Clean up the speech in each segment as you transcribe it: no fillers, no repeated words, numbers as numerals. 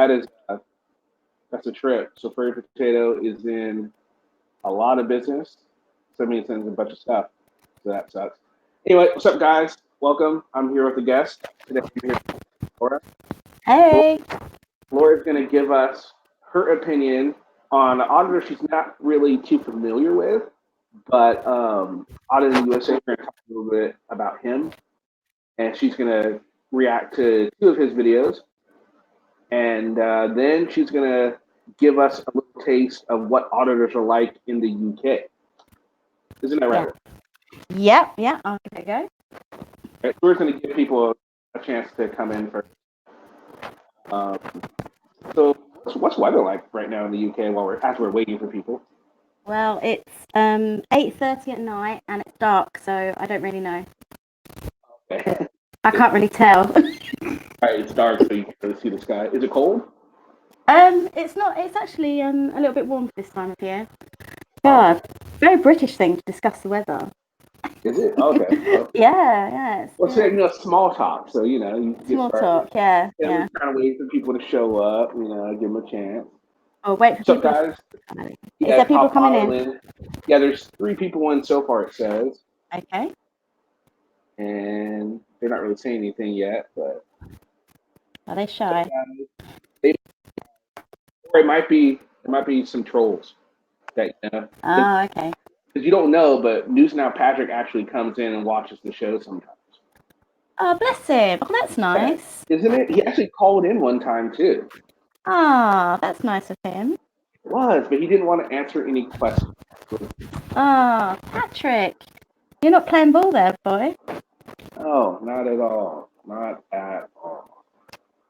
That is that's a trip. So Furry Potato is in a lot of business. So that means sends a bunch of stuff. So that sucks. Anyway, what's up, guys? Welcome. I'm here with a guest today. I'm here with Laura. Hey. Laura's going to give us her opinion on an auditor she's not really too familiar with, but Auditing USA. We're going to talk a little bit about him, and she's going to react to two of his videos, and then she's going to give us a little taste of what auditors are like in the UK. Isn't that right? Yeah, I'll give it a go. Right, we're going to give people a chance to come in first. Um, so, what's weather like right now in the UK as we're waiting for people? Well, it's 8:30 at night and it's dark, so I don't really know. Okay. I can't really tell. Right, it's dark, so you can't really see the sky. Is it cold? It's not. It's actually a little bit warm for this time of year. God, very British thing to discuss the weather. Is it? Okay. Yeah. Well, say small talk, so you get Small started. talk. Yeah. We're trying to wait for people to show up. Give them a chance. Oh, wait for So, people. guys, Is there people coming in? Yeah, there's 3 people in so far. It says. Okay. And they're not really saying anything yet, but Are they shy? Or it might be some trolls that Oh, okay. because you don't know, but News Now Patrick actually comes in and watches the show sometimes. Oh, bless him. Oh, that's nice. Yeah. Isn't it? He actually called in one time too. Oh, that's nice of him. It was, but he didn't want to answer any questions. Oh, Patrick, you're not playing ball there, boy. Oh, not at all. Not at all.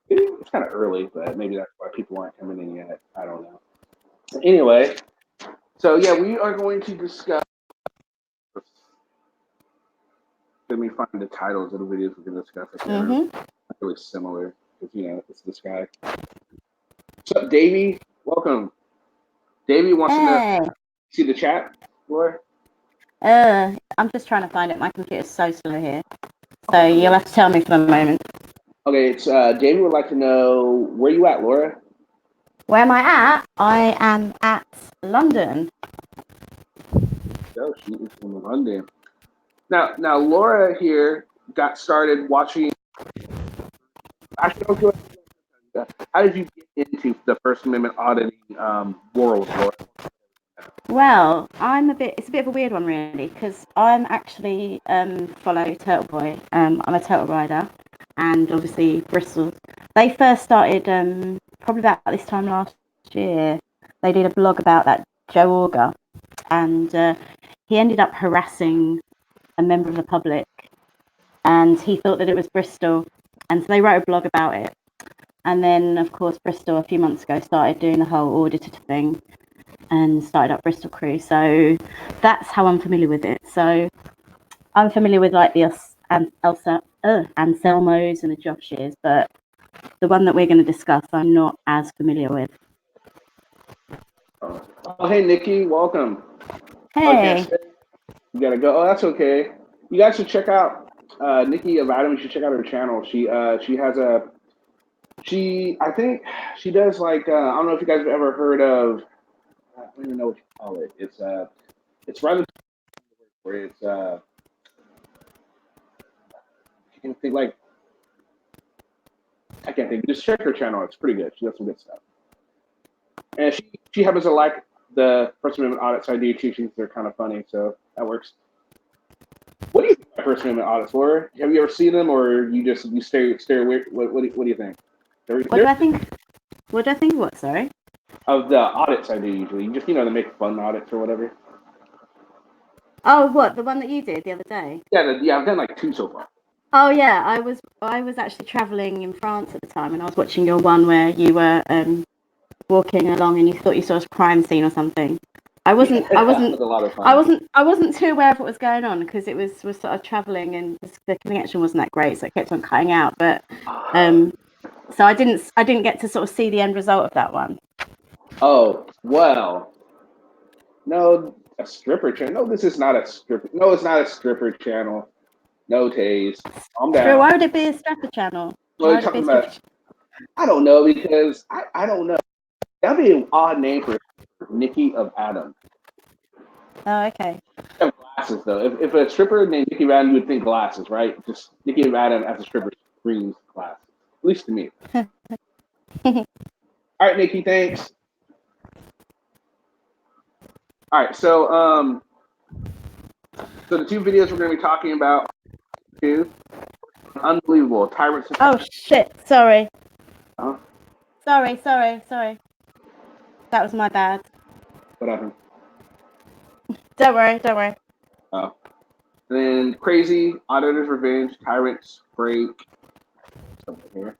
It's kind of early, but maybe that's why people aren't coming in yet. I don't know. Anyway, so yeah, we are going to discuss. Let me find the titles of the videos we're going to discuss. They're really similar because it's this guy. What's up, Davey? Welcome. Davey wants to know. See the chat, Laura? I'm just trying to find it. My computer's so slow here. So you'll have to tell me for a moment. Okay, it's Davey would like to know where you at, Laura? Where am I at? I am at London. Oh, she is in London. Now, Laura here got started watching. Actually, how did you get into the First Amendment auditing world, Laura? Well, it's a bit of a weird one, really, because I'm actually follow Turtle Boy. I'm a turtle rider, and obviously Bristol. They first started probably about this time last year. They did a blog about that Joe Auger, and he ended up harassing a member of the public, and he thought that it was Bristol, and so they wrote a blog about it. And then, of course, Bristol a few months ago started doing the whole auditor thing and started up Bristol Crew. So that's how I'm familiar with it. So I'm familiar with like the Anselmos and the Joshes, but the one that we're going to discuss, I'm not as familiar with. Oh, hey, Nikki, welcome. Hey. You gotta go. Oh, that's okay. You guys should check out Nikki of Adam. You should check out her channel. She has I think she does like I don't know if you guys have ever heard of. I don't even know what you call it. It's rather where it's I can't think like I can't think. Just check her channel. It's pretty good. She does some good stuff. And she happens to like the First Amendment audits I do too. She thinks they're kind of funny, so that works. What do you think about First Amendment audits, Laura? Have you ever seen them, or you stare away? What do you think? What do I think? What do I think? What? Sorry. Of the audits I do usually, just they make fun audits or whatever. Oh, what, the one that you did the other day? Yeah, I've done like 2 so far. Oh yeah, I was actually traveling in France at the time, and I was watching your one where you were walking along and you thought you saw a crime scene or something. I wasn't too aware of what was going on because it was sort of traveling and the connection wasn't that great, so it kept on cutting out. But so I didn't get to sort of see the end result of that one. Oh well, no, a stripper channel. No, this is not a stripper. No, it's not a stripper channel. No, Taze. Calm down. Why would it be a stripper channel? Well, you're talking about. I don't know because I don't know. That'd be an odd name for Nikki of Adam. Oh, okay. Have glasses though. If a stripper named Nikki of Adam, you would think glasses, right? Just Nikki of Adam as a stripper brings glasses. At least to me. All right, Nikki. Thanks. All right. So the two videos we're going to be talking about, two, unbelievable tyrant. Oh shit! Sorry. Huh? Sorry. That was my bad. What happened? Don't worry. Oh. Then crazy, auditor's revenge, tyrants break. Something here.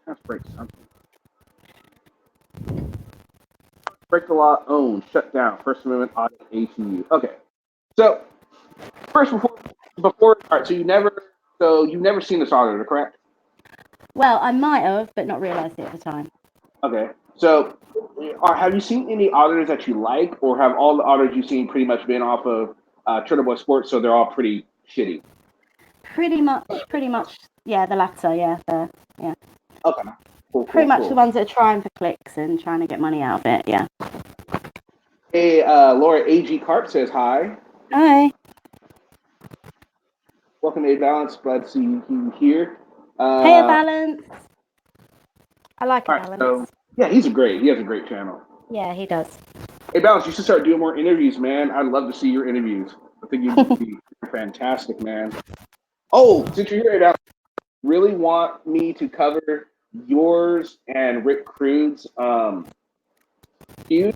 Let's break something. Break the law, own, shut down, First Amendment, audit, ATU. Okay. So first, before, all right. So you've never seen this auditor, correct? Well, I might have, but not realised it at the time. Okay. So, have you seen any auditors that you like, or have all the auditors you've seen pretty much been off of Turtle Boy Sports, so they're all pretty shitty? Pretty much. Yeah, the latter. Yeah, yeah. Okay. Cool. Pretty much the ones that are trying for clicks and trying to get money out of it. Yeah. Hey, Laura A.G. Carp says hi. Hi. Welcome to A Balance. Glad to see you here. Hey, a balance. I like a All right, balance. so yeah, he has a great channel. Yeah, he does. Hey, Balance, you should start doing more interviews, man. I'd love to see your interviews. I think you'd be fantastic, man. Oh, since you're here, Balance, really want me to cover yours and Rick Crude's feud.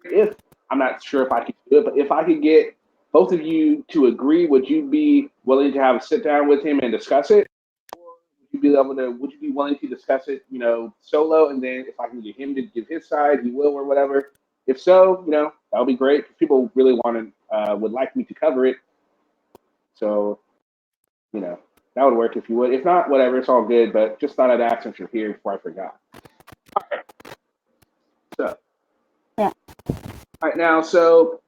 If I'm not sure if I could do it, but if I could get both of you to agree, would you be willing to have a sit down with him and discuss it? Would you be willing to discuss it, solo, and then if I can get him to give his side, he will or whatever. If so, that would be great. People really would like me to cover it. So, that would work if you would. If not, whatever, it's all good. But just thought I'd ask since you're here before I forgot. All right. So. Yeah. All right, now, so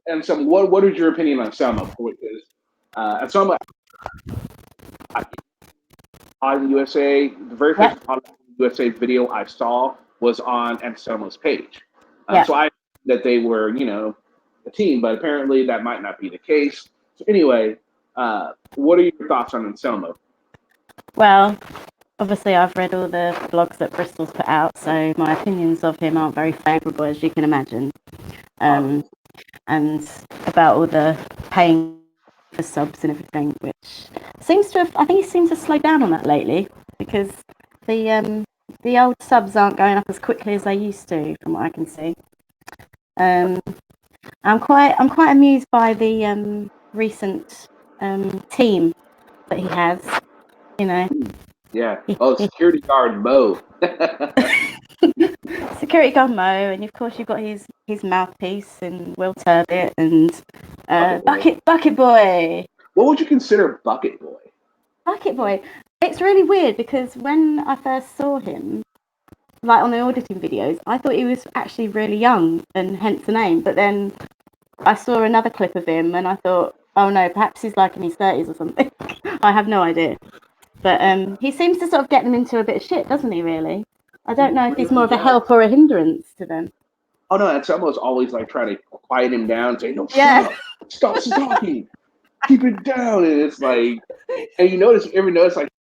and some. What is your opinion on Selma? Because Selma, on USA, the very first USA video I saw was on Anselmo's page. So I that they were, a team, but apparently that might not be the case. So anyway, what are your thoughts on Anselmo? Well, obviously I've read all the blogs that Bristol's put out, so my opinions of him aren't very favourable, as you can imagine. And about all the paying for subs and everything, which I think he seems to slow down on that lately, because the old subs aren't going up as quickly as they used to, from what I can see. I'm quite amused by the recent team that he has. Yeah. Security guard Mo. Security guard Mo, and of course you've got his mouthpiece and Will Turbit and Bucket Boy. What would you consider Bucket Boy? Bucket Boy. It's really weird because when I first saw him, like on the auditing videos, I thought he was actually really young, and hence the name. But then I saw another clip of him, and I thought, oh no, perhaps he's like in his 30s or something. I have no idea. But he seems to sort of get them into a bit of shit, doesn't he, really? I don't know if he's more of a help or a hindrance to them. Oh, no, it's almost always like trying to quiet him down and say, no, stop talking. Keep it down. And it's like, and you ever notice, like,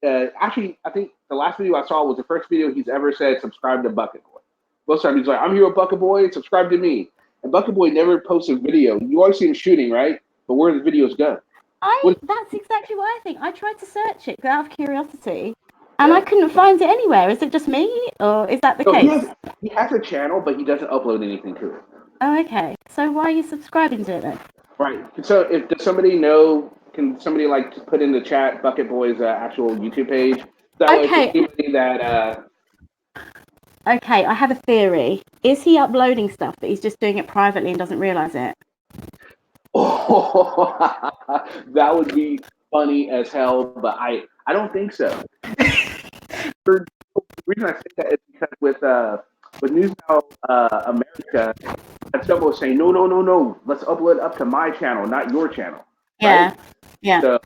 actually, I think the last video I saw was the first video he's ever said, subscribe to Bucket Boy. Most times he's like, I'm here with Bucket Boy, subscribe to me. And Bucket Boy never posts a video. You always see him shooting, right? But where do the videos go? That's exactly what I think. I tried to search it out of curiosity, and I couldn't find it anywhere. Is it just me, or is that the case? He has a channel, but he doesn't upload anything to it. Oh, okay. So why are you subscribing to it then? Right. So does somebody know? Can somebody like put in the chat Bucket Boy's actual YouTube page? Okay. Okay, I have a theory. Is he uploading stuff, but he's just doing it privately and doesn't realize it? Oh, that would be funny as hell, but I don't think so. The reason I say that is because with News Now America, and someone was saying, no, let's upload up to my channel, not your channel. Yeah. right? Yeah. So,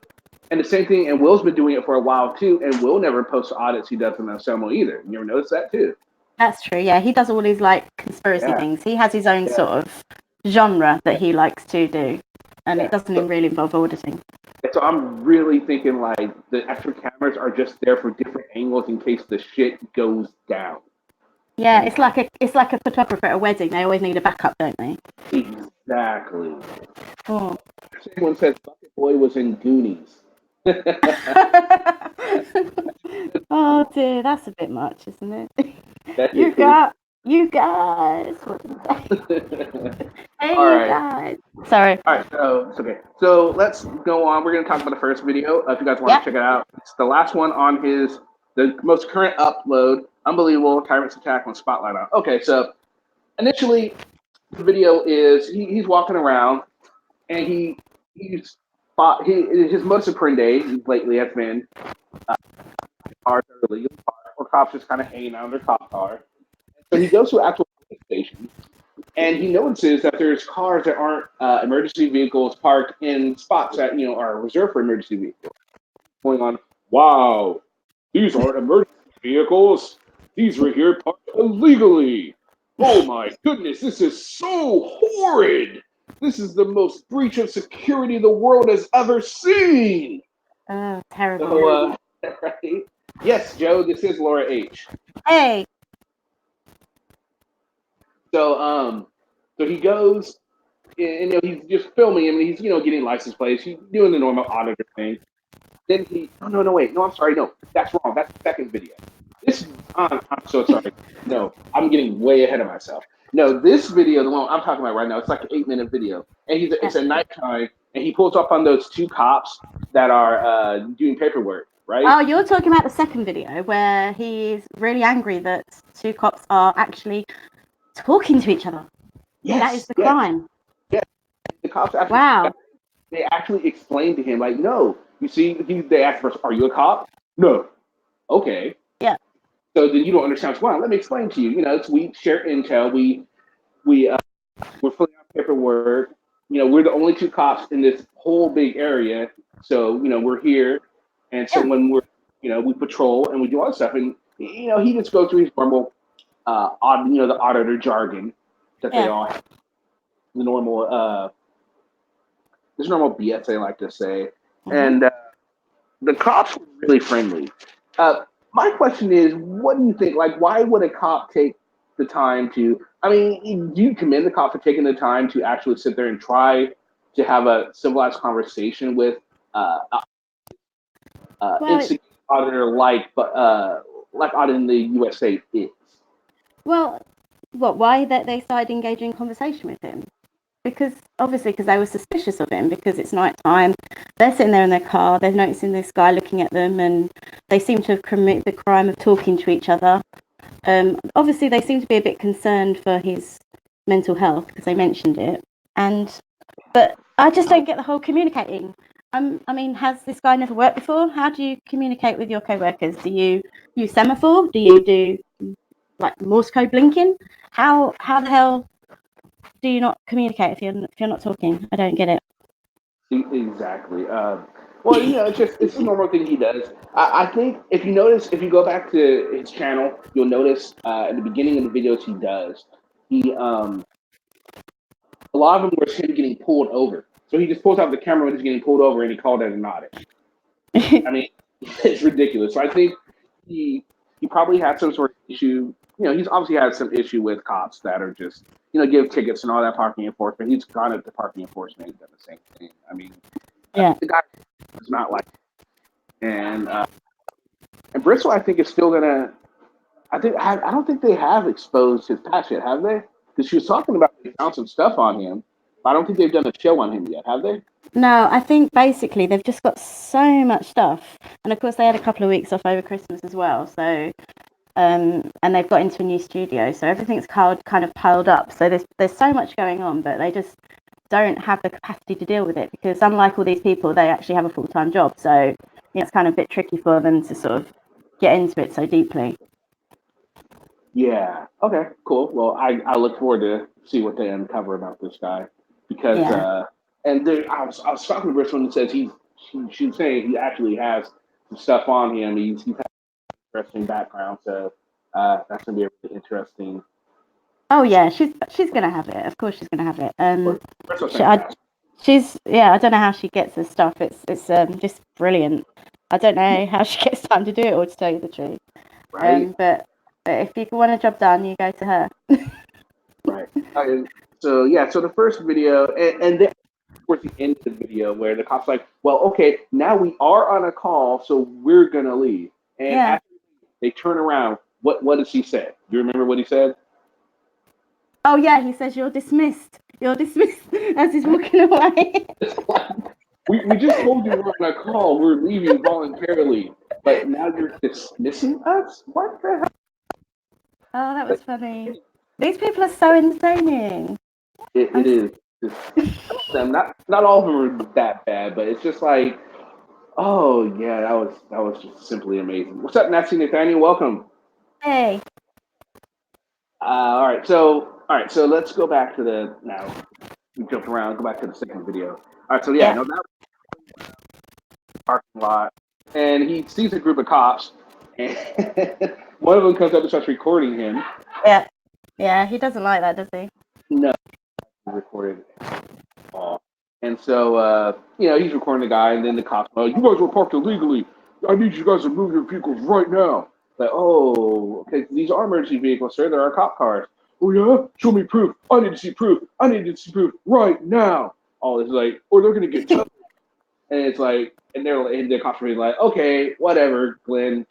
and the same thing, and Will's been doing it for a while too, and Will never posts audits he does in Anselmo either. You ever notice that too? That's true. Yeah, he does all these like conspiracy Yeah, things. He has his own yeah, sort of genre that yeah. he likes to do, and it Yeah. doesn't even really involve auditing. So I'm really thinking like the extra cameras are just there for different angles in case the shit goes down. Yeah, And it's like a photographer at a wedding. They always need a backup, don't they? exactly. Oh. Someone says Bucket Boy was in Goonies. Oh dear, that's a bit much, isn't it? That You is. got, you guys. What did I say? All Hey, you right. guys. Sorry. All right, so it's okay. So let's go on. We're going to talk about the first video. If you guys want to Yep. check it out, it's the last one on the most current upload. Unbelievable Tyrant's attack on Spotlight on. Okay, so initially the video is he's walking around and he's his modus operandi lately has been cars that are illegal or cops just kind of hanging out in their cop car. So he goes to an actual police station and he notices that there's cars that aren't emergency vehicles parked in spots that are reserved for emergency vehicles. Going on, wow, these aren't emergency vehicles. These were here parked illegally. Oh my goodness, this is so horrid. This is the most breach of security the world has ever seen. Oh, terrible. So, right? Yes, Joe, this is Laura H. Hey. So, so he goes, and he's just filming him, and he's getting license plates. He's doing the normal auditor thing. Then no, wait, no, I'm sorry, no, that's wrong. That's the second video. This, I'm so sorry. No, I'm getting way ahead of myself. No, this video, the one I'm talking about right now, it's like an 8-minute video, and it's at nighttime, and he pulls up on those two cops that are doing paperwork, right? Oh, you're talking about the second video where he's really angry that two cops are actually talking to each other. That is Yes, the yes, crime. yes. The cops actually Wow. they actually explained to him like, no, you see, they asked first, are you a cop? No. Okay. Yeah. So then you don't understand what's going on. Let me explain to you. We share intel. We're filling out paperwork. We're the only two cops in this whole big area. So we're here, and so Yeah. when we patrol and we do all this stuff, and he just goes through his normal, the auditor jargon that they Yeah. all have, the normal, this normal BS they like to say, Mm-hmm. and the cops were really friendly. My question is, what do you think? Like, why would a cop take the time to? I mean, do you commend the cop for taking the time to actually sit there and try to have a civilized conversation with Well, instant auditor like auditing the USA is? well, what? Why that they started engaging in conversation with him? Because they were suspicious of him because it's night time. They're sitting there in their car. They're noticing this guy looking at them, and they seem to have committed the crime of talking to each other. Obviously, they seem to be a bit concerned for his mental health because they mentioned it. But I just don't get the whole communicating. I mean, has this guy never worked before? How do you communicate with your co-workers? Do you use semaphore? Do you do like Morse code blinking? How the hell do you not communicate if you're not talking? I don't get it. Exactly. Well, it's a normal thing he does. I think if you go back to his channel, you'll notice at the beginning of the videos he does, he a lot of them was him getting pulled over. So he just pulls out the camera when he's getting pulled over, and he called it an audit. I mean, it's ridiculous. So I think he probably had some sort of issue. He's obviously had some issue with cops that are just give tickets and all that parking enforcement. He's gone at the parking enforcement. He's done the same thing. I mean, Yeah. the guy is not like, and Bristol, I think is still gonna. I don't think they have exposed his past yet, have they? Because she was talking about they found some stuff on him. But I don't think they've done a show on him yet, have they? No, I think basically they've just got so much stuff, and of course they had a couple of weeks off over Christmas as well. So, and they've got into a new studio, so everything's kind of piled up. So there's so much going on, but they just don't have the capacity to deal with it because unlike all these people, they actually have a full-time job. So it's kind of a bit tricky for them to sort of get into it so deeply. Yeah. Okay. Cool. Well, I look forward to see what they uncover about this guy because Yeah. And there, I was talking to Bristol and says she's saying he actually has some stuff on him. He's had an interesting background, so that's gonna be a really interesting. Oh yeah, she's gonna have it. Of course, she's gonna have it. Bristol's She, I, fantastic. she's yeah. I don't know how she gets this stuff. It's just brilliant. I don't know how she gets time to do it all, to tell you the truth. Right, But if you want a job done, you go to her. right. So yeah, so the first video, and then towards the end of the video, where the cop's like, "Well, okay, now we are on a call, so we're gonna leave." And Yeah. after they turn around, what does he say? Do you remember what he said? Oh yeah, he says you're dismissed. You're dismissed as he's walking away. We just told you we're on a call. We're leaving voluntarily, but now you're dismissing us. What the hell? Oh, that was funny. These people are so entertaining. It is. Some of them, not all of them are that bad, but it's just like, oh yeah, that was just simply amazing. What's up, Nancy Nathaniel? Welcome. Hey. All right, so let's go back to the now. We jumped around. Go back to the second video. All right, so yeah, Yeah. no, that was parking lot, and he sees a group of cops, and one of them comes up and starts recording him. Yeah. Yeah. He doesn't like that, does he? No, he recorded all. And so, he's recording the guy, and then the cops, "Oh, you guys were parked illegally. I need you guys to move your vehicles right now." Like, oh, okay, these are emergency vehicles, sir. There are cop cars. Oh, yeah? Show me proof. I need to see proof. I need to see proof right now. All this, like, or they're going to get towed. And it's like, and the cops are like, okay, whatever, Glenn,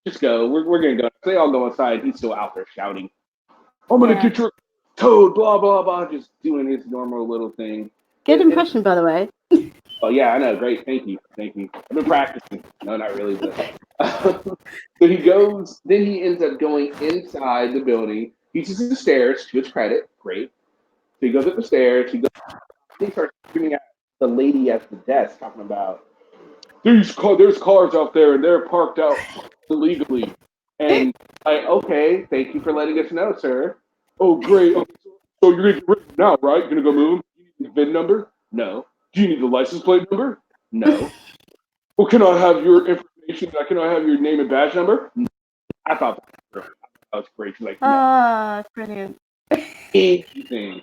just go. We're going to go. They all go inside. He's still out there shouting, "I'm going to Yeah. get your towed, blah, blah, blah," just doing his normal little thing. Good impression, by the way. Oh yeah, I know. Great, thank you. I've been practicing. No, not really, but so he goes. Then he ends up going inside the building. He uses the stairs to his credit. Great. So he goes up the stairs. He starts screaming at the lady at the desk, talking about there's cars out there and they're parked out illegally. And okay, thank you for letting us know, sir. Oh great. Okay, so you're gonna get rid of them now, right? You're gonna go move them. Do you need the VIN number? No. Do you need the license plate number? No. Well, can I have your information? Can I have your name and badge number? No. I thought that was great. She's like, no, Oh, it's brilliant. anything.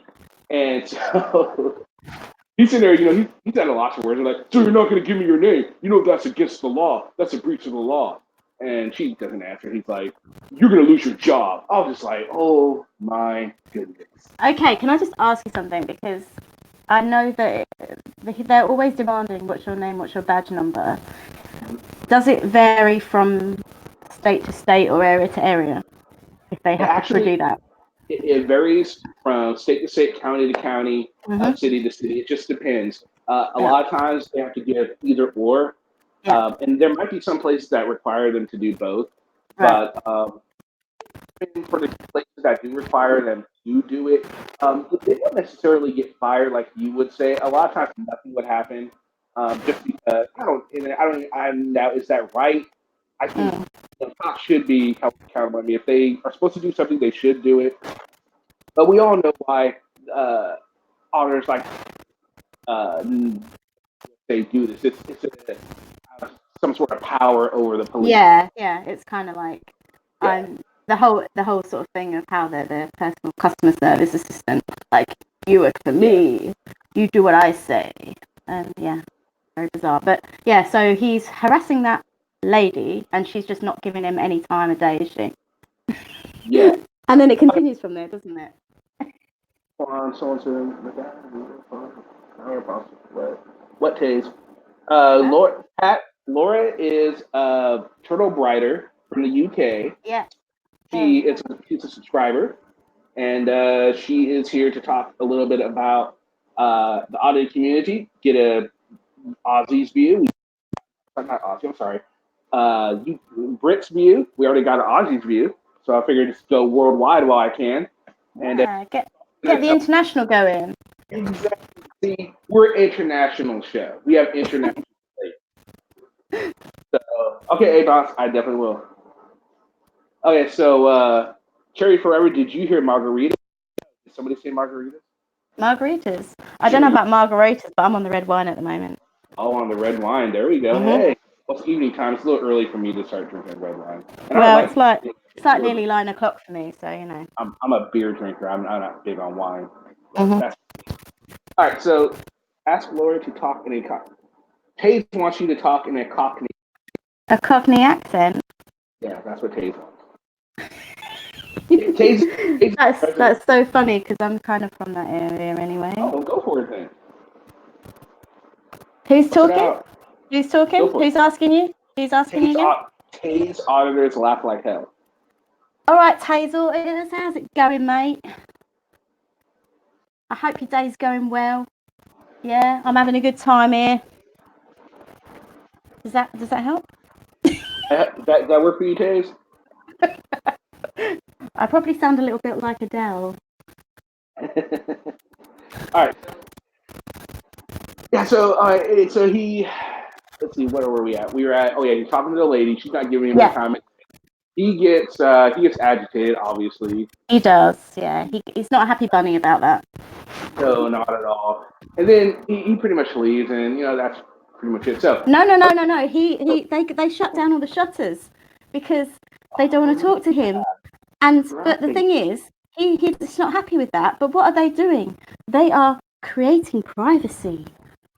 And so he's in there, he's had a lot of words. They're like, "So you're not going to give me your name? You know that's against the law. That's a breach of the law." And she doesn't answer. He's like, "You're going to lose your job." I was just like, oh my goodness. Okay, can I just ask you something? Because I know that they're always demanding what's your name, what's your badge number. Does it vary from state to state or area to area if they have to do that? It varies from state to state, county to county, Mm-hmm. city to city. It just depends. A Yeah. lot of times they have to give either or. Yeah. And there might be some places that require them to do both. Right. But for the places that do require them to do it, they don't necessarily get fired like you would say. A lot of times nothing would happen. Just because I don't know, is that right? I think Mm. the cops should be held accountable. I mean, if they are supposed to do something, they should do it. But we all know why auditors like uh, they do this. Some sort of power over the police. Yeah. Yeah. It's kind of like Yeah. the whole sort of thing of how they're the personal customer service assistant. Like, you work for me. You do what I say. And yeah, very bizarre. But yeah, so he's harassing that lady, and she's just not giving him any time of day, is she? Yeah. And then it continues from there, doesn't it? Someone what taste? Laura is Turtle Brighter from the UK. Yeah. She's a subscriber, and she is here to talk a little bit about the auditing community, get a Aussie's view. Not Aussie, I'm sorry. Brit's view. We already got an Aussie's view, so I figured just go worldwide while I can. And Yeah, get the international going. exactly. See, we're an international show. We have international. So, okay, boss, I definitely will. Okay, so Cherry Forever, did you hear Margarita? Did somebody say Margarita? Margaritas. I don't know about margaritas, but I'm on the red wine at the moment. Oh, on the red wine. There we go. Mm-hmm. Hey, well, it's evening time. It's a little early for me to start drinking red wine. And Well, I it's like like nearly 9 o'clock for me, so you know. I'm a beer drinker. I'm not big on wine. Mm-hmm. That's all right. So ask Laura to talk in a Taze wants you to talk in a Cockney. A Cockney accent. Yeah, that's what Taze wants. Taze That's so funny because I'm kind of from that area anyway. Oh, go for it then. Who's Bust it talking? out. Who's talking? Go for it. Who's asking you? Who's asking you again? Taze auditors laugh like hell. All right, Tazel, how's it going, mate? I hope your day's going well. Yeah, I'm having a good time here. Does that help? That work for you, Taze? I probably sound a little bit like Adele. All right. Yeah. So he. Let's see. Where were we at? We were at. Oh yeah, he's talking to the lady. She's not giving him any time. He gets agitated. Obviously. He does. Yeah. He's not a happy bunny about that. No, not at all. And then he pretty much leaves, and that's pretty much it. So No. They shut down all the shutters because they don't want to talk to him. But the thing is, he's not happy with that. But what are they doing? They are creating privacy,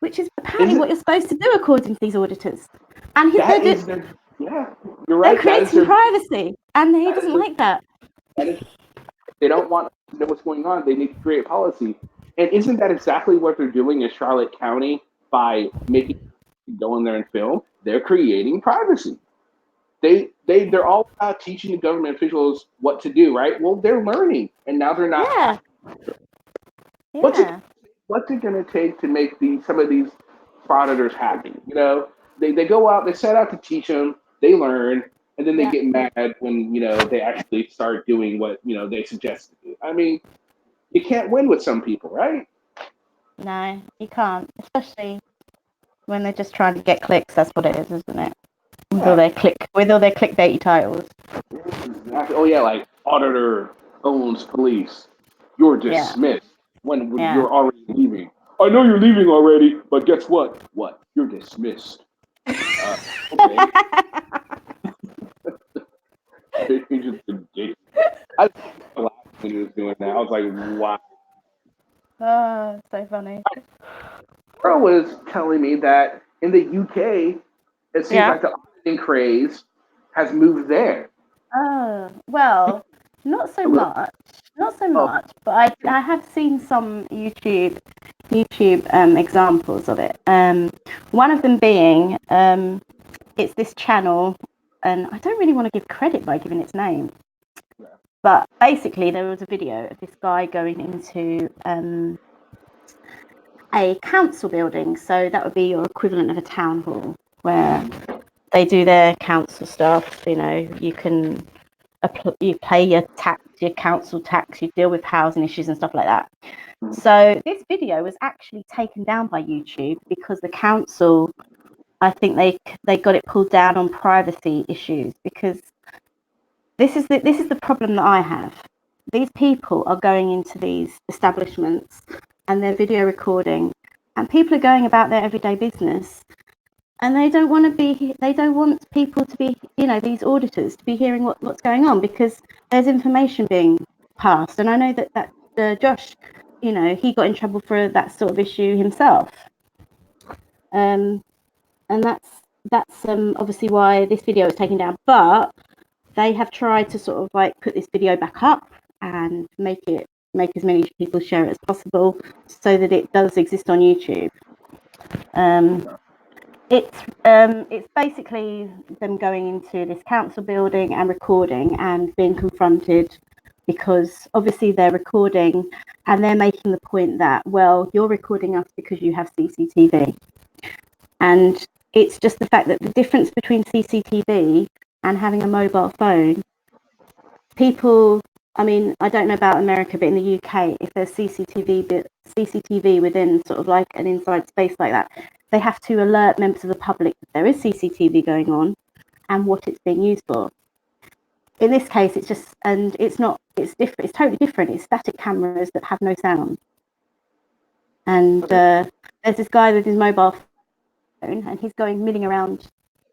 which is apparently what you're supposed to do according to these auditors. And yeah, you're right. They're creating privacy, and he doesn't like that. They don't want to know what's going on. They need to create policy. And isn't that exactly what they're doing in Charlotte County by making go in there and film? They're creating privacy. They're all about teaching the government officials what to do, right? Well, they're learning, and now they're not. Yeah. What's it going to take to make some of these frauditors happy? They go out, they set out to teach them, they learn, and then they get mad when they actually start doing what they suggest to do. I mean, you can't win with some people, right? No, you can't, especially when they're just trying to get clicks. That's what it is, isn't it? With all their clickbaity titles. Exactly. Oh yeah, like auditor owns police. You're dismissed when you're already leaving. I know you're leaving already, but guess what? What? You're dismissed. Okay. I laughed when he was doing that. I was like, wow. Oh, so funny. Earl was telling me that in the UK, it seems like the auditing craze has moved there. Oh, well, not so much. Not so much, but I have seen some YouTube examples of it. One of them being it's this channel, and I don't really want to give credit by giving its name, but basically there was a video of this guy going into a council building, so that would be your equivalent of a town hall where they do their council stuff. You can you pay your tax, your council tax, you deal with housing issues and stuff like that. So this video was actually taken down by YouTube because the council, I think they got it pulled down on privacy issues, because this is the problem that I have. These people are going into these establishments and they're video recording, and people are going about their everyday business, and they don't want people to be, these auditors to be hearing what's going on, because there's information being passed. And I know that Josh, he got in trouble for that sort of issue himself. And that's obviously why this video is taken down. But they have tried to sort of like put this video back up and make as many people share it as possible so that it does exist on YouTube. It's basically them going into this council building and recording and being confronted, because obviously they're recording and they're making the point that, well, you're recording us because you have CCTV. And it's just the fact that the difference between CCTV and having a mobile phone, people, I mean, I don't know about America, but in the UK, if there's CCTV within sort of like an inside space like that, they have to alert members of the public that there is CCTV going on and what it's being used for. In this case, it's just, and it's not, it's different, it's totally different. It's static cameras that have no sound. And there's this guy with his mobile phone, and he's going milling around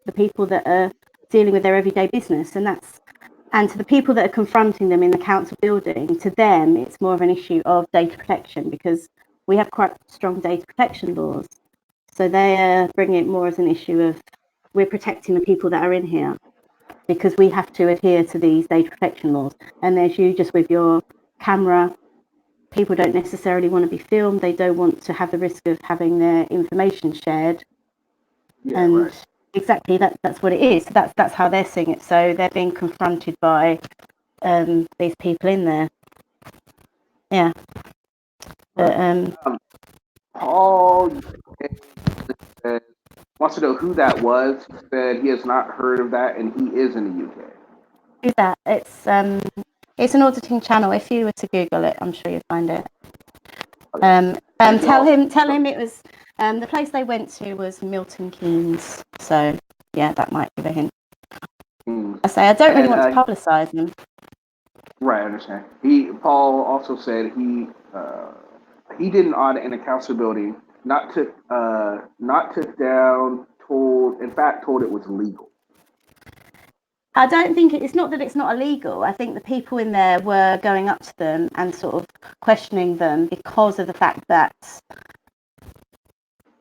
the people that are dealing with their everyday business, and to the people that are confronting them in the council building, to them it's more of an issue of data protection, because we have quite strong data protection laws. So they bring it more as an issue of, we're protecting the people that are in here because we have to adhere to these data protection laws. And there's you just with your camera. People don't necessarily want to be filmed. They don't want to have the risk of having their information shared. Yeah, And right. exactly that's what it is. So that's how they're seeing it. So they're being confronted by these people in there. Yeah. Right. But Paul wants to know who that was. He said he has not heard of that, and he is in the UK. who's that? It's an auditing channel. If you were to Google it, I'm sure you'll find it. Tell him it was the place they went to was Milton Keynes. So yeah, that might give a hint. I say I don't really want to publicise them. Right, I understand. Paul also said he did an audit in a council building, not took down, told it was legal. I don't think it's not that it's not illegal. I think the people in there were going up to them and sort of questioning them because of the fact that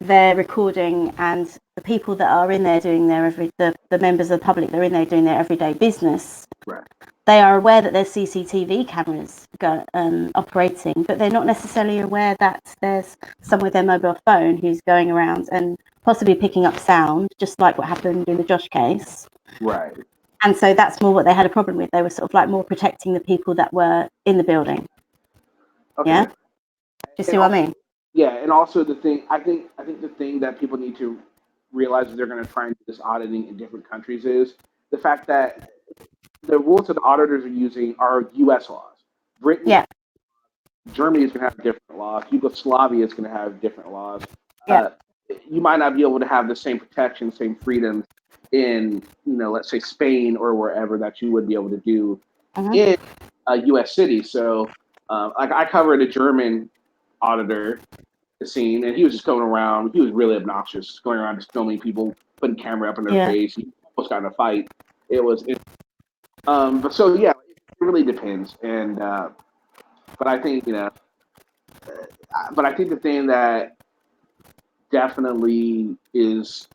they're recording, and the people that are in there doing the members of the public that are in there doing their everyday business. Right. They are aware that there's CCTV cameras operating, but they're not necessarily aware that there's someone with their mobile phone who's going around and possibly picking up sound, just like what happened in the Josh case. Right. And so that's more what they had a problem with. They were sort of like more protecting the people that were in the building. Okay. Yeah. Do you see what I mean? Yeah, and also the thing I think the thing that people need to realize if they're going to try and do this auditing in different countries is the fact that the rules that the auditors are using are U.S. laws. Britain, Yeah. Germany is going to have different laws. Yugoslavia is going to have different laws. Yeah. You might not be able to have the same protection, same freedoms in, let's say Spain or wherever that you would be able to do in a U.S. city. So, like I covered a German auditor scene, and he was just going around. He was really obnoxious, going around just filming people, putting camera up in their face. He almost got in a fight. But so yeah, it really depends. And but I think but I think the thing that definitely is,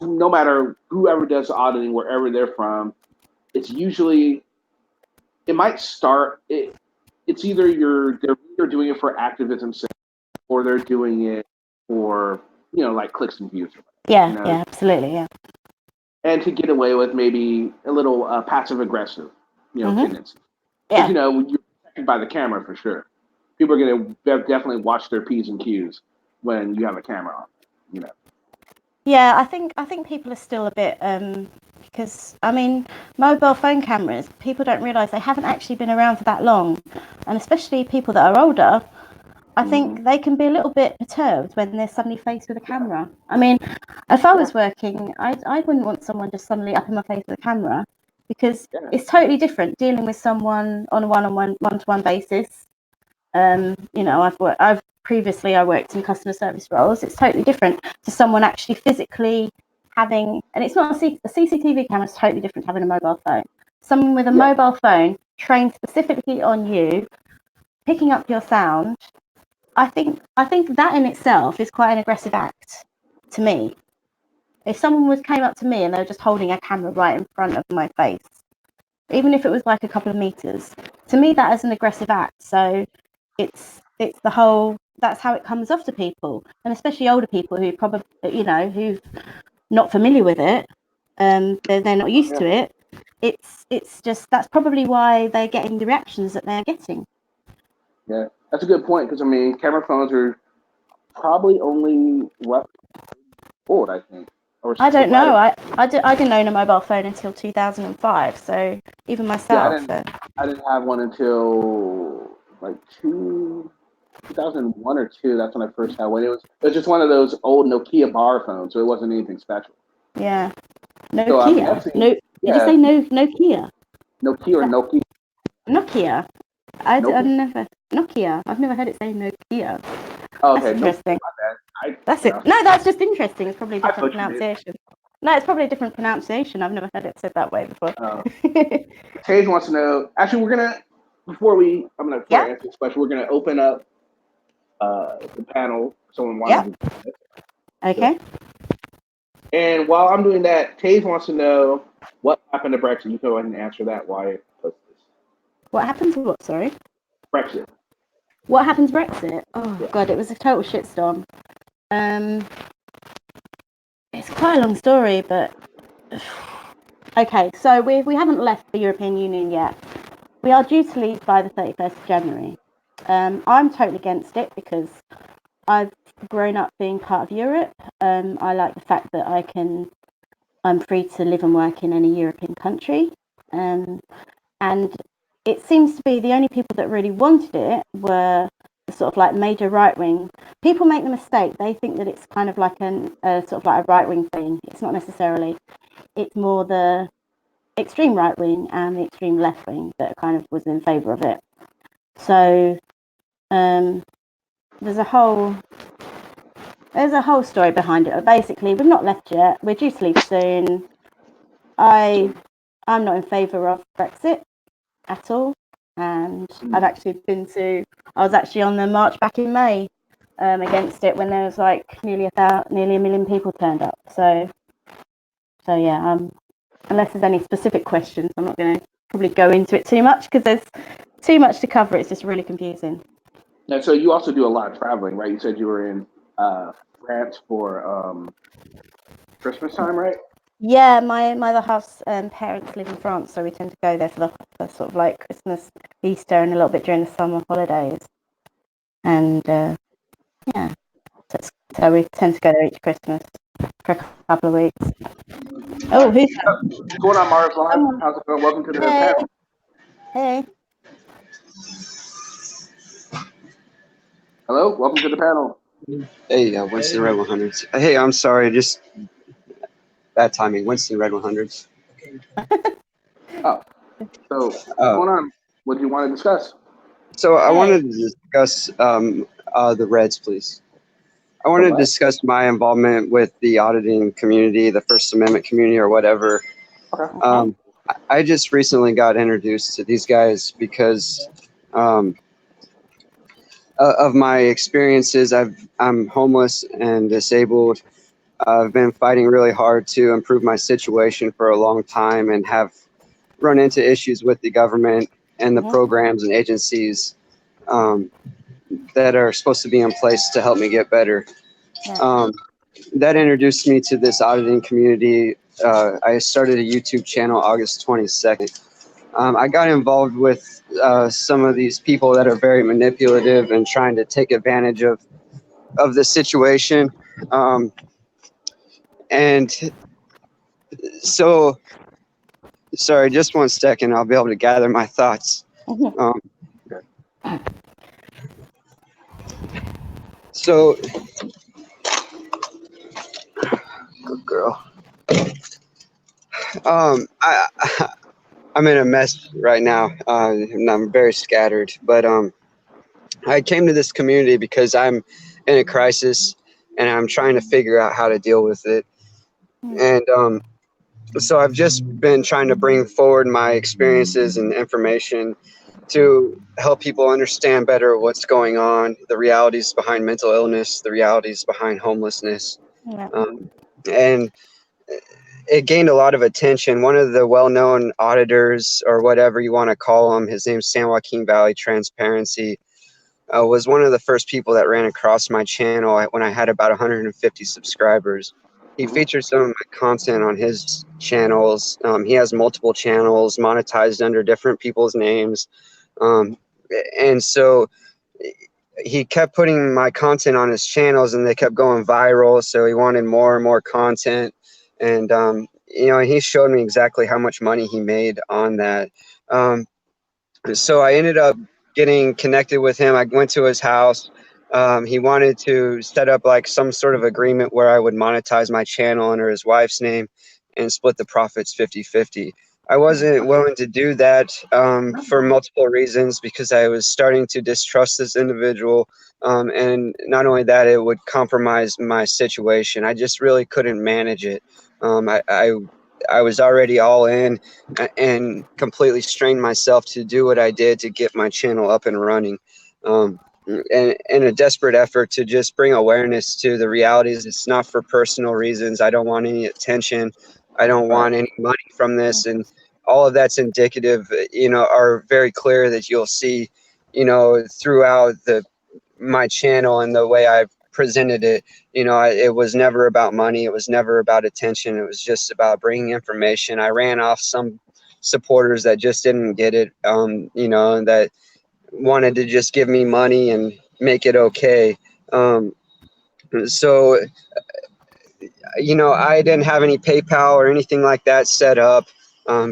no matter whoever does auditing, wherever they're from, it's usually it might start. It's either they're either doing it for activism sake, or they're doing it for like clicks and views. Yeah, absolutely, yeah. And to get away with maybe a little passive aggressive, tendency. Yeah. Because you're protected by the camera for sure. People are going to definitely watch their P's and Q's when you have a camera on. Yeah, I think people are still a bit because I mean, mobile phone cameras, people don't realise they haven't actually been around for that long, and especially people that are older. I think they can be a little bit perturbed when they're suddenly faced with a camera. I mean, if I was working, I wouldn't want someone just suddenly up in my face with a camera, because it's totally different dealing with someone on a one-to-one basis. I've previously I worked in customer service roles. It's totally different to someone actually physically having, and it's not a CCTV camera is totally different to having a mobile phone. Someone with a mobile phone trained specifically on you, picking up your sound. I think that in itself is quite an aggressive act to me. If someone came up to me and they were just holding a camera right in front of my face, even if it was like a couple of meters, to me that is an aggressive act. So it's the whole, that's how it comes off to people, and especially older people who probably who's not familiar with it, they're not used to it. It's just, that's probably why they're getting the reactions that they're getting. Yeah, that's a good point, because I mean, camera phones are probably only old, I think. I don't know. I didn't own a mobile phone until 2005. So even myself. Yeah, I didn't have one until like 2001 or 2. That's when I first had one. It was just one of those old Nokia bar phones, so it wasn't anything special. Yeah. Nokia. So did you say Nokia? Nokia or Nokia? Nokia. I've never heard it say Nokia. Oh, That's okay, no, interesting. I That's it. No, that's just interesting. It's probably a I different butchered it. pronunciation. No, it's probably a different pronunciation. I've never heard it said that way before. Taze wants to know. Actually, before I answer this question, we're gonna open up the panel. Someone wanted to do it. Okay. And while I'm doing that, Taze wants to know what happened to Brexit. You go ahead and answer that while I post this. What happened to what? Sorry. Brexit. What happened to Brexit? Oh Yeah. God, it was a total shitstorm. It's quite a long story, but okay. So we haven't left the European Union yet. We are due to leave by the 31st of January. I'm totally against it because I've grown up being part of Europe. I like the fact that I'm free to live and work in any European country. And it seems to be the only people that really wanted it were sort of like major right wing. People make the mistake. They think that it's kind of like sort of like a right wing thing. It's not necessarily. It's more the extreme right wing and the extreme left wing that kind of was in favour of it. So there's a whole story behind it. Basically, we've not left yet. We're due to leave soon. I'm not in favour of Brexit at all, and I was actually on the march back in May against it when there was like nearly a million people turned up. So yeah, unless there's any specific questions, I'm not going to probably go into it too much because there's too much to cover. It's just really confusing. Now, so you also do a lot of traveling, right? You said you were in France for Christmas time, right? Yeah, my other half's parents live in France, so we tend to go there for sort of like Christmas, Easter, and a little bit during the summer holidays. And yeah, so we tend to go there each Christmas for a couple of weeks. Oh, who's that? What's going on, Mars Live? How's it going? Welcome to the panel. Hey. Hello, welcome to the panel. Hey, Winston Red 100s. Hey, I'm sorry, just bad timing. Winston Red 100s. Oh, so what's going on? What do you want to discuss? So I wanted to discuss the Reds, please. I wanted to discuss my involvement with the auditing community, the First Amendment community, or whatever. Okay. I just recently got introduced to these guys because of my experiences. I'm homeless and disabled. I've been fighting really hard to improve my situation for a long time and have run into issues with the government and the programs and agencies that are supposed to be in place to help me get better. That introduced me to this auditing community. I started a YouTube channel August 22nd. I got involved with some of these people that are very manipulative and trying to take advantage of the situation. And so, sorry, just 1 second. I'll be able to gather my thoughts. So, good girl. I'm in a mess right now, and I'm very scattered. But I came to this community because I'm in a crisis, and I'm trying to figure out how to deal with it. And so I've just been trying to bring forward my experiences and information to help people understand better what's going on, the realities behind mental illness, the realities behind homelessness. And it gained a lot of attention. One of the well-known auditors, or whatever you want to call him, his name's San Joaquin Valley Transparency, was one of the first people that ran across my channel when I had about 150 subscribers. He featured some of my content on his channels. He has multiple channels monetized under different people's names. And so he kept putting my content on his channels and they kept going viral. So he wanted more and more content. And, he showed me exactly how much money he made on that. So I ended up getting connected with him. I went to his house. He wanted to set up like some sort of agreement where I would monetize my channel under his wife's name and split the profits 50-50. I wasn't willing to do that for multiple reasons, because I was starting to distrust this individual. And not only that, it would compromise my situation. I just really couldn't manage it. I was already all in and completely strained myself to do what I did to get my channel up and running. And in a desperate effort to just bring awareness to the realities. It's not for personal reasons. I don't want any attention. I don't want any money from this. And all of that's indicative, are very clear that you'll see, throughout my channel and the way I've presented it. It was never about money. It was never about attention. It was just about bringing information. I ran off some supporters that just didn't get it, that wanted to just give me money and make it okay. So, I didn't have any PayPal or anything like that set up.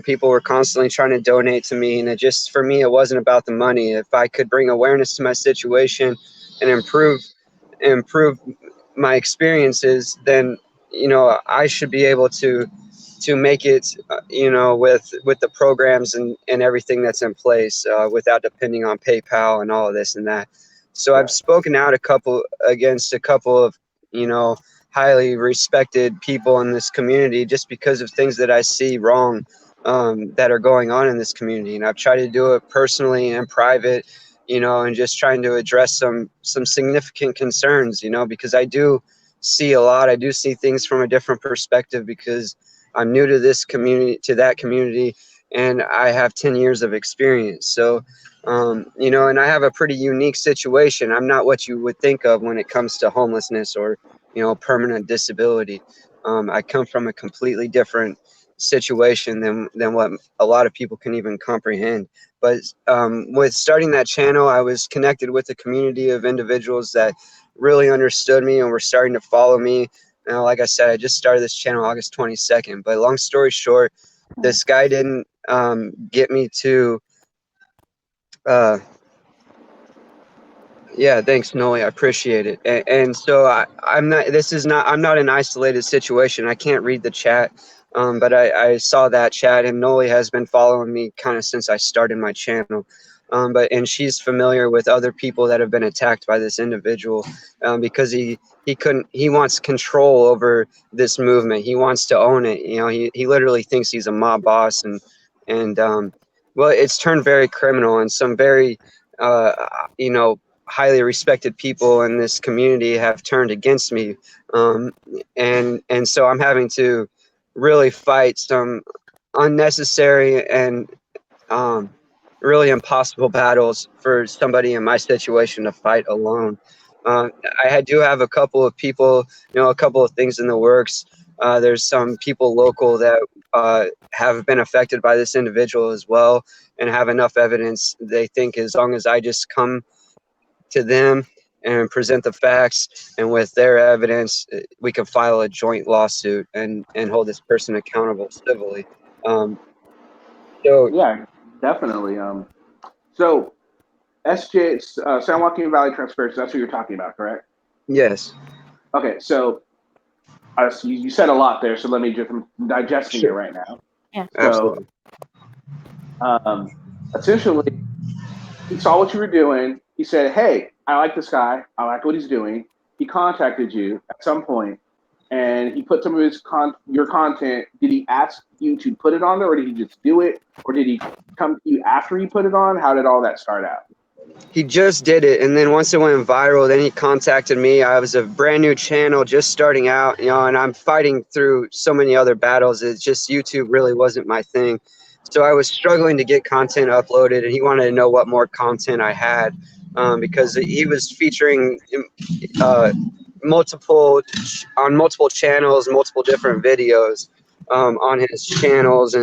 People were constantly trying to donate to me, and for me, it wasn't about the money. If I could bring awareness to my situation and improve my experiences, then I should be able to make it, with the programs and everything that's in place, without depending on PayPal and all of this and that. So I've spoken out against a couple of, highly respected people in this community, just because of things that I see wrong, that are going on in this community. And I've tried to do it personally and private, and just trying to address some significant concerns, because I do see a lot. I do see things from a different perspective, because I'm new to this community, to that community, and I have 10 years of experience. So, and I have a pretty unique situation. I'm not what you would think of when it comes to homelessness or, permanent disability. I come from a completely different situation than what a lot of people can even comprehend. But with starting that channel, I was connected with a community of individuals that really understood me and were starting to follow me. Like I said, I just started this channel August 22nd. But long story short, this guy didn't get me to. Yeah, thanks, Noli. I appreciate it. And so I'm not. This is not. I'm not an isolated situation. I can't read the chat, but I saw that chat, and Noli has been following me kind of since I started my channel. And she's familiar with other people that have been attacked by this individual, because he wants control over this movement. He wants to own it. He literally thinks he's a mob boss, and well, it's turned very criminal, and some very uh, you know highly respected people in this community have turned against me, and so I'm having to really fight some unnecessary and really impossible battles for somebody in my situation to fight alone. I do have a couple of people, a couple of things in the works. There's some people local that have been affected by this individual as well, and have enough evidence. They think as long as I just come to them and present the facts, and with their evidence, we can file a joint lawsuit and hold this person accountable civilly. So Yeah, definitely. So SJ, San Joaquin Valley Transparency, that's what you're talking about, correct? yes. Okay, so you said a lot there, so let me just, I'm digesting it Sure. right now. Yeah. So Absolutely. essentially, he saw what you were doing. He said, hey, I like this guy. I like what he's doing. He contacted you at some point, and he put some of your content. Did he ask you to put it on there, or did he just do it? Or did he come to you after you put it on? How did all that start out? He just did it, and then once it went viral, then he contacted me. I was a brand new channel, just starting out, and I'm fighting through so many other battles. It's just YouTube really wasn't my thing. So I was struggling to get content uploaded, and he wanted to know what more content I had, because he was featuring uh, multiple channels, multiple different videos on his channels,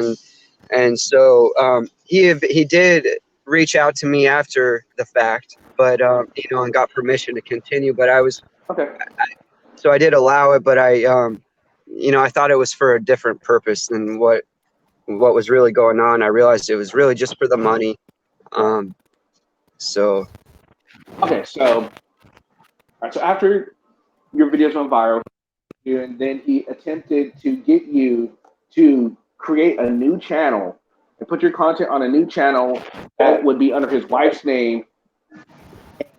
and so he did reach out to me after the fact, but and got permission to continue. But Okay. so I did allow it, but I thought it was for a different purpose than what was really going on. I realized it was really just for the money. So Okay, so so after your videos went viral, and then he attempted to get you to create a new channel and put your content on a new channel that would be under his wife's name.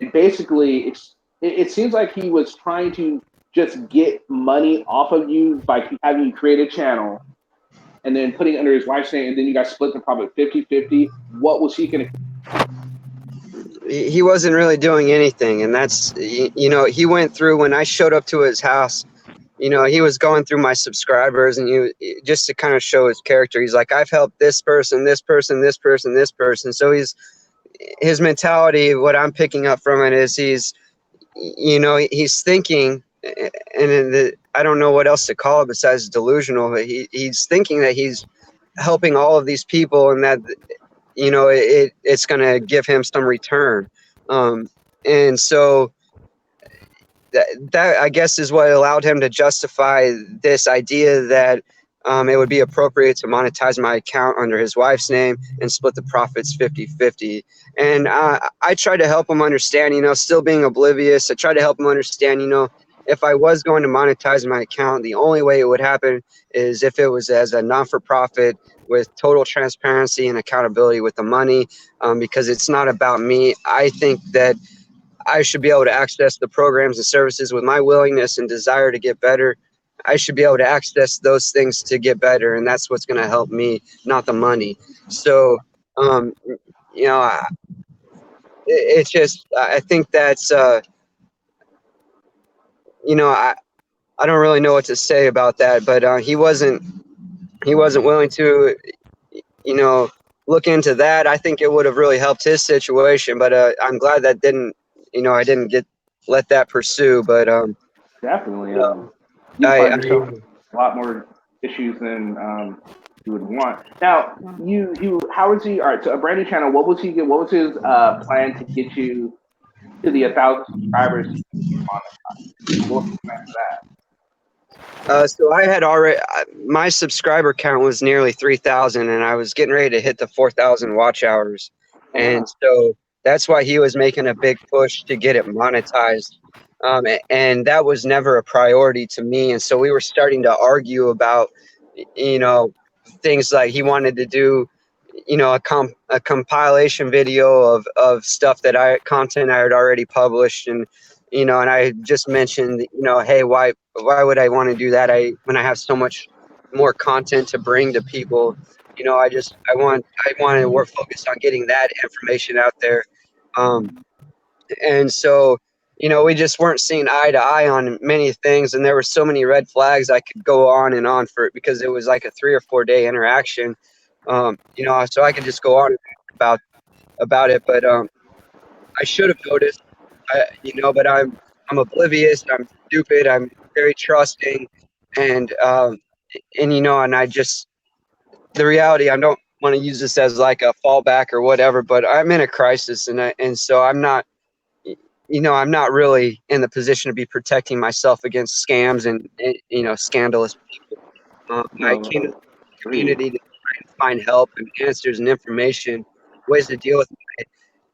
And basically, it seems like he was trying to just get money off of you by having you create a channel and then putting it under his wife's name, and then you guys split the profit 50-50. What was he going to? He wasn't really doing anything, and that's, you know, he went through when I showed up to his house. You know, he was going through my subscribers, and just to kind of show his character. He's like, I've helped this person, this person, this person, this person. So his mentality, what I'm picking up from it is he's thinking, and I don't know what else to call it besides delusional, but he's thinking that he's helping all of these people, and that, you know, it's going to give him some return. And so that I guess is what allowed him to justify this idea that it would be appropriate to monetize my account under his wife's name and split the profits 50-50. And I tried to help him understand, you know, still being oblivious. I tried to help him understand, you know, if I was going to monetize my account, the only way it would happen is if it was as a non-for-profit with total transparency and accountability with the money, because it's not about me. I think that I should be able to access the programs and services with my willingness and desire to get better. I should be able to access those things to get better, and that's what's going to help me, not the money. So, you know, it's just, I think that's, you know, I don't really know what to say about that, but he wasn't willing to, you know, look into that. I think it would have really helped his situation, but I'm glad that didn't, you know, I didn't let that pursue. But Definitely, you find yourself a lot more issues than you would want. Now, how was he? All right, so a brand new channel. What was he? What was his plan to get you to the 1,000 subscribers? What was the plan for that? So I had already, my subscriber count was nearly 3,000, and I was getting ready to hit the 4,000 watch hours. And so that's why he was making a big push to get it monetized. And that was never a priority to me. And so we were starting to argue about, you know, things like he wanted to do, you know, a compilation video of stuff content I had already published. And, you know, and I just mentioned, you know, hey, why would I want to do that? When I have so much more content to bring to people, you know, I want to work focused on getting that information out there. And so, you know, we just weren't seeing eye to eye on many things, and there were so many red flags. I could go on and on for it because it was like a 3 or 4 day interaction. You know, so I could just go on about it, but I should have noticed. You know, but I'm oblivious. I'm stupid. I'm very trusting, and you know, and the reality. I don't want to use this as like a fallback or whatever, but I'm in a crisis, and so I'm not. You know, I'm not really in the position to be protecting myself against scams and you know, scandalous people. I came to the community to try and find help and answers and information, ways to deal with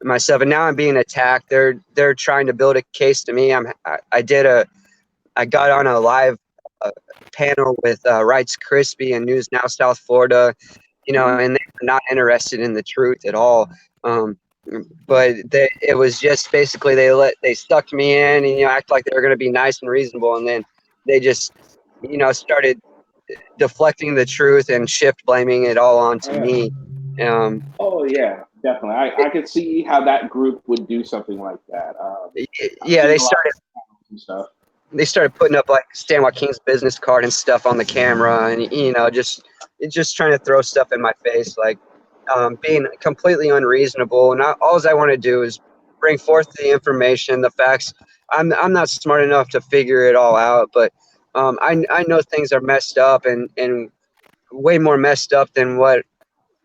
myself, and now I'm being attacked. They're trying to build a case to me. I got on a live panel with Rights Crispy and News Now South Florida, you know, and they're not interested in the truth at all. But it was just basically they stuck me in and, you know, act like they were going to be nice and reasonable, and then they just, you know, started deflecting the truth and shift blaming it all onto me. Oh yeah, definitely. I could see how that group would do something like that. Yeah, they started putting up like Stan Joaquin's business card and stuff on the camera, and, you know, just trying to throw stuff in my face, like being completely unreasonable. And all I want to do is bring forth the information, the facts. I'm not smart enough to figure it all out, but I know things are messed up and way more messed up than what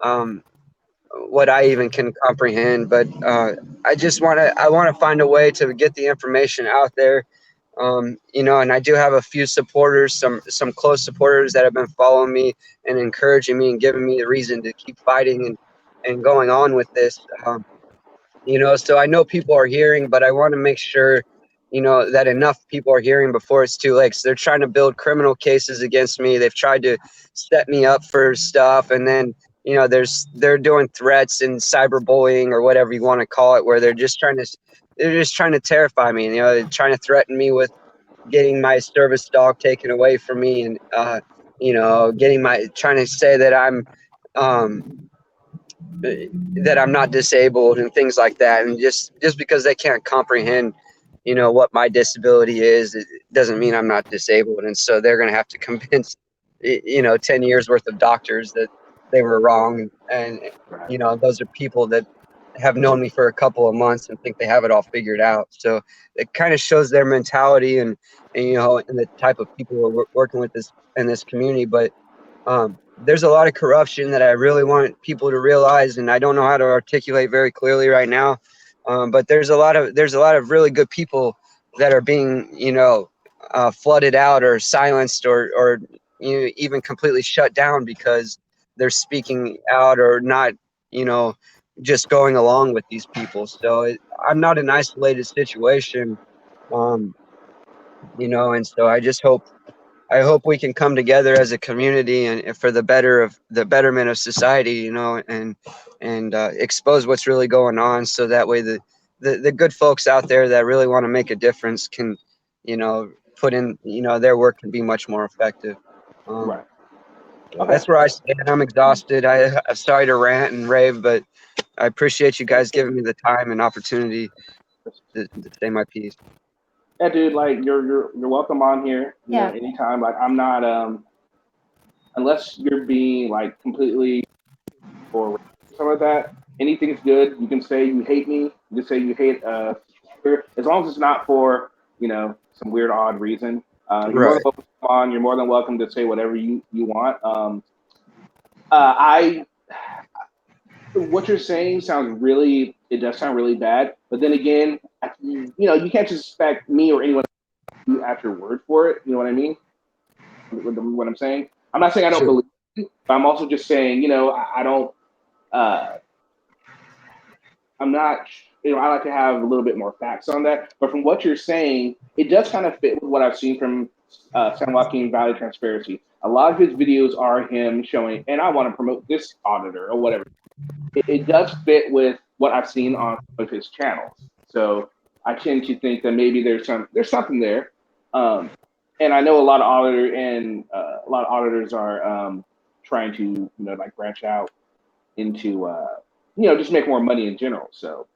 I even can comprehend. But I want to find a way to get the information out there. You know, and I do have a few supporters, some close supporters that have been following me and encouraging me and giving me the reason to keep fighting and going on with this. You know, so I know people are hearing, but I want to make sure that enough people are hearing before it's too late. So they're trying to build criminal cases against me. They've tried to set me up for stuff, and then they're doing threats and cyberbullying or whatever you want to call it, where they're just trying to terrify me. They're trying to threaten me with getting my service dog taken away from me, and trying to say that I'm not disabled and things like that. And just because they can't comprehend what my disability is, it doesn't mean I'm not disabled. And so they're going to have to convince 10 years worth of doctors that they were wrong. And those are people that have known me for a couple of months and think they have it all figured out. So it kind of shows their mentality and the type of people we're working with in this community. But there's a lot of corruption that I really want people to realize, and I don't know how to articulate very clearly right now. But there's a lot of really good people that are being flooded out or silenced or even completely shut down because they're speaking out or not just going along with these people. So I'm not an isolated situation, and so I hope we can come together as a community and for the betterment of society, and expose what's really going on, so that way the good folks out there that really want to make a difference can, put in, their work can be much more effective. Right. Okay. That's where I stand. I'm exhausted. I'm sorry to rant and rave, but I appreciate you guys giving me the time and opportunity to say my piece. Yeah, dude. Like you're welcome on here. Anytime. Like I'm not unless you're being like completely or something like that. Anything's good. You can say you hate me. You can say you hate as long as it's not for some weird odd reason. You're more Right. than welcome to come on. You're more than welcome to say whatever you want. I what you're saying it does sound really bad. But then again, you can't just expect me or anyone to at your word for it. You know what I mean? What I'm saying? I'm not saying I don't Sure. believe you, but I'm also just saying, I don't. Uh, I'm not. I like to have a little bit more facts on that. But from what you're saying, it does kind of fit with what I've seen from San Joaquin Valley Transparency. A lot of his videos are him showing, and I want to promote this auditor or whatever. It does fit with what I've seen on some of his channels. So I tend to think that maybe there's something there. And I know a lot of a lot of auditors are trying to like branch out into just make more money in general. So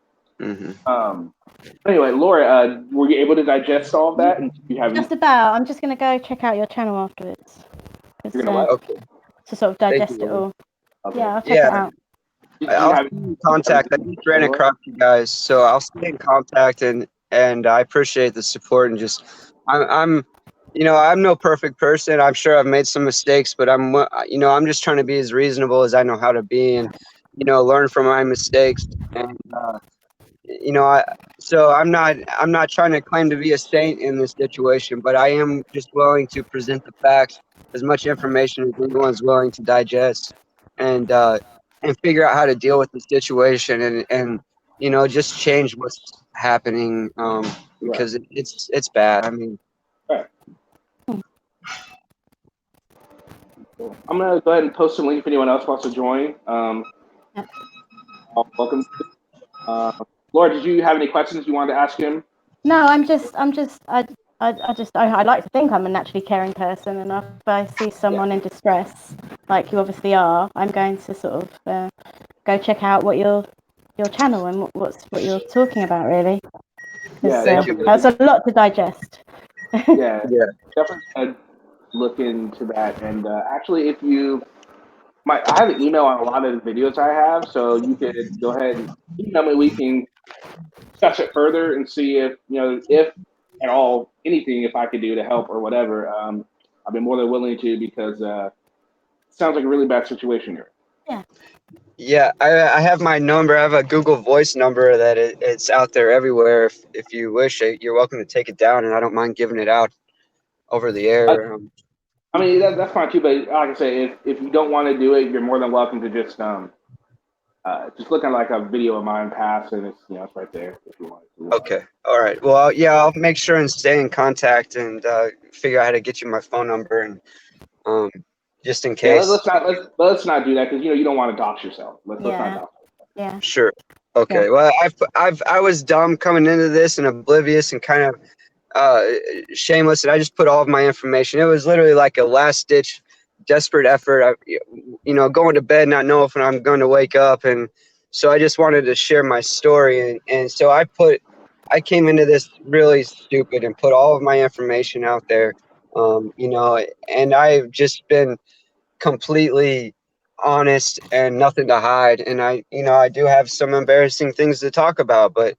anyway, Laura, were you able to digest all of that? And do you have Just about. I'm just going to go check out your channel afterwards. You're gonna what? Okay. To sort of Thank digest you, it all. Okay. Yeah, I'll check Yeah. it out. I'll stay in contact. I just ran across you guys, so I'll stay in contact, and I appreciate the support. And just I'm I'm no perfect person. I'm sure I've made some mistakes, but I'm just trying to be as reasonable as I know how to be, and learn from my mistakes. And so I'm not trying to claim to be a saint in this situation, but I am just willing to present the facts, as much information as anyone's willing to digest, and figure out how to deal with the situation, and just change what's happening, because it's bad. I mean, Right. I'm gonna go ahead and post some link if anyone else wants to join. Welcome. Laura, did you have any questions you wanted to ask him? No, I like to think I'm a naturally caring person, and if I see someone in distress, like you obviously are, I'm going to sort of go check out what your channel and what you're talking about, really. Yeah, That's a lot to digest. yeah, yeah. definitely look into that. And actually, I have an email on a lot of the videos I have, so you could go ahead and email me. We can discuss it further and see if at all anything if I could do to help or whatever. I've been more than willing to because it sounds like a really bad situation here. Yeah, I have my number. I have a Google Voice number that it's out there everywhere. If you wish, you're welcome to take it down, and I don't mind giving it out over the air. I mean that's fine too, but like I say, if you don't want to do it, you're more than welcome to just Just look at like a video of mine pass, and it's it's right there if you want to. Okay. All right. Well, yeah, I'll make sure and stay in contact and figure out how to get you my phone number and just in Yeah, case. let's not do that because you don't want to dox yourself. Let's not Yeah. dox. Yeah. Sure. Okay. Yeah. Well, I was dumb coming into this and oblivious and kind of shameless, and I just put all of my information. It was literally like a last ditch, desperate effort. Going to bed not knowing if I'm going to wake up, and so I just wanted to share my story, and so I came into this really stupid and put all of my information out there, and I've just been completely honest and nothing to hide. And I do have some embarrassing things to talk about, but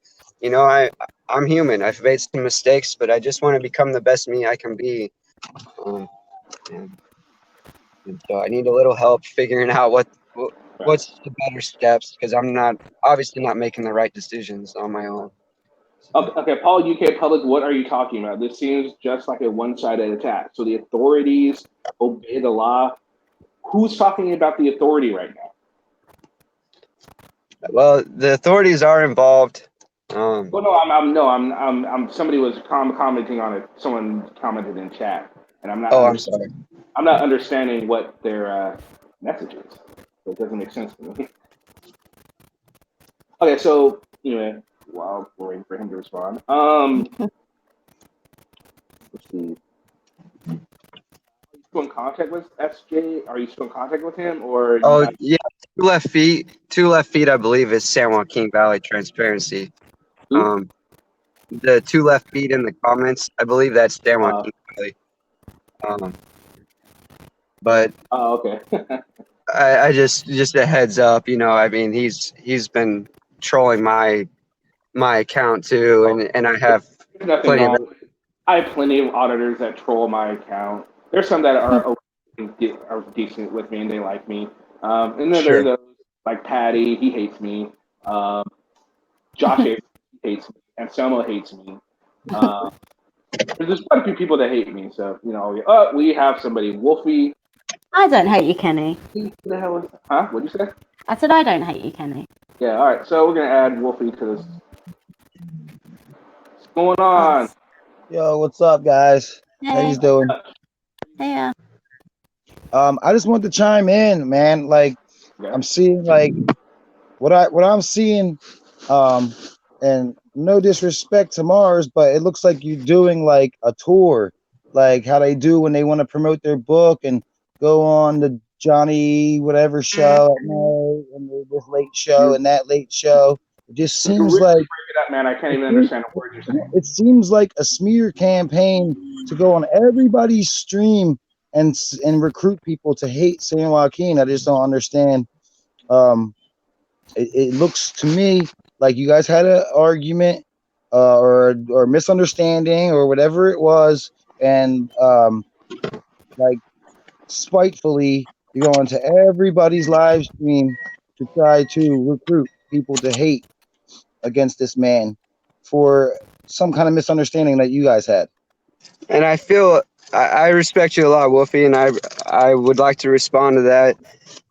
I'm human. I've made some mistakes, but I just want to become the best me I can be. Um, and, and so I need a little help figuring out what's the better steps, because I'm not obviously not making the right decisions on my own. Okay, Paul, UK Public, what are you talking about? This seems just like a one-sided attack. So the authorities obey the law. Who's talking about the authority right now? Well, the authorities are involved. Well, I'm somebody was commenting on it. Someone commented in chat, and I'm sorry. I'm not understanding what their message is. So it doesn't make sense to me. Okay, so anyway, while we're waiting for him to respond, let's see. Are you still in contact with SJ? Are you still in contact with him, or? Oh, yeah, two left feet. Two left feet, I believe, is San Joaquin Valley Transparency. Who? The two left feet in the comments, I believe that's San Joaquin Valley. But Oh, okay. I just a heads up, I mean, he's been trolling my account too, and I have There's nothing plenty of. wrong. I have plenty of auditors that troll my account. There's some that are decent with me and they like me. And then Sure. there's those like Patty, he hates me. Josh hates me. Anselmo hates me. There's quite a few people that hate me. So, we have somebody. Wolfie. I don't hate you, Kenny. Who the hell is Huh? What'd you say? I said I don't hate you, Kenny. Yeah, all right. So we're going to add Wolfie to this. What's going on? Yo, what's up, guys? How you doing? Yeah. I just want to chime in, man. Like, Okay. I'm seeing like what I'm seeing, and no disrespect to Mars, but it looks like you're doing like a tour, like how they do when they want to promote their book and go on the Johnny whatever show at night and this late show and that late show. It just seems really like break it up, man. I can't even understand a word you're saying. it seems like a smear campaign to go on everybody's stream and recruit people to hate San Joaquin. I just don't understand. It looks to me like you guys had an argument or misunderstanding or whatever it was, and like spitefully you go into everybody's live stream to try to recruit people to hate against this man for some kind of misunderstanding that you guys had. And I feel I respect you a lot, Wolfie, and I would like to respond to that.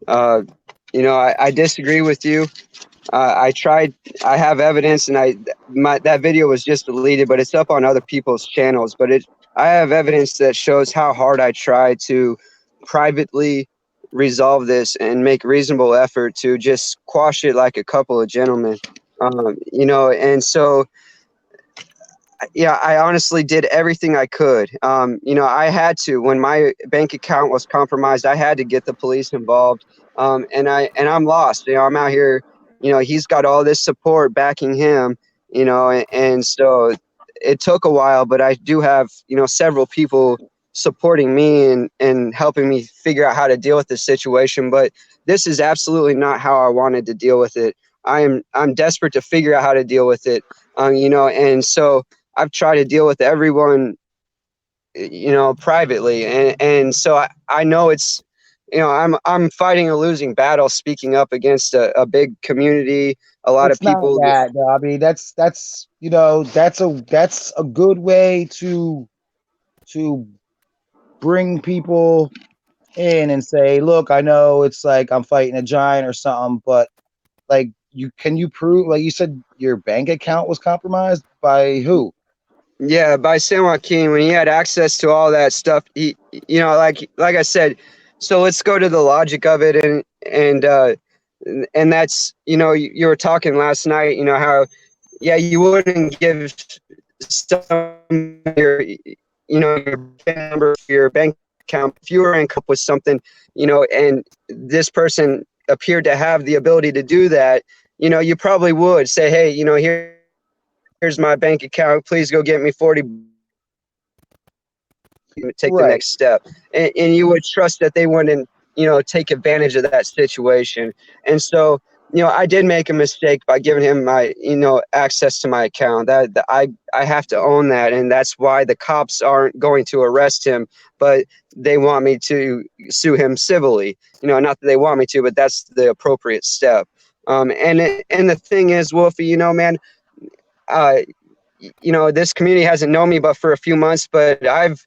I disagree with you. I tried. I have evidence, and that video was just deleted, but it's up on other people's channels. But I have evidence that shows how hard I tried to privately resolve this and make reasonable effort to just quash it like a couple of gentlemen. And so. Yeah, I honestly did everything I could. I had to, when my bank account was compromised, I had to get the police involved. And I'm lost. I'm out here. He's got all this support backing him. And so it took a while, but I do have several people supporting me and helping me figure out how to deal with this situation. But this is absolutely not how I wanted to deal with it. I'm desperate to figure out how to deal with it. And so. I've tried to deal with everyone, privately. And so I know it's, I'm fighting a losing battle speaking up against a big community, a lot of people. Not that, I mean, that's a good way to bring people in and say, look, I know it's like I'm fighting a giant or something, but like can you prove, like you said, your bank account was compromised by who? Yeah, by San Joaquin, when he had access to all that stuff, he, like I said, so let's go to the logic of it, and that's, you were talking last night, how, yeah, you wouldn't give some your PIN number for your bank account if you were in with something, and this person appeared to have the ability to do that. You probably would say, hey, here's my bank account. Please go get me 40. Take the Right. next step, and you would trust that they wouldn't, take advantage of that situation. And so, I did make a mistake by giving him my, access to my account. That I have to own that, and that's why the cops aren't going to arrest him, but they want me to sue him civilly. Not that they want me to, but that's the appropriate step. And the thing is, Wolfie, man, uh, this community hasn't known me but for a few months, but I've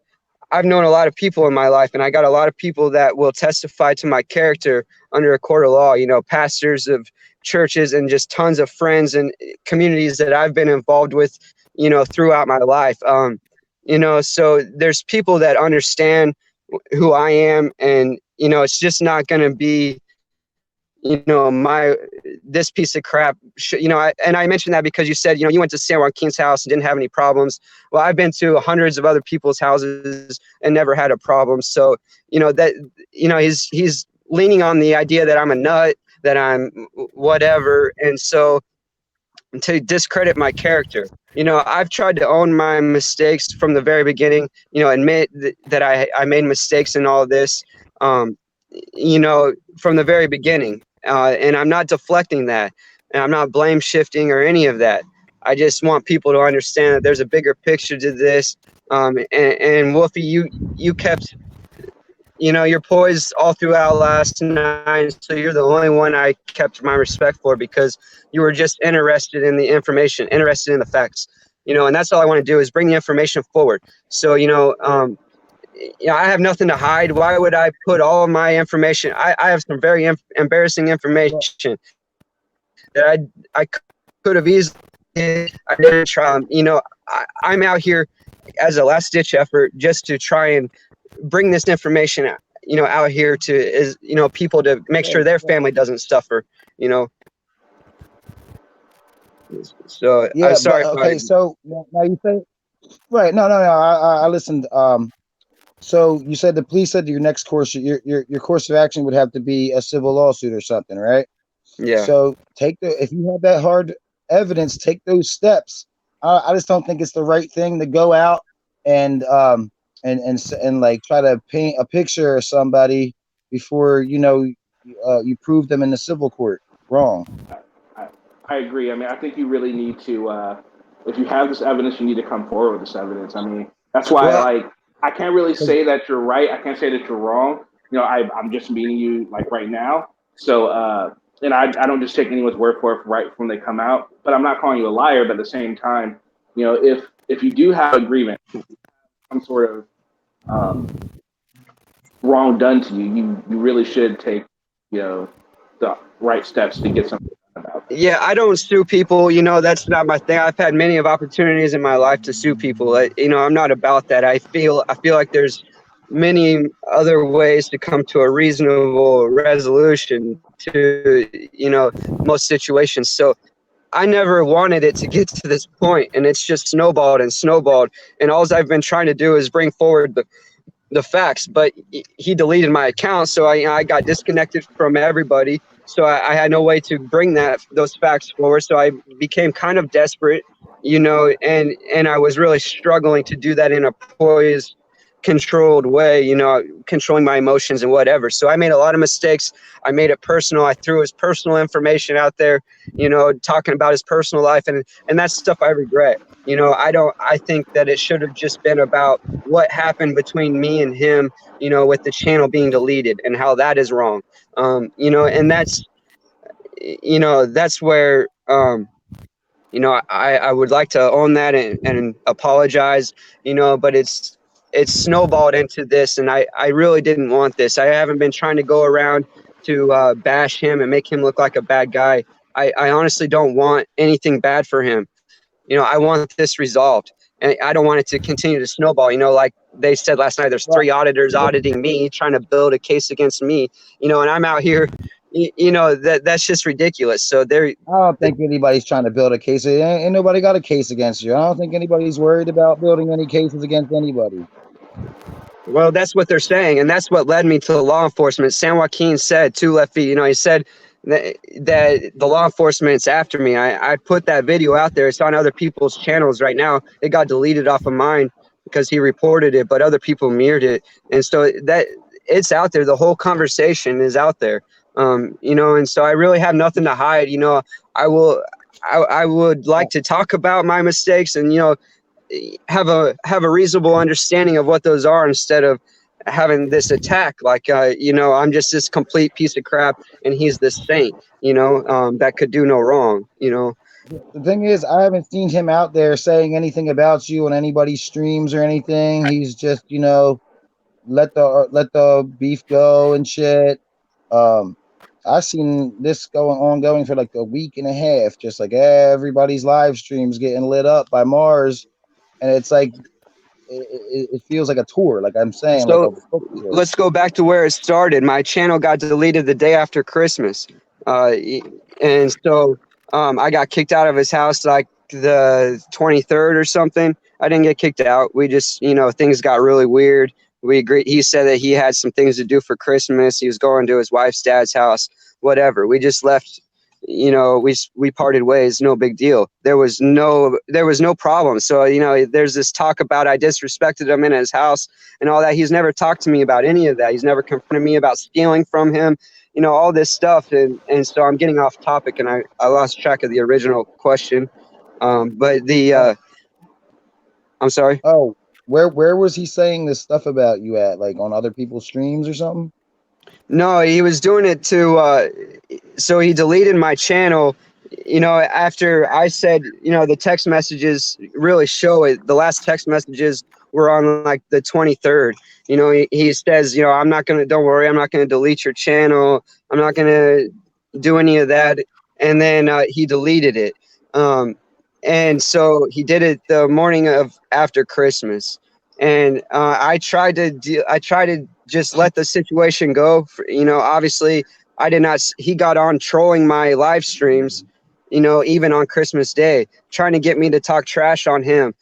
known a lot of people in my life, and I got a lot of people that will testify to my character under a court of law, pastors of churches and just tons of friends and communities that I've been involved with, throughout my life. So there's people that understand who I am, and, it's just not going to be, my this piece of crap. And I mentioned that because you said, you went to San Joaquin's house and didn't have any problems. Well, I've been to hundreds of other people's houses and never had a problem. So, that, he's leaning on the idea that I'm a nut, that I'm whatever. And so, to discredit my character, I've tried to own my mistakes from the very beginning, admit that I made mistakes in all of this, from the very beginning. And I'm not deflecting that, and I'm not blame shifting or any of that. I just want people to understand that there's a bigger picture to this. And Wolfie, you kept, your poise all throughout last night. So you're the only one I kept my respect for, because you were just interested in the information, interested in the facts, and that's all I want to do is bring the information forward. So, I have nothing to hide. Why would I put all of my information? I have some very embarrassing information that I could have easily. I didn't try. I'm out here as a last ditch effort just to try and bring this information out, out here to people to make sure their family doesn't suffer. So Yeah, I'm sorry. but okay. So now you say, right? No. I listened. So you said the police said your next course, your course of action would have to be a civil lawsuit or something, right? Yeah. So if you have that hard evidence, take those steps. I just don't think it's the right thing to go out and like try to paint a picture of somebody before you prove them in the civil court wrong. I agree. I mean, I think you really need to, if you have this evidence, you need to come forward with this evidence. I mean, that's why, I can't really say that you're right. I can't say that you're wrong. I'm just meeting you like right now. So, and I don't just take anyone's word for it right when they come out. But I'm not calling you a liar. But at the same time, if you do have agreement, some sort of wrong done to you, you really should take, the right steps to get something done about this. Yeah, I don't sue people. That's not my thing. I've had many of opportunities in my life to sue people. I'm not about that. I feel like there's many other ways to come to a reasonable resolution to, most situations. So I never wanted it to get to this point, and it's just snowballed and snowballed. And all I've been trying to do is bring forward the facts, but he deleted my account, so I got disconnected from everybody. So I had no way to bring those facts forward. So I became kind of desperate, and I was really struggling to do that in a poised, controlled way, controlling my emotions and whatever. So I made a lot of mistakes. I made it personal. I threw his personal information out there, talking about his personal life, and that's stuff I regret. I think that it should have just been about what happened between me and him, with the channel being deleted and how that is wrong. And that's where, I would like to own that and apologize, but it's snowballed into this, and I really didn't want this. I haven't been trying to go around to bash him and make him look like a bad guy. I honestly don't want anything bad for him. I want this resolved, and I don't want it to continue to snowball. Like they said last night, there's 3 auditors auditing me, trying to build a case against me. And I'm out here. That's just ridiculous. So I don't think anybody's trying to build a case. Ain't nobody got a case against you. I don't think anybody's worried about building any cases against anybody. Well, that's what they're saying, and that's what led me to law enforcement. San Joaquin said 2 left feet. He said that the law enforcement's after me. I put that video out there. It's on other people's channels right now. It got deleted off of mine because he reported it, but other people mirrored it, and so that it's out there. The whole conversation is out there. And so I really have nothing to hide. I will. I would like to talk about my mistakes and have a reasonable understanding of what those are, instead of having this attack like I'm just this complete piece of crap and he's this saint that could do no wrong. The thing is, I haven't seen him out there saying anything about you on anybody's streams or anything. He's just let the beef go and shit. I've seen this ongoing for like a week and a half, just like everybody's live streams getting lit up by Mars, and it's like it feels like a tour, like I'm saying, like a So book tour. let's go back to where it started. My channel got deleted the day after Christmas, and so I got kicked out of his house like the 23rd or something. I didn't get kicked out. We just, things got really weird. We agreed. He said that he had some things to do for Christmas. He was going to his wife's dad's house. Whatever. We just left. We parted ways. No big deal. There was no problem. So there's this talk about I disrespected him in his house and all that. He's never talked to me about any of that. He's never confronted me about stealing from him. All this stuff. And so I'm getting off topic, and I lost track of the original question. But I'm sorry. Oh, where was he saying this stuff about you at? Like on other people's streams or something? No, he was doing it to so he deleted my channel, after I said, the text messages really show it. The last text messages were on like the 23rd. He says, don't worry, I'm not going to delete your channel. I'm not going to do any of that. And then he deleted it. And so he did it the morning of after Christmas. And I tried to just let the situation go. Obviously I did not. He got on trolling my live streams, even on Christmas Day, trying to get me to talk trash on him.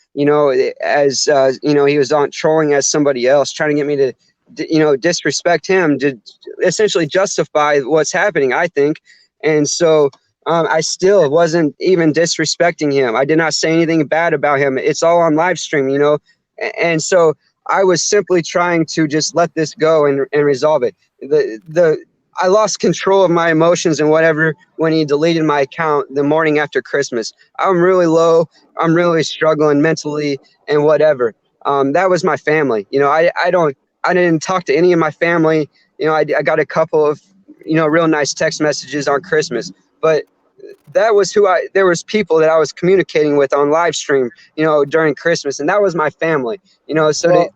As he was on trolling as somebody else, trying to get me to, disrespect him, to essentially justify what's happening, I think. And so I still wasn't even disrespecting him. I did not say anything bad about him. It's all on live stream, And so I was simply trying to just let this go and resolve it. I lost control of my emotions and whatever when he deleted my account the morning after Christmas. I'm really low. I'm really struggling mentally and whatever. That was my family. I didn't talk to any of my family. I got a couple of, real nice text messages on Christmas, but that was there was people that I was communicating with on live stream, during Christmas, and that was my family, so Well,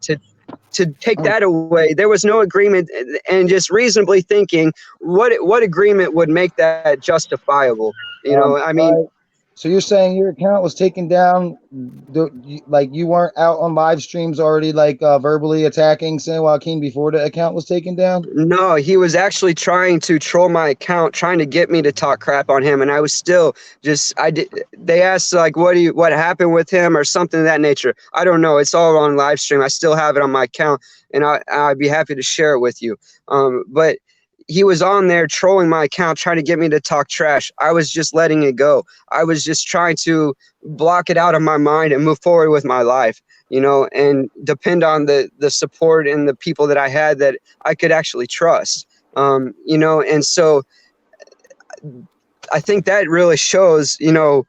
to take that away, there was no agreement. And just reasonably thinking, what agreement would make that justifiable? I mean, right. So you're saying your account was taken down, like you weren't out on live streams already, like verbally attacking San Joaquin before the account was taken down? no, he was actually trying to troll my account, trying to get me to talk crap on him, and I was still they asked like, what happened with him or something of that nature. I don't know. It's all on live stream. I still have it on my account, and I'd be happy to share it with you. But he was on there trolling my account, trying to get me to talk trash. I was just letting it go. I was just trying to block it out of my mind and move forward with my life, and depend on the support and the people that I had that I could actually trust. And so I think that really shows, a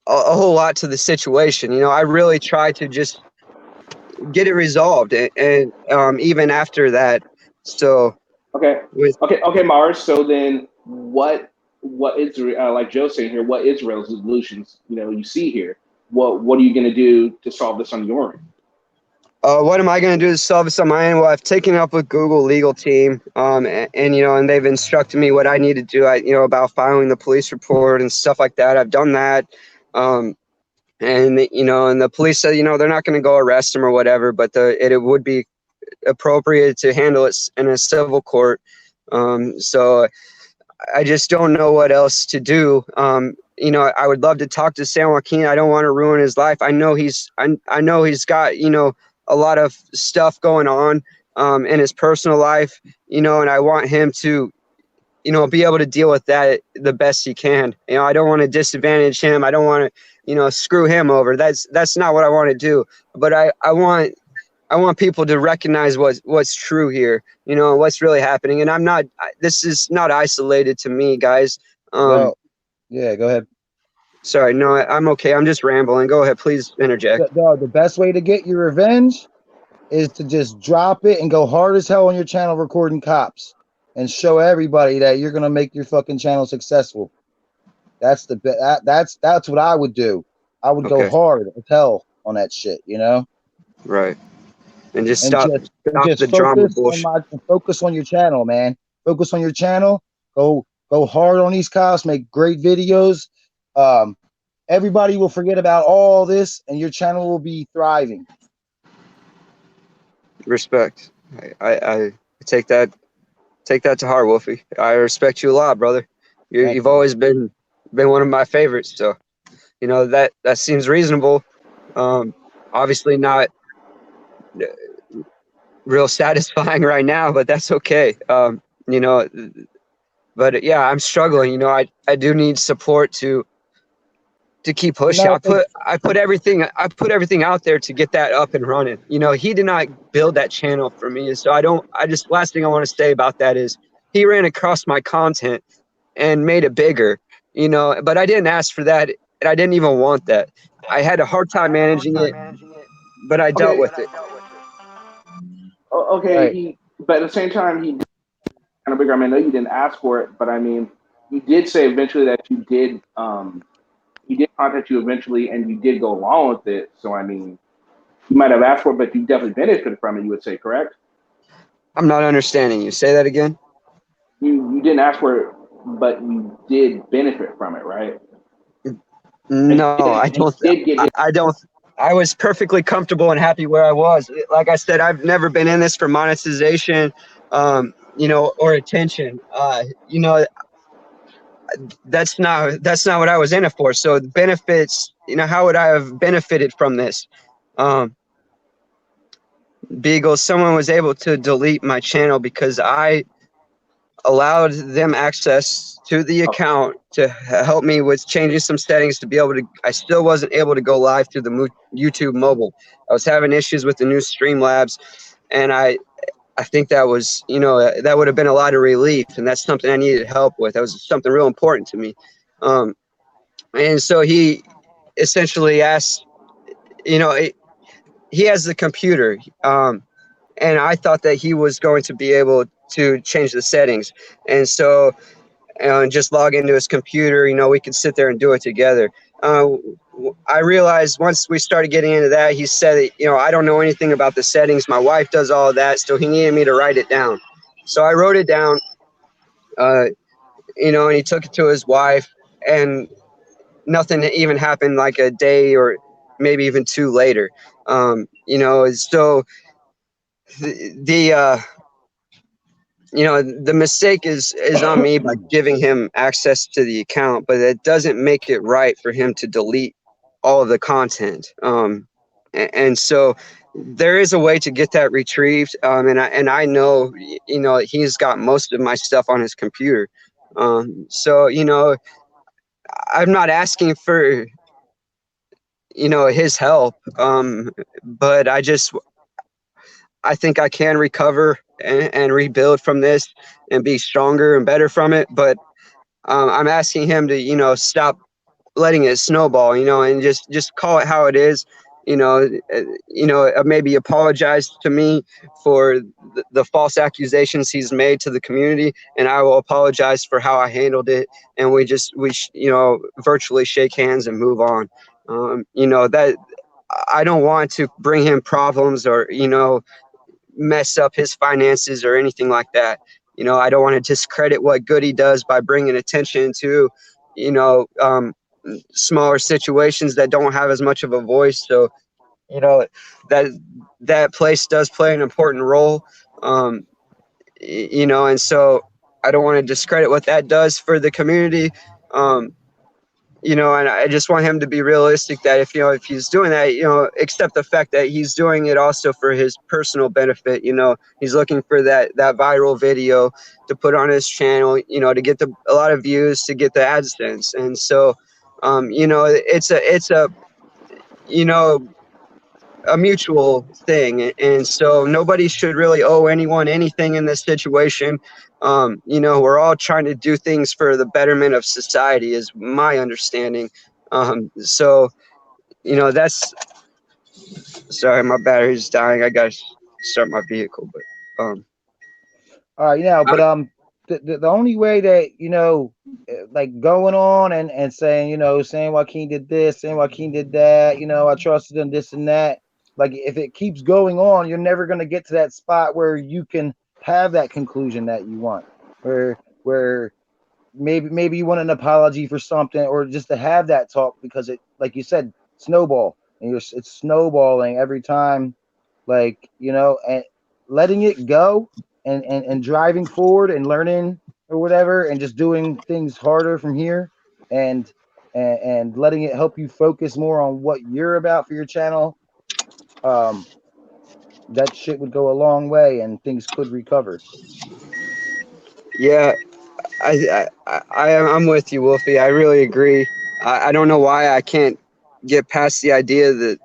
whole lot to the situation. I really tried to just get it resolved, and even after that. So Okay. with Okay, Mars. So then, what is like Joe's saying here? What is resolutions? You see here. What are you going to do to solve this on your end? What am I going to do to solve this on my end? Well, I've taken it up with Google legal team, and you know, and they've instructed me what I need to do. About filing the police report and stuff like that. I've done that, and you know, and the police said, you know, they're not going to go arrest him or whatever, but it would be appropriate to handle it in a civil court. So I just don't know what else to do. You know, I would love to talk to San Joaquin. I don't want to ruin his life. I know I know he's got, you know, a lot of stuff going on in his personal life, you know, and I want him to, you know, be able to deal with that the best he can. You know, I don't want to disadvantage him. I don't want to, you know, screw him over. That's not what I want to do. But I want people to recognize what's true here, you know, what's really happening. And this is not isolated to me, guys. Well, yeah, go ahead. Sorry, no, I'm okay. I'm just rambling. Go ahead, please interject. The best way to get your revenge is to just drop it and go hard as hell on your channel recording cops and show everybody that you're gonna make your fucking channel successful. That's that's what I would do. I would go Okay. hard as hell on that shit, you know. Right. And just And stop just the drama bullshit. focus on your channel, man. Focus on your channel. Go hard on these cops. Make great videos. Everybody will forget about all this, and your channel will be thriving. Respect. I take that to heart, Wolfie. I respect you a lot, brother. You've always been one of my favorites. So, you know, that seems reasonable. Obviously not real satisfying right now, but that's okay. You know, but yeah, I'm struggling. You know, I do need support to keep pushing. You know, I put everything out there to get that up and running. You know, he did not build that channel for me. So last thing I want to say about that is he ran across my content and made it bigger, you know, but I didn't ask for that. And I didn't even want that. I had a hard time managing it, but I dealt with it. Okay, right. but at the same time, he did kind of bigger. I mean, I know you didn't ask for it, but I mean, you did say eventually that you did. He did contact you eventually, and you did go along with it. So I mean, you might have asked for it, but you definitely benefited from it. You would say, correct? I'm not understanding you. Say that again. You didn't ask for it, but you did benefit from it, right? No, I You don't. did get his. I don't. I was perfectly comfortable and happy where I was. Like I said, I've never been in this for monetization, you know, or attention. You know, that's not what I was in it for. So the benefits, you know, how would I have benefited from this? Beagle, someone was able to delete my channel because I allowed them access to the account to help me with changing some settings to be able to. I still wasn't able to go live through the YouTube mobile. I was having issues with the new Streamlabs, and I think that was, you know, that would have been a lot of relief, and that's something I needed help with. That was something real important to me. And so he essentially asked, you know, he has the computer, and I thought that he was going to be able to change the settings, and so and just log into his computer. You know, we could sit there and do it together. I realized once we started getting into that, he said that, you know, I don't know anything about the settings. My wife does all of that, so he needed me to write it down. So I wrote it down, you know, and he took it to his wife, and nothing even happened like a day or maybe even two later. You know, so the you know, the mistake is on me by giving him access to the account, but it doesn't make it right for him to delete all of the content. And so there is a way to get that retrieved. And I know, you know, he's got most of my stuff on his computer. So, you know, I'm not asking for, you know, his help. But I think I can recover and rebuild from this and be stronger and better from it. But I'm asking him to, you know, stop letting it snowball, you know, and just call it how it is. Maybe apologize to me for the false accusations he's made to the community, and I will apologize for how I handled it. And we you know, virtually shake hands and move on. You know, that I don't want to bring him problems or, mess up his finances or anything like that. I don't want to discredit what good he does by bringing attention to, you know, um, smaller situations that don't have as much of a voice. So, you know, that that place does play an important role. Um, and so I don't want to discredit what that does for the community. Um, and I just want him to be realistic that if he's doing that, accept the fact that he's doing it also for his personal benefit. He's looking for that viral video to put on his channel, to get a lot of views, to get the AdSense. And so, it's you know, a mutual thing. And so nobody should really owe anyone anything in this situation. We're all trying to do things for the betterment of society is my understanding. So, that's, sorry, my battery's dying. I got to start my vehicle, but, All right, but the only way that like going on and saying saying Joaquin did this, saying Joaquin did that, I trusted him, this and that. Like if it keeps going on, you're never going to get to that spot where you can have that conclusion that you want, where maybe you want an apology for something, or just to have that talk, because it, like you said, snowball, and it's snowballing every time, and letting it go and driving forward and learning or whatever, and just doing things harder from here, and letting it help you focus more on what you're about for your channel. That shit would go a long way and things could recover. yeah, I'm with you, Wolfie. I really agree. I don't know why I can't get past the idea that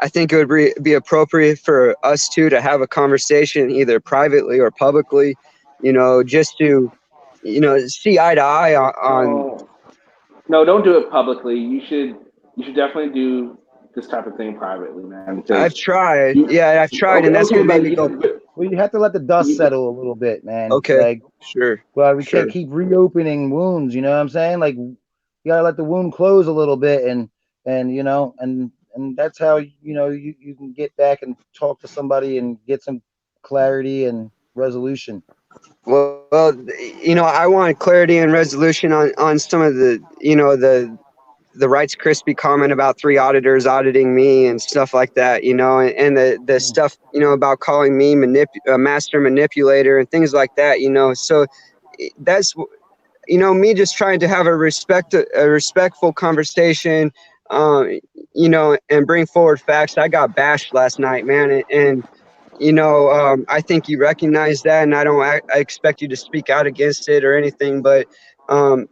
I think it would be appropriate for us two to have a conversation either privately or publicly, just to, see eye to eye on. No, don't do it publicly. You should definitely do this type of thing privately, man. I've Because tried. Yeah, I've tried, and that's what made me go. Well, you have to let the dust settle a little bit, man. Okay, sure. Well, we sure. can't keep reopening wounds. You know what I'm saying? Like, you gotta let the wound close a little bit, and that's how you can get back and talk to somebody and get some clarity and resolution. Well, I want clarity and resolution on some of the Rights Crispy comment about 3 auditors auditing me and stuff like that, and the stuff, about calling me a master manipulator and things like that, so that's, me just trying to have a respectful conversation, and bring forward facts. I got bashed last night, man. And I think you recognize that, and I expect you to speak out against it or anything, but I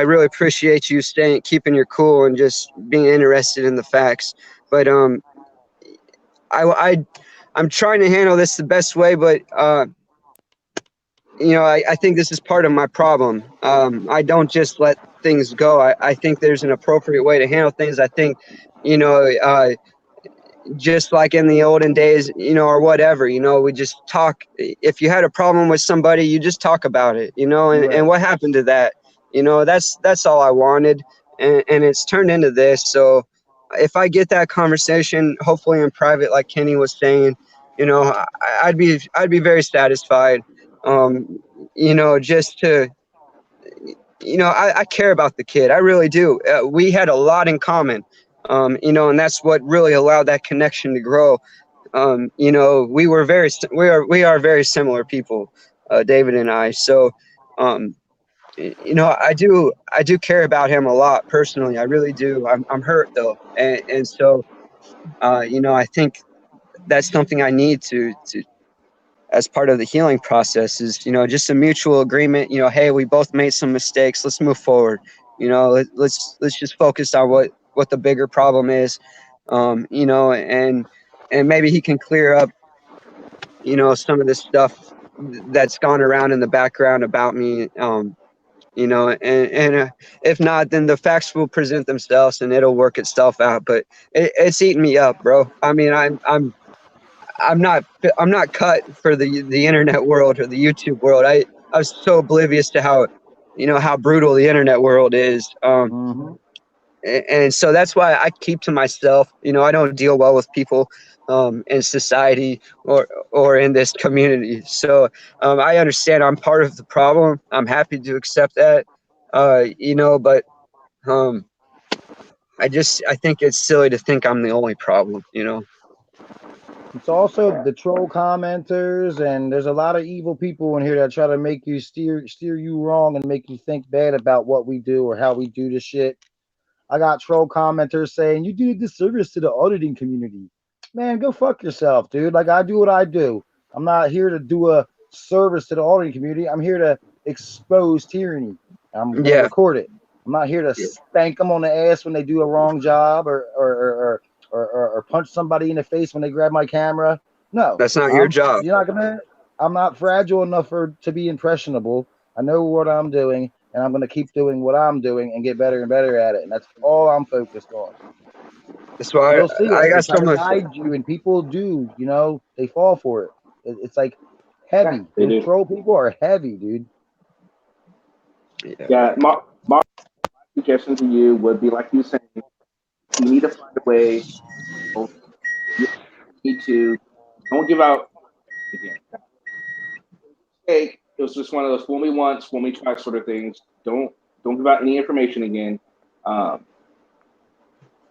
really appreciate you keeping your cool and just being interested in the facts. But I'm trying to handle this the best way, but I think this is part of my problem. I don't just let things go. I think there's an appropriate way to handle things. I think, just like in the olden days, or whatever, we just talk. If you had a problem with somebody, you just talk about it, and, Right. and what happened to that? That's all I wanted. And it's turned into this. So if I get that conversation, hopefully in private, like Kenny was saying, I'd be very satisfied. Just to, I care about the kid. I really do. We had a lot in common. And that's what really allowed that connection to grow. We are very similar people, David and I. So, I do care about him a lot personally. I really do. I'm hurt though, and so, I think that's something I need to as part of the healing process is, just a mutual agreement. Hey, we both made some mistakes. Let's move forward. Let's just focus on what the bigger problem is. And maybe he can clear up, some of this stuff that's gone around in the background about me. And if not, then the facts will present themselves and it'll work itself out. But it's eating me up, bro. I mean, I'm not cut for the internet world or the YouTube world. I was so oblivious to how brutal the internet world is. Mm-hmm. and so that's why I keep to myself. You know, I don't deal well with people in society or in this community. So I understand I'm part of the problem. I'm happy to accept that. You know, but I think it's silly to think I'm the only problem. You know. It's also the troll commenters, and there's a lot of evil people in here that try to make you steer you wrong and make you think bad about what we do or how we do this shit. I got troll commenters saying you do a disservice to the auditing community. Man, go fuck yourself, dude. Like, I do what I do. I'm not here to do a service to the auditing community. I'm here to expose tyranny. I'm gonna Yeah. record it. I'm not here to spank them on the ass when they do a wrong job or punch somebody in the face when they grab my camera. No, That's not your job. You're not gonna. I'm not fragile enough to be impressionable. I know what I'm doing, and I'm gonna keep doing what I'm doing and get better and better at it. And that's all I'm focused on. That's why You'll see I it. They got try so to much. guide you, and people do. You know, they fall for it. It's like heavy. They Those do. troll people are heavy, dude. Yeah, my suggestion to you would be like you saying, you need to find a way. You need to don't give out again. It was just one of those fool me once, fool me twice sort of things. Don't give out any information again. Um,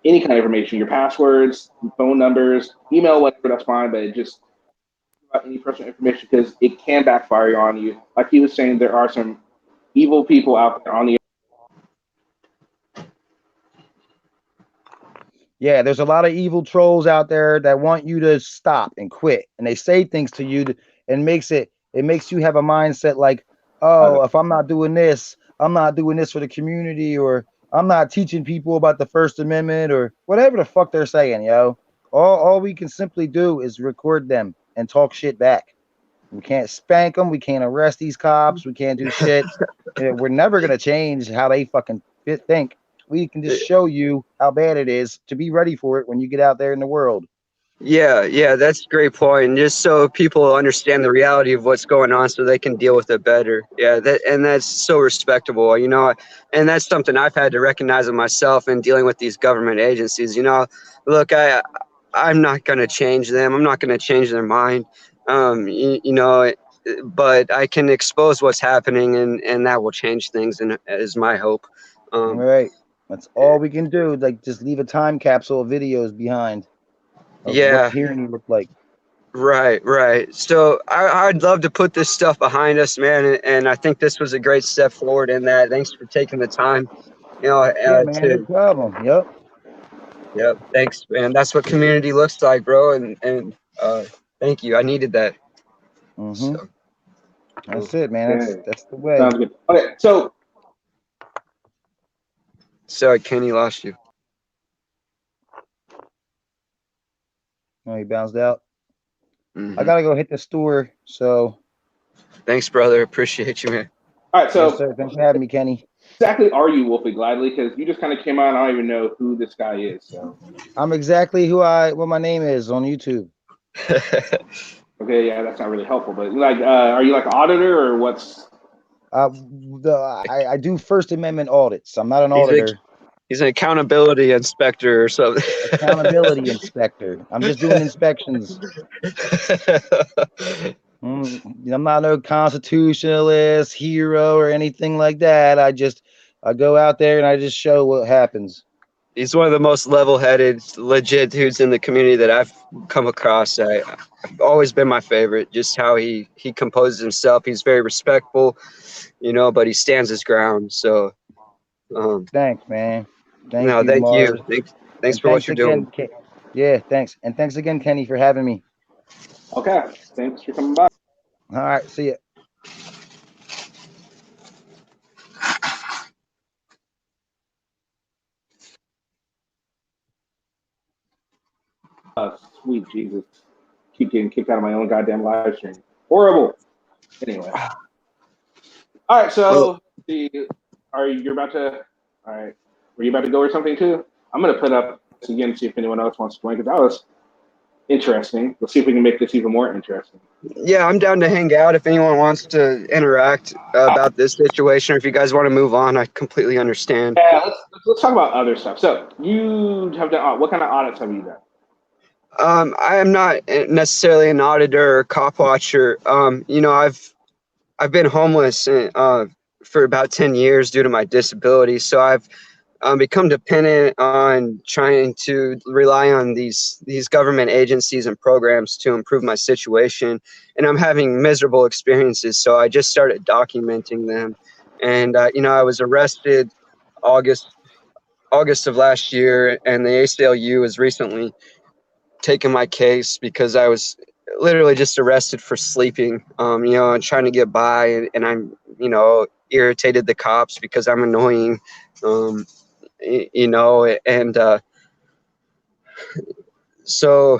any kind of information, your passwords, phone numbers, email, whatever, that's fine, but just about any personal information because it can backfire on you. Like he was saying, there are some evil people out there on the. Yeah, there's a lot of evil trolls out there that want you to stop and quit, and they say things to you and makes you have a mindset like, oh, if I'm not doing this, I'm not doing this for the community, or I'm not teaching people about the First Amendment, or whatever the fuck they're saying, yo. All we can simply do is record them and talk shit back. We can't spank them. We can't arrest these cops. We can't do shit. We're never gonna change how they fucking think. We can just show you how bad it is to be ready for it when you get out there in the world. Yeah, that's a great point. And just so people understand the reality of what's going on so they can deal with it better. Yeah, that's so respectable, you know, and that's something I've had to recognize in myself in dealing with these government agencies. You know, look, I'm not going to change them. I'm not going to change their mind. You know, but I can expose what's happening and that will change things, and is my hope. All right. That's all we can do. Like, just leave a time capsule of videos behind of what tyranny looked like. Right. So I'd love to put this stuff behind us, man, and I think this was a great step forward in that. Thanks for taking the time, you know, Yeah, man, no problem. Yep. Thanks, man. That's what community looks like, bro. And thank you. I needed that. Mm-hmm. So, That's it, man. Okay. That's the way. Sounds good. Okay, so sorry, Kenny, lost you. Oh, he bounced out. Mm-hmm. I gotta go hit the store. So. Thanks, brother. Appreciate you, man. all right, so yes, sir. Thanks for having me, Kenny. exactly are you Wolfie Gladly? Because you just kind of came out. I don't even know who this guy is. So I'm exactly what my name is on YouTube. okay, yeah, that's not really helpful. But like, are you like an auditor or what's? I do First Amendment audits. I'm not an auditor. He's an accountability inspector or something. Accountability inspector. I'm just doing inspections. I'm not no constitutionalist, hero, or anything like that. I go out there and I just show what happens. He's one of the most level-headed, legit dudes in the community that I've come across. I've always been my favorite. Just how he composes himself. He's very respectful, you know, but he stands his ground. So, thanks, man. Thank you, thank Mars. you. Thanks for what you're doing. Yeah, thanks, and thanks again, Kenny, for having me. Okay, thanks for coming by. All right, see ya. Sweet Jesus, keep getting kicked out of my own goddamn live stream. Horrible. Anyway, all right. So, are you about to? All right, were you about to go or something too? I'm gonna put up this again, see if anyone else wants to join because that was interesting. Let's see if we can make this even more interesting. Yeah, I'm down to hang out if anyone wants to interact about this situation, or if you guys want to move on. I completely understand. Yeah, let's let's talk about other stuff. So you have done what kind of audits have you done? I am not necessarily an auditor or cop watcher. I've been homeless for about 10 years due to my disability. So I've become dependent on trying to rely on these government agencies and programs to improve my situation, and I'm having miserable experiences. So I just started documenting them, and I was arrested August August of last year, and the ACLU has recently taken my case because I was literally just arrested for sleeping, and trying to get by, and I'm, irritated the cops because I'm annoying, um, and so,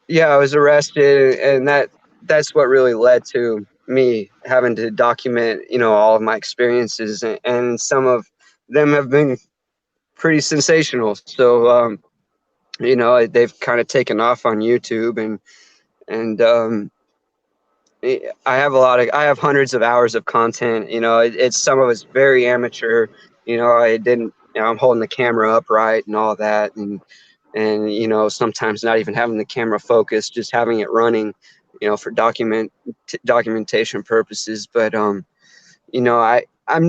yeah, I was arrested, and that's what really led to me having to document, all of my experiences, and some of them have been pretty sensational. So, they've kind of taken off on YouTube, and I have hundreds of hours of content. It's some of it's very amateur. I didn't, I'm holding the camera upright and all that, and sometimes not even having the camera focused, just having it running, for documentation purposes. But I'm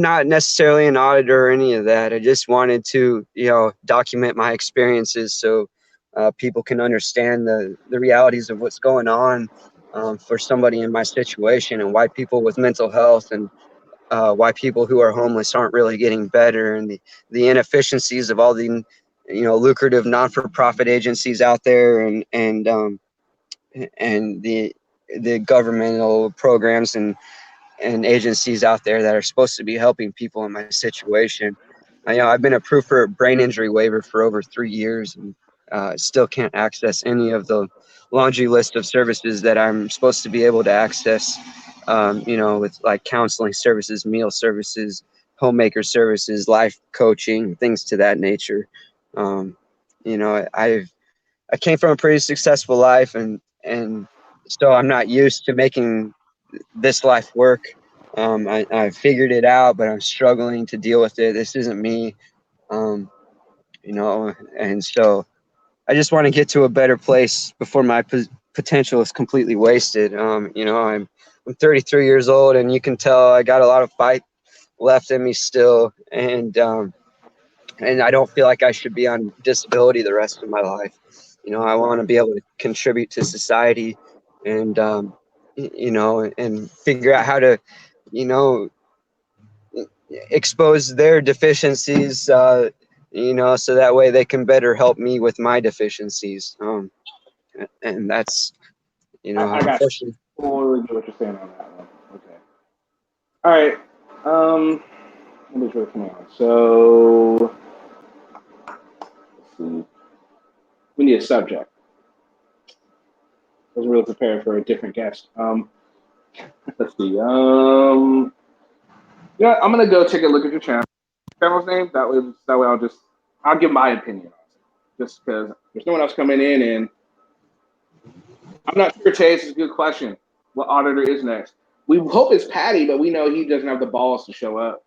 not necessarily an auditor or any of that. I just wanted to, document my experiences so people can understand the realities of what's going on, for somebody in my situation, and why people with mental health and why people who are homeless aren't really getting better, and the inefficiencies of all the lucrative non-for-profit agencies out there, and the governmental programs and agencies out there that are supposed to be helping people in my situation. I've been approved for a brain injury waiver for over 3 years, and still can't access any of the laundry list of services that I'm supposed to be able to access, with like counseling services, meal services, homemaker services, life coaching, things to that nature. I came from a pretty successful life, and so I'm not used to making this life work. I figured it out, but I'm struggling to deal with it. This isn't me, and so I just want to get to a better place before my potential is completely wasted. I'm 33 years old, and you can tell I got a lot of fight left in me still, and I don't feel like I should be on disability the rest of my life. I want to be able to contribute to society, and and figure out how to, you know, expose their deficiencies, so that way they can better help me with my deficiencies. And that's, I got unfortunately. totally get what you're saying on that one. Okay. All right. Let me come on. So let's see. We need a subject. I was really prepared for a different guest. Let's see. Yeah, I'm gonna go take a look at your channel's name. That way I'll give my opinion on it. Just because there's no one else coming in, and I'm not sure. Chase is a good question. What auditor is next? We hope it's Patty, but we know he doesn't have the balls to show up.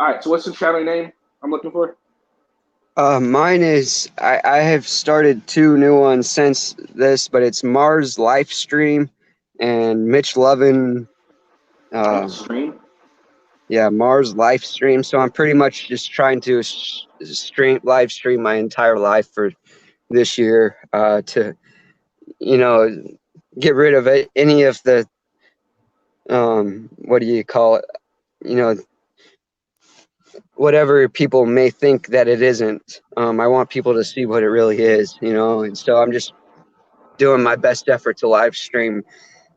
All right. So what's the channel name I'm looking for? Mine is, I have started 2 new ones since this, but it's Mars Livestream and Mitch Lovin. Stream. Yeah, Mars Livestream. So I'm pretty much just trying to live stream my entire life for this year, to, get rid of any of the, what do you call it? Whatever people may think that it isn't. I want people to see what it really is, and so I'm just doing my best effort to live stream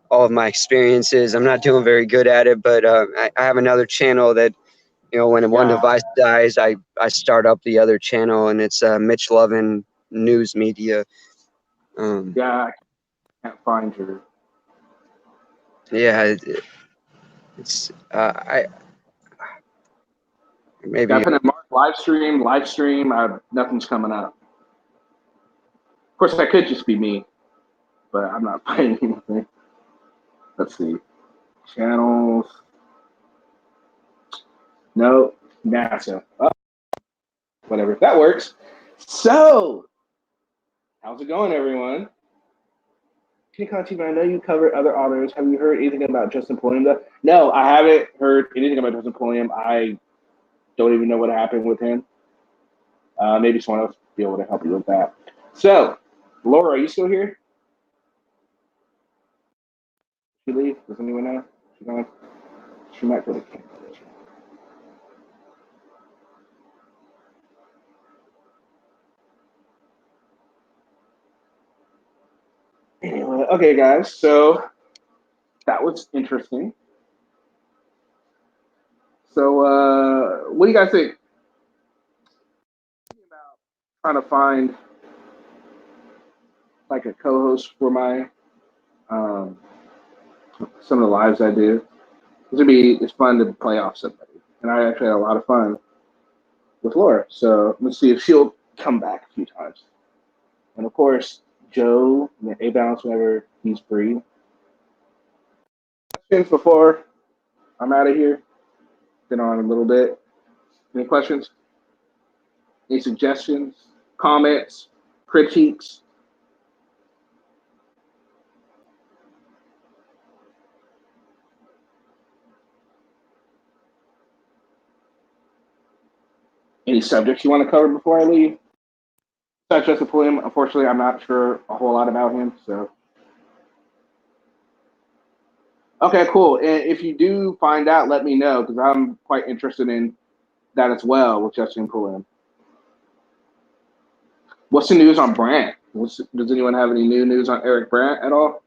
all of my experiences. I'm not doing very good at it, but I have another channel that, when one device dies, I start up the other channel, and it's Mitch Lovin News Media. I can't find your. Yeah, it's I maybe. I put in Mark live stream. Nothing's coming up. Of course, that could just be me, but I'm not finding anything. Let's see. Channels. No, NASA. Oh, whatever. That works. So, how's it going, everyone? TV, I know you cover other auditors. Have you heard anything about Justin Pulliam? No, I haven't heard anything about Justin Pulliam. I don't even know what happened with him. Maybe someone else will be able to help you with that. So, Laura, are you still here? Did she leave? Does anyone know? She might go to camp. Anyway, okay, guys. So that was interesting. So, what do you guys think? About trying to find like a co-host for my some of the lives I do. It's fun to play off somebody, and I actually had a lot of fun with Laura. So let's see if she'll come back a few times. And of course, Joe, A Balance whenever he's free. Questions before I'm out of here? Been on a little bit. Any questions? Any suggestions? Comments? Critiques? Any subjects you want to cover before I leave? Such as the poem. Unfortunately, I'm not sure a whole lot about him. So, okay, cool. And if you do find out, let me know because I'm quite interested in that as well with Justin Pulliam. What's the news on Brandt? Does anyone have any new news on Eric Brandt at all?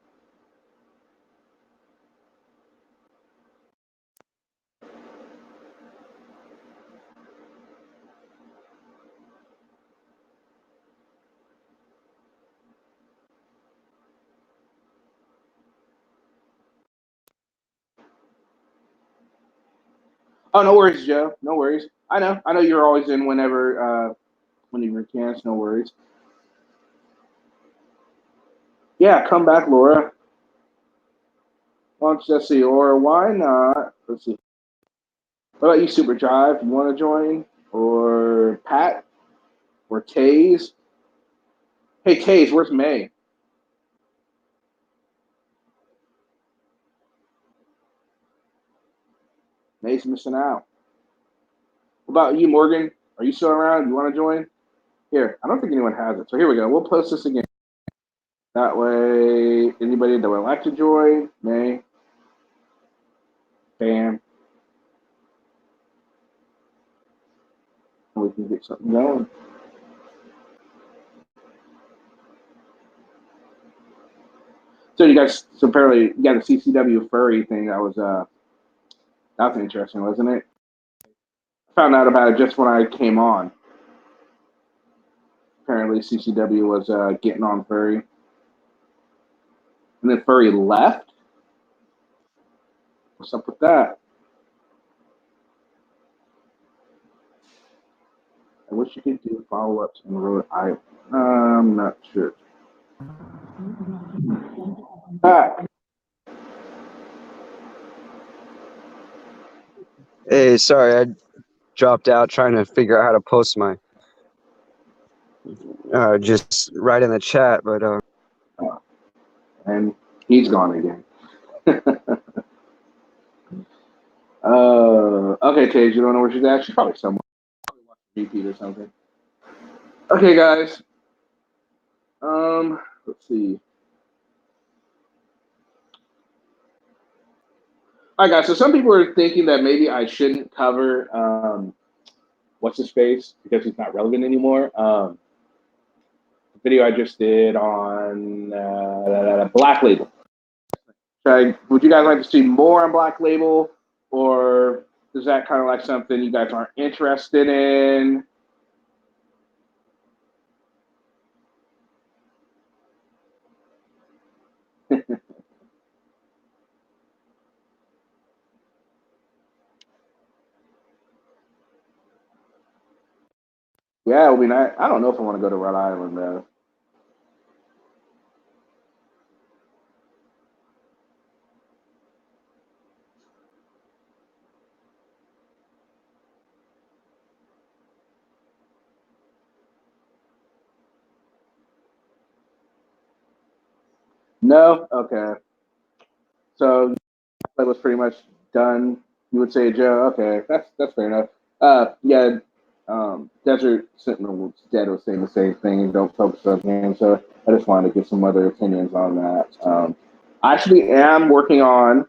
Oh, no worries, Joe. No worries. I know you're always in whenever you can. No worries. Yeah, come back, Laura. Let's see, or why not? Let's see. What about you, Super Jive? You want to join? Or Pat? Or Taze? Hey, Taze, where's May? May's missing out. What about you, Morgan? Are you still around? You want to join? Here, I don't think anyone has it. So here we go. We'll post this again. That way, anybody that would like to join, May, bam, we can get something going. So you guys, so apparently you got a CCW furry thing. That was interesting, wasn't it? I found out about it just when I came on. Apparently CCW was getting on furry, and then furry left. What's up with that? I wish you could do follow-ups in Rhode Island. I'm not sure. Ah, Hey, sorry, I dropped out trying to figure out how to post my just right in the chat, but and he's gone again. Okay, Tage, you don't know where she's at? She's probably somewhere. Probably watching repeat or something. Okay, guys. Let's see. All right, guys. So some people are thinking that maybe I shouldn't cover what's his face because he's not relevant anymore. The video I just did on Black Label. Would you guys like to see more on Black Label, or is that kind of like something you guys aren't interested in? Yeah, it would be nice. I don't know if I want to go to Rhode Island though. No? Okay. So that was pretty much done. You would say, Joe, okay, that's fair enough. Yeah, Desert Sentinel was dead was saying the same thing and don't focus on him. So I just wanted to get some other opinions on that. I actually am working on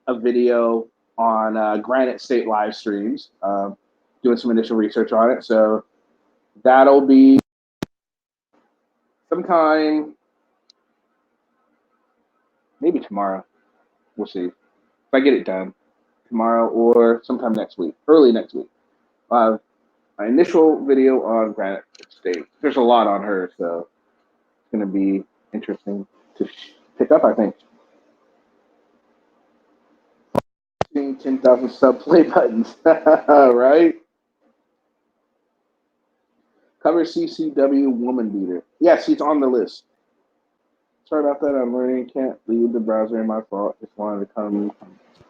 a video on Granite State live streams, doing some initial research on it. So that'll be sometime, maybe tomorrow. We'll see if I get it done tomorrow or sometime next week, early next week. My initial video on Granite State. There's a lot on her, so it's going to be interesting to pick up, I think. 10,000 sub play buttons, right? Cover CCW Woman Beater. Yes, he's on the list. Sorry about that. I'm learning. Can't leave the browser. My fault. Just wanted to come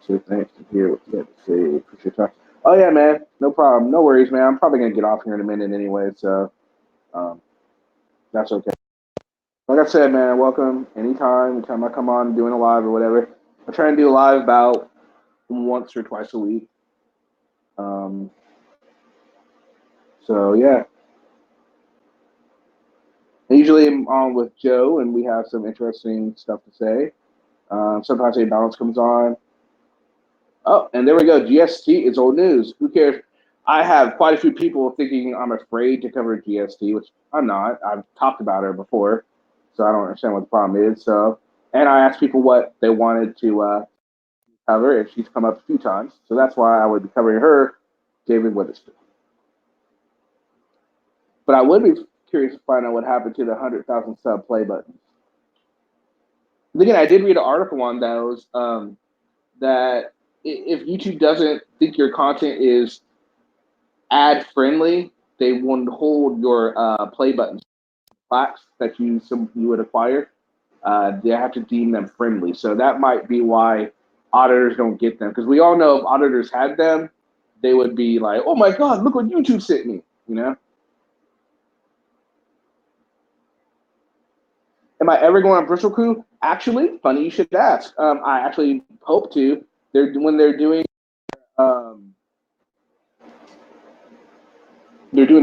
say thanks to hear what you had to say. Appreciate your time. Oh, yeah, man. No problem. No worries, man. I'm probably going to get off here in a minute anyway, so that's okay. Like I said, man, welcome anytime I come on doing a live or whatever. I try and do a live about once or twice a week. So, yeah. Usually I'm on with Joe, and we have some interesting stuff to say. Sometimes a balance comes on. Oh, and there we go. GST is old news. Who cares? I have quite a few people thinking I'm afraid to cover GST, which I'm not. I've talked about her before, so I don't understand what the problem is. So, and I asked people what they wanted to cover, and she's come up a few times. So that's why I would be covering her, David Witherspoon. But I would be curious to find out what happened to the 100,000 sub play buttons. And again, I did read an article on those that if YouTube doesn't think your content is ad friendly, they won't hold your play buttons plaques that you would acquire. They have to deem them friendly. So that might be why auditors don't get them. Because we all know if auditors had them, they would be like, oh my God, look what YouTube sent me, you know? Am I ever going on Bristol Crew? Actually, funny you should ask. I actually hope to. They're doing their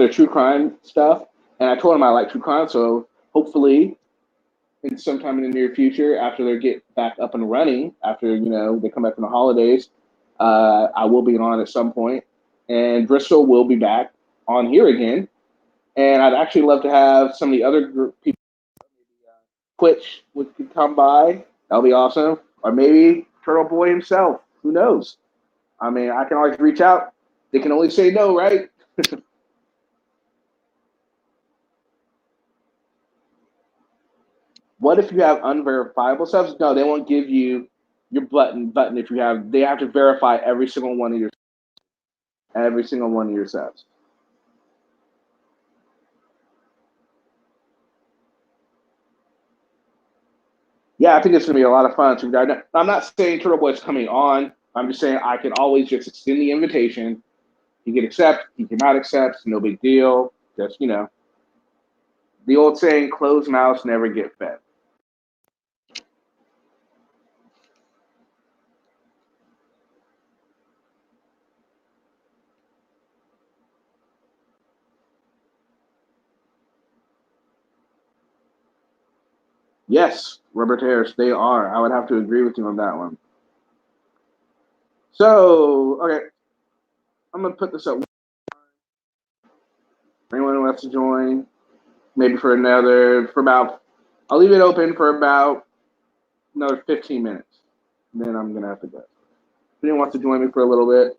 true crime stuff, and I told them I like true crime, so hopefully in sometime in the near future, after they get back up and running, after they come back from the holidays, I will be on at some point, and Bristol will be back on here again. And I'd actually love to have some of the other group people, Twitch, would come by. That'll be awesome. Or maybe Turtle Boy himself. Who knows? I mean, I can always reach out. They can only say no, right? What if you have unverifiable subs? No, they won't give you your button if you have. They have to verify every single one of your subs. Yeah, I think it's gonna be a lot of fun. I'm not saying Turtle Boy's coming on. I'm just saying I can always just extend the invitation. He can accept. He cannot accept. No big deal. Just the old saying: "Closed mouths never get fed." Yes, Robert Harris, they are. I would have to agree with you on that one. So, okay, I'm gonna put this up. Anyone who wants to join, maybe for about, I'll leave it open for about another 15 minutes. Then I'm gonna have to go. If anyone wants to join me for a little bit.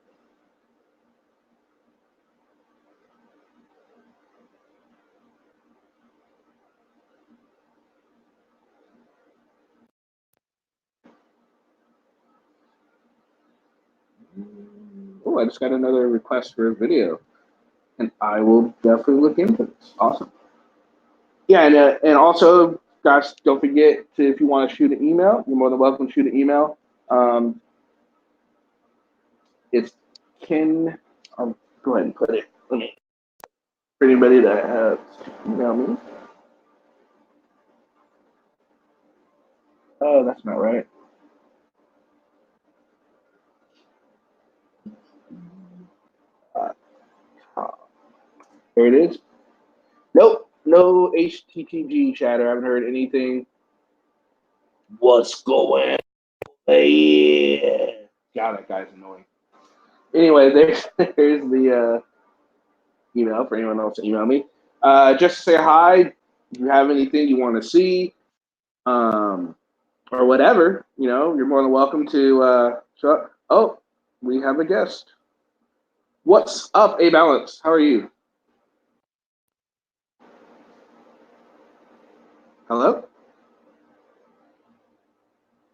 Oh, I just got another request for a video, and I will definitely look into this. Awesome. Yeah, and also, guys, don't forget to, if you want to shoot an email, you're more than welcome to shoot an email. It's Ken. I'll go ahead and put it. For anybody that email me. Oh, that's not right. There it is. Nope, no HTTG chatter. I haven't heard anything. What's going on? Yeah. God, that guy's annoying. Anyway, there's the email for anyone else to email me. Just say hi. If you have anything you want to see, or whatever, you're more than welcome to show up. Oh, we have a guest. What's up, A Balance? How are you? Hello?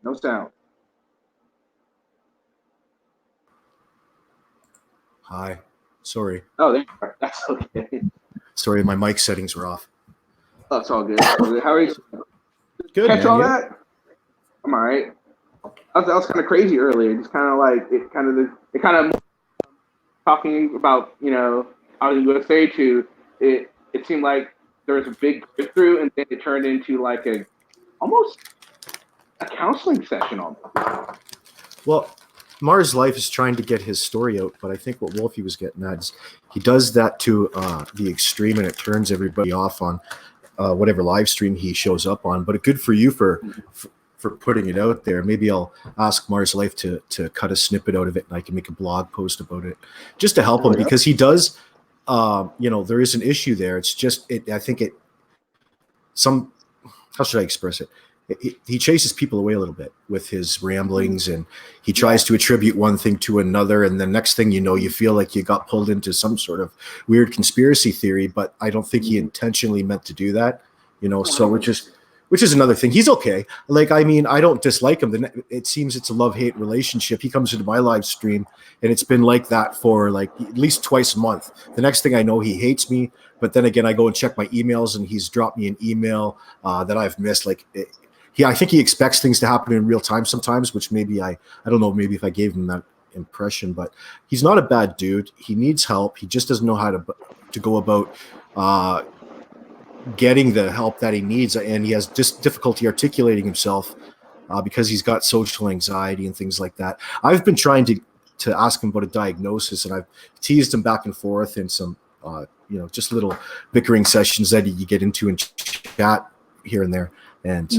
No sound. Hi. Sorry. Oh, there you are. That's okay. Sorry, my mic settings were off. Oh, it's all good. How are you? Good, Catch man. all Yeah. that? I'm all right. That was kind of crazy earlier. Just kind of like it kind of talking about Auditing USA to it. It seemed like there was a big breakthrough, and then it turned into like almost a counseling session almost. Well, Mars Life is trying to get his story out, but I think what Wolfie was getting at is he does that to the extreme, and it turns everybody off on whatever live stream he shows up on. But good for you for putting it out there. Maybe I'll ask Mars Life to cut a snippet out of it, and I can make a blog post about it just to help him, because he does. There is an issue there. It's just I think how should I express it? He chases people away a little bit with his ramblings, and he tries to attribute one thing to another, and the next thing you know, you feel like you got pulled into some sort of weird conspiracy theory. But I don't think he intentionally meant to do that, so which is another thing. He's okay. Like, I mean, I don't dislike him. It seems it's a love-hate relationship. He comes into my live stream, and it's been like that for like at least twice a month. The next thing I know, he hates me. But then again, I go and check my emails, and he's dropped me an email that I've missed. I think he expects things to happen in real time sometimes, which maybe I don't know, maybe if I gave him that impression, but he's not a bad dude. He needs help. He just doesn't know how to go about getting the help that he needs, and he has just difficulty articulating himself because he's got social anxiety and things like that. I've been trying to ask him about a diagnosis, and I've teased him back and forth in some just little bickering sessions that you get into and chat here and there. And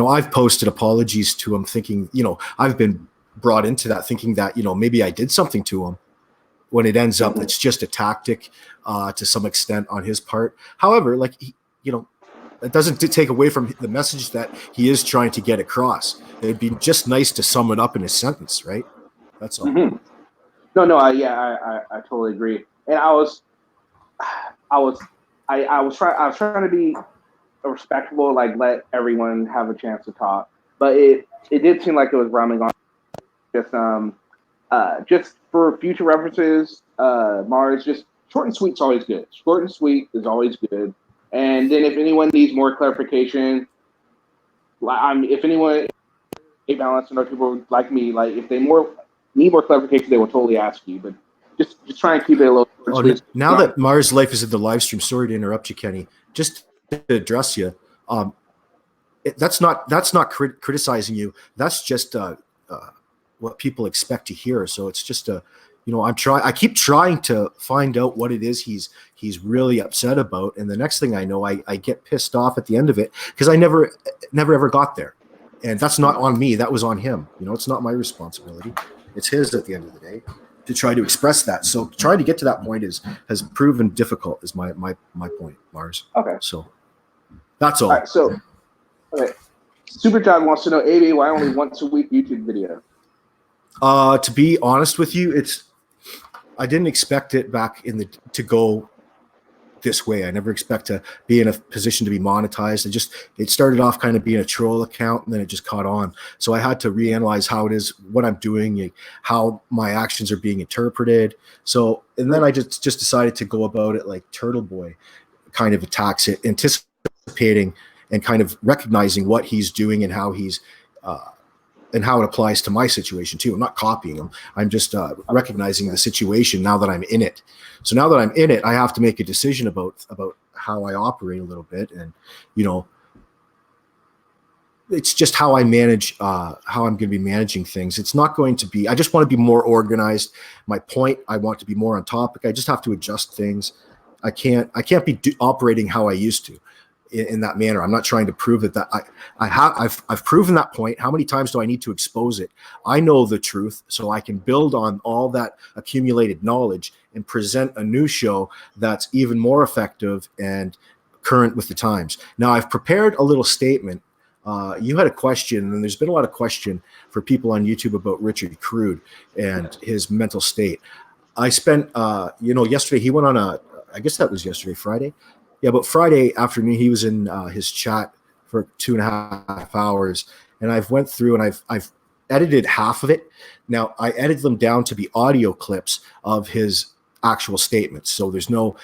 I've posted apologies to him, thinking I've been brought into that thinking that maybe I did something to him, when it ends up it's just a tactic to some extent on his part. However, it doesn't take away from the message that he is trying to get across. It'd be just nice to sum it up in a sentence, right? That's all. Mm-hmm. No, I totally agree. And I was trying to be respectable, like let everyone have a chance to talk. But it did seem like it was rambling on. Just for future references, Mars, just short and sweet is always good. Short and sweet is always good. And then if anyone needs more clarification, if anyone, A Balance and other people like me, like if they need more clarification, they will totally ask you. But just try and keep it a little short and sweet. Now that Mars Life is in the live stream, sorry to interrupt you, Kenny. Just to address you, that's not criticizing you. That's just what people expect to hear. So it's just I keep trying to find out what it is he's really upset about, and the next thing I know, I get pissed off at the end of it, because I never ever got there, and that's not on me. That was on him. It's not my responsibility. It's his at the end of the day to try to express that. So trying to get to that point has proven difficult. Is my point, Mars. Okay. So that's all. All right. So, okay. Super John wants to know, AB, why only once a week YouTube video? To be honest with you, I didn't expect it to go this way. I never expect to be in a position to be monetized. It started off kind of being a troll account, and then it just caught on. So I had to reanalyze how it is, what I'm doing, how my actions are being interpreted. So, and then I just decided to go about it like Turtle Boy kind of attacks it, anticipating and kind of recognizing what he's doing and how he's, and how it applies to my situation too. I'm not copying him. I'm just recognizing the situation now that I'm in it. So now that I'm in it, I have to make a decision about how I operate a little bit. And, it's just how I manage, how I'm going to be managing things. It's not going to be, I just want to be more organized. My point, I want to be more on topic. I just have to adjust things. I can't be operating how I used to in that manner. I'm not trying to prove that I've proven that point. How many times do I need to expose it? I know the truth, so I can build on all that accumulated knowledge and present a new show that's even more effective and current with the times. Now, I've prepared a little statement. You had a question, and there's been a lot of question for people on YouTube about Richard Crude and his mental state. I spent, yesterday he went on I guess that was yesterday, Friday. Yeah, but Friday afternoon he was in his chat for 2.5 hours, and I've went through and I've edited half of it. Now I edited them down to be audio clips of his actual statements, so there's no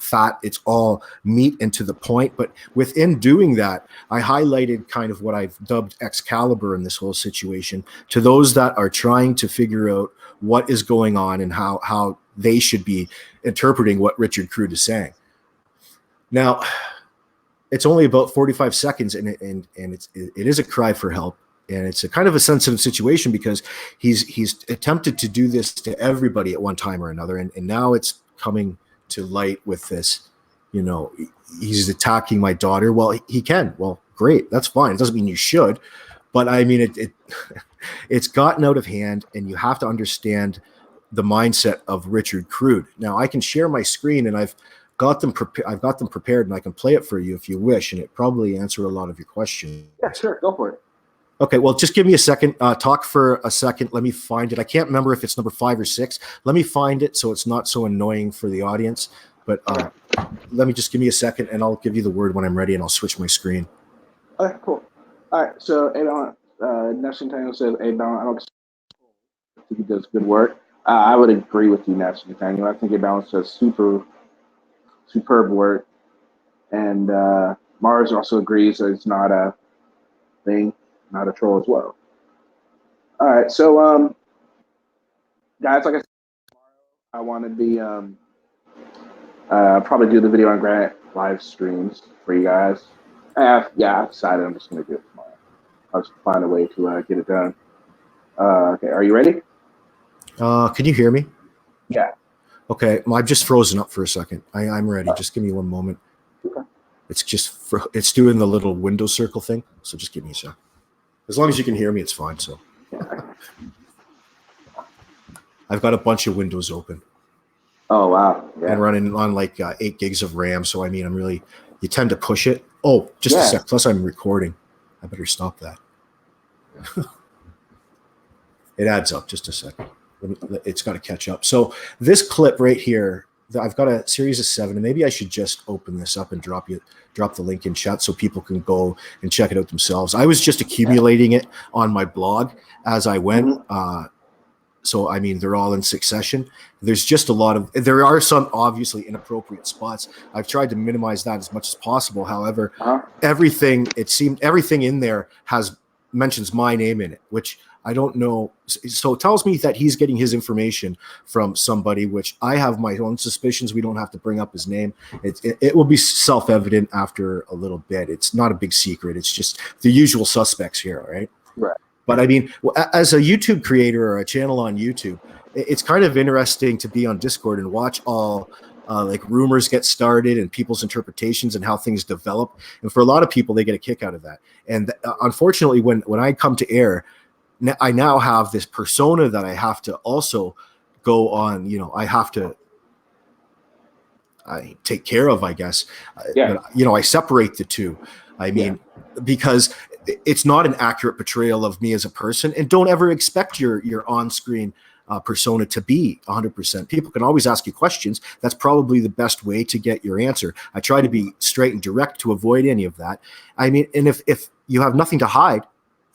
fat. It's all meat and to the point. But within doing that, I highlighted kind of what I've dubbed Excalibur in this whole situation to those that are trying to figure out what is going on and how they should be interpreting what Richard Crude is saying. Now, it's only about 45 seconds, and it is a cry for help, and it's a kind of a sensitive situation because he's attempted to do this to everybody at one time or another, and now it's coming to light with this. He's attacking my daughter. Well, he can. Well, great, that's fine. It doesn't mean you should, but I mean it's gotten out of hand, and you have to understand the mindset of Richard Crude. Now, I can share my screen, and I've got them prepared, and I can play it for you if you wish, and it probably answer a lot of your questions. Yeah, sure, go for it. Okay, well, just give me a second. Talk for a second. Let me find it. I can't remember if it's number 5 or 6. Let me find it so it's not so annoying for the audience. But let me just give me a second, and I'll give you the word when I'm ready, and I'll switch my screen. Okay, cool. All right, so Nessun Tango says, I don't think he does good work. I would agree with you, Nessun Tango. I think Balance does superb work. And Mars also agrees that it's not a thing, not a troll as well. All right, so guys, like I said, tomorrow I want to be probably do the video on Grant live streams for you guys. I've decided I'm just going to do it tomorrow. I'll just find a way to get it done. Okay, are you ready? Can you hear me? Yeah. Okay, well, I've just frozen up for a second. I'm ready. Just give me one moment. Okay. It's doing the little window circle thing, so just give me a sec. As long as you can hear me, it's fine. So I've got a bunch of windows open. Oh, wow. Yeah. And running on like 8 gigs of RAM. So, I mean, you tend to push it. Oh, just a sec. Plus, I'm recording. I better stop that. It adds up. Just a second. It's got to catch up. So this clip right here, I've got a series of 7, and maybe I should just open this up and drop the link in chat so people can go and check it out themselves. I was just accumulating it on my blog as I went. So, I mean, they're all in succession. There's just there are some obviously inappropriate spots. I've tried to minimize that as much as possible. However, everything in there mentions my name in it, which I don't know. So it tells me that he's getting his information from somebody, which I have my own suspicions. We don't have to bring up his name. It will be self-evident after a little bit. It's not a big secret. It's just the usual suspects here, right? Right. But I mean, as a YouTube creator or a channel on YouTube, it's kind of interesting to be on Discord and watch all like rumors get started and people's interpretations and how things develop. And for a lot of people, they get a kick out of that. And unfortunately, when I come to air, I now have this persona that I have to also go on, I take care of, I guess. Yeah. I separate the two. I mean, because it's not an accurate portrayal of me as a person, and don't ever expect your on-screen persona to be 100%. People can always ask you questions. That's probably the best way to get your answer. I try to be straight and direct to avoid any of that. I mean, and if you have nothing to hide,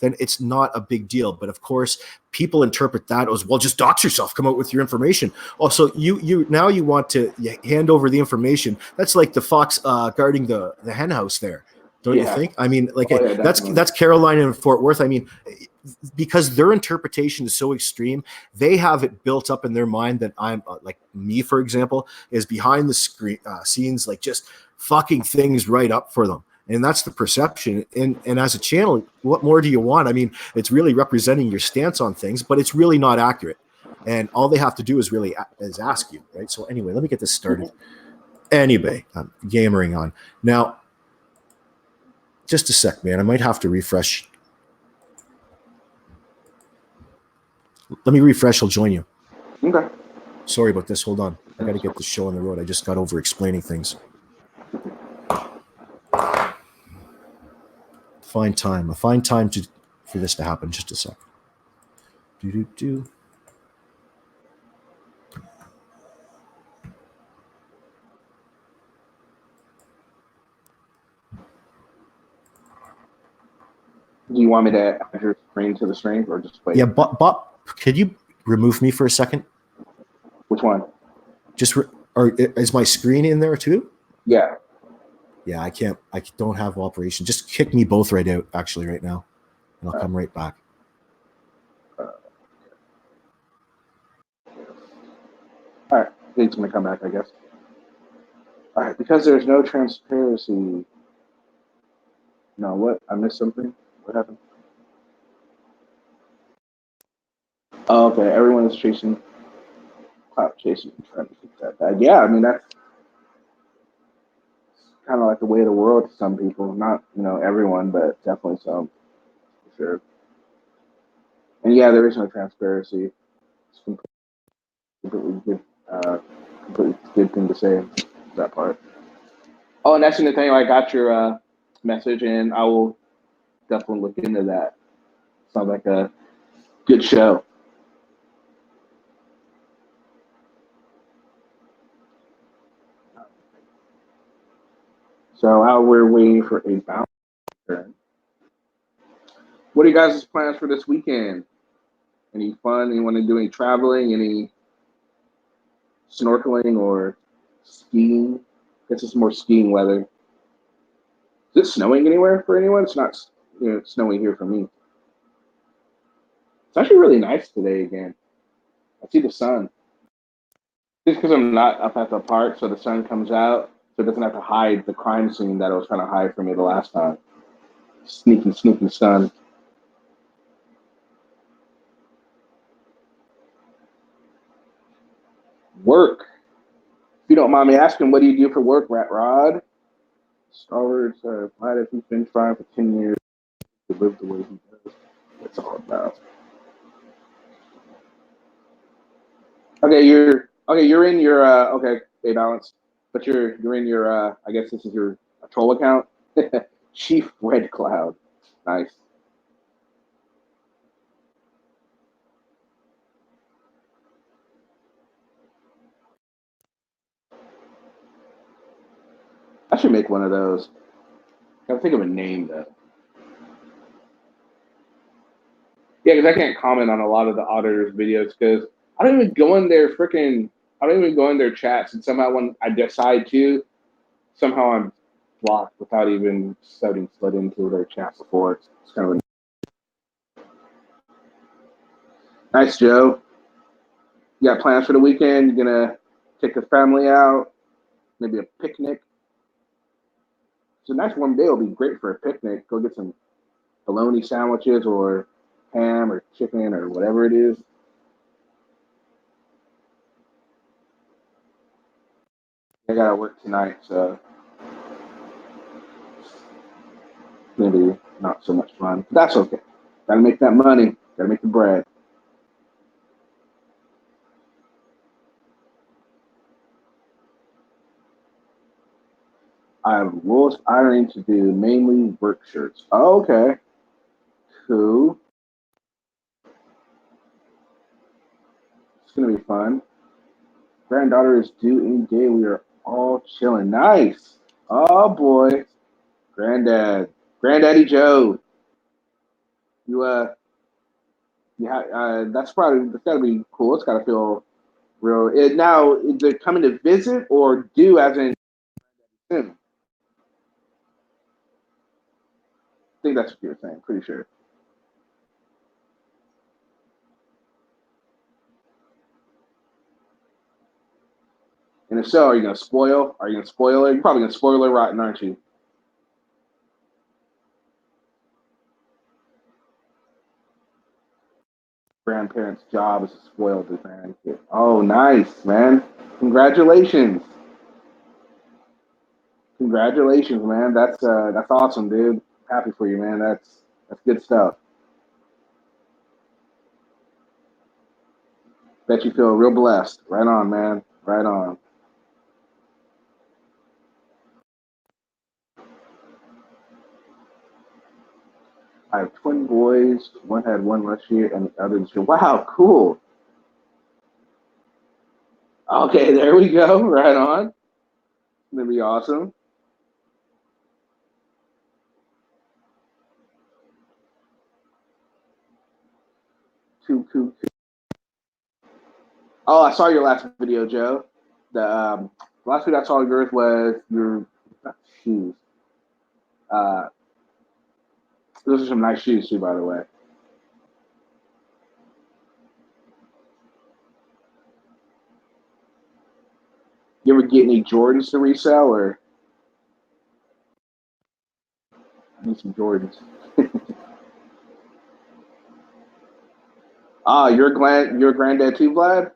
then it's not a big deal. But of course, people interpret that as, well, just dox yourself, come out with your information. Also, you want to hand over the information. That's like the fox guarding the hen house there. Don't you think? I mean, like that's Carolina and Fort Worth. I mean, because their interpretation is so extreme, they have it built up in their mind that I'm like me, for example, is behind the screen scenes, like just fucking things right up for them. And that's the perception. And as a channel, what more do you want? I mean, it's really representing your stance on things, but it's really not accurate. And all they have to do is really ask you, right? So anyway, let me get this started. Anyway, I'm gamering on. Now, just a sec, man. I might have to refresh. Let me refresh. I'll join you. Okay. Sorry about this. Hold on. I got to get the show on the road. I just got over explaining things. Find time. A fine time for this to happen. Just a sec. Do. Do you want me to add your screen to the stream or just wait? Yeah, Bob, could you remove me for a second? Which one? Or is my screen in there too? Yeah. Yeah, I can't. I don't have operation. Just kick me both right out, actually, right now, and I'll come right back. All right. He's going to come back, I guess. All right. Because there's no transparency. No, what? I missed something? What happened? Oh, okay. Everyone is chasing, clout chasing, trying to keep that bad. Yeah, I mean, that's kind of like the way of the world to some people. Not, everyone, but definitely some, for sure. And yeah, there is no transparency. It's completely good, completely good thing to say, that part. Oh, and that's the thing. I got your message, and I will definitely look into that. Sounds like a good show. So while we're waiting for a bounce turn, what are you guys' plans for this weekend? Any fun? Anyone to do any traveling? Any snorkeling or skiing? I guess it's more skiing weather. Is it snowing anywhere for anyone? It's not snowing here for me. It's actually really nice today again. I see the sun. Just because I'm not up at the park, so the sun comes out, so it doesn't have to hide the crime scene that it was trying to hide from me the last time. Sneaky, sneaky sun. Work. If you don't mind me asking, what do you do for work, Rat Rod? Star Wars, glad if he's been trying for 10 years to live the way he does. That's all about. You're in your A balance, but you're in your I guess this is your troll account. Chief Red Cloud. Nice. I should make one of those. Gotta think of a name though. Yeah, because I can't comment on a lot of the auditors' videos because I don't even go in their freaking. I don't even go in their chats, and somehow when I decide to, somehow I'm blocked without even setting slid into their chat before. It's kind of nice, Joe. You got plans for the weekend? You gonna take the family out? Maybe a picnic? It's a nice warm day. It'll be great for a picnic. Go get some bologna sandwiches or ham or chicken or whatever it is. I gotta work tonight, so maybe not so much fun. But that's okay. Gotta make that money. Gotta make the bread. I have rules ironing to do, mainly work shirts. Oh, okay. Cool. It's gonna be fun. Granddaughter is due any day. We are all chilling. Nice. Oh boy. Granddaddy Joe. You yeah, that's gotta be cool. It's gotta feel real. Now, they're coming to visit or do as in him? I think that's what you're saying. Pretty sure. And if so, are you gonna spoil? Are you gonna spoil her? You're probably gonna spoil her rotten, aren't you? grandparent's job is to spoil the grandkid. Oh, nice, man. Congratulations. Congratulations, man. That's awesome, dude. Happy for you, man. That's good stuff. Bet you feel real blessed. Right on, man. Right on. I have twin boys. One had one last year, and the other this year. Wow, cool. Okay, there we go. Right on. It's gonna be awesome. Cool. Oh, I saw your last video, Joe. The last video I saw of yours was your shoes. Those are some nice shoes too, by the way. You ever get any Jordans to resell, or need some Jordans? You're a granddad too, Vlad?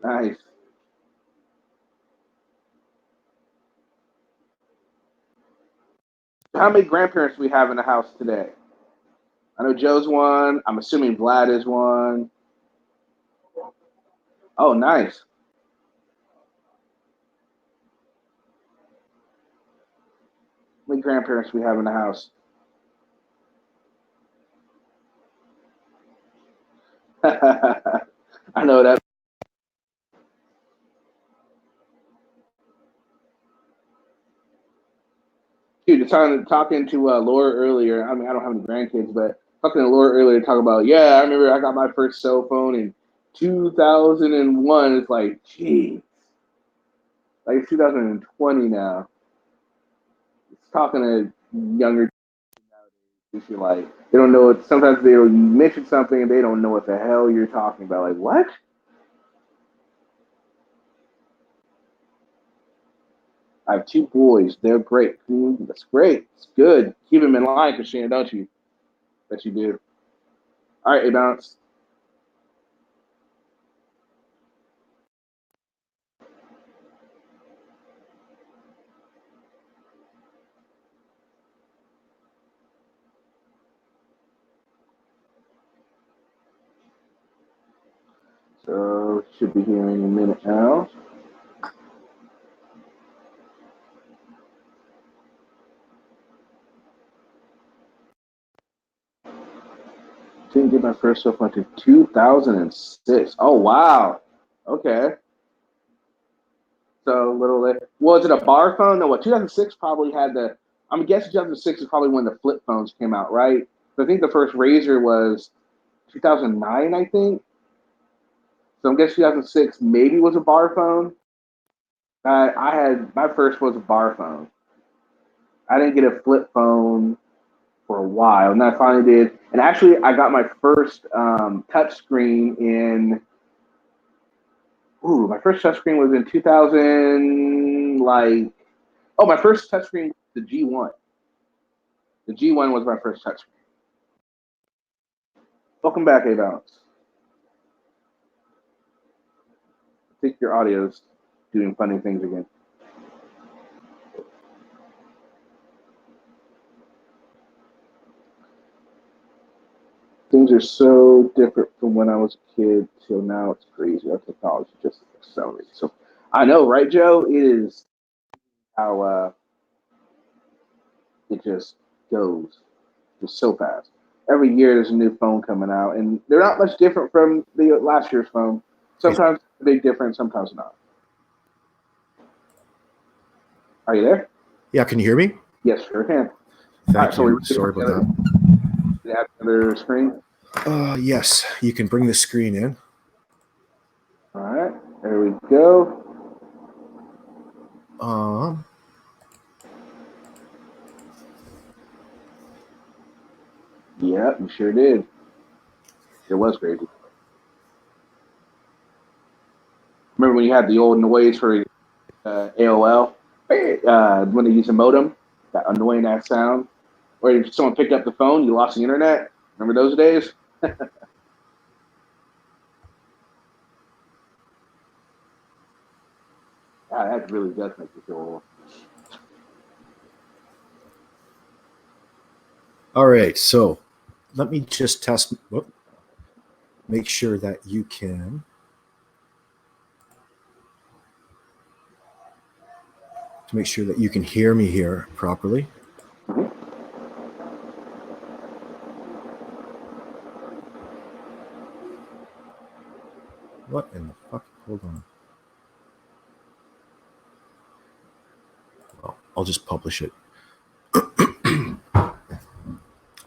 Nice. How many grandparents do we have in the house today? I know Joe's one. I'm assuming Vlad is one. Oh, nice. How many grandparents do we have in the house? I know that. Dude, talking to Laura earlier. I mean, I don't have any grandkids, but talking to Laura earlier, talk about, yeah, I remember I got my first cell phone in 2001. It's like, geez, like it's 2020 now. It's talking to younger nowadays. You're like, they don't know it. Sometimes you mention something and they don't know what the hell you're talking about. Like, what? I have two boys. They're great. That's great. It's good. Keep them in line, Christian, don't you? Bet you do. All right, A-Bounce. So, should be here in a minute now. Didn't get my first cell phone until 2006. Oh, wow. Okay. So, a little late. Was it a bar phone? No, what? 2006 probably had the. I'm guessing 2006 is probably when the flip phones came out, right? So I think the first Razor was 2009, I think. So I'm guessing 2006 maybe was a bar phone. I had my first was a bar phone. I didn't get a flip phone for a while, and I finally did. And actually, I got my first touch screen in. Ooh, my first touch screen was in 2000. My first touch screen was the G1. The G1 was my first touch screen. Welcome back, A-Bounce. I think your audio's doing funny things again. Things are so different from when I was a kid till now. It's crazy. Our technology just accelerates. So I know, right, Joe? It is how it just goes just so fast. Every year there's a new phone coming out, and they're not much different from the last year's phone. Sometimes a big difference, sometimes not. Are you there? Yeah, can you hear me? Yes, sure can. Thank you. Sorry about that. Did you have another screen? Yes, you can bring the screen in. All right, there we go. Yeah, you sure did. It was crazy. Remember when you had the old noise for AOL? When they use a modem, that annoying ass sound. Or if someone picked up the phone, you lost the internet. Remember those days? That really does make you feel old. All right, so let me just test. Whoop, make sure that you can. To make sure that you can hear me here properly. Mm-hmm. What in the fuck? Hold on. Well, I'll just publish it.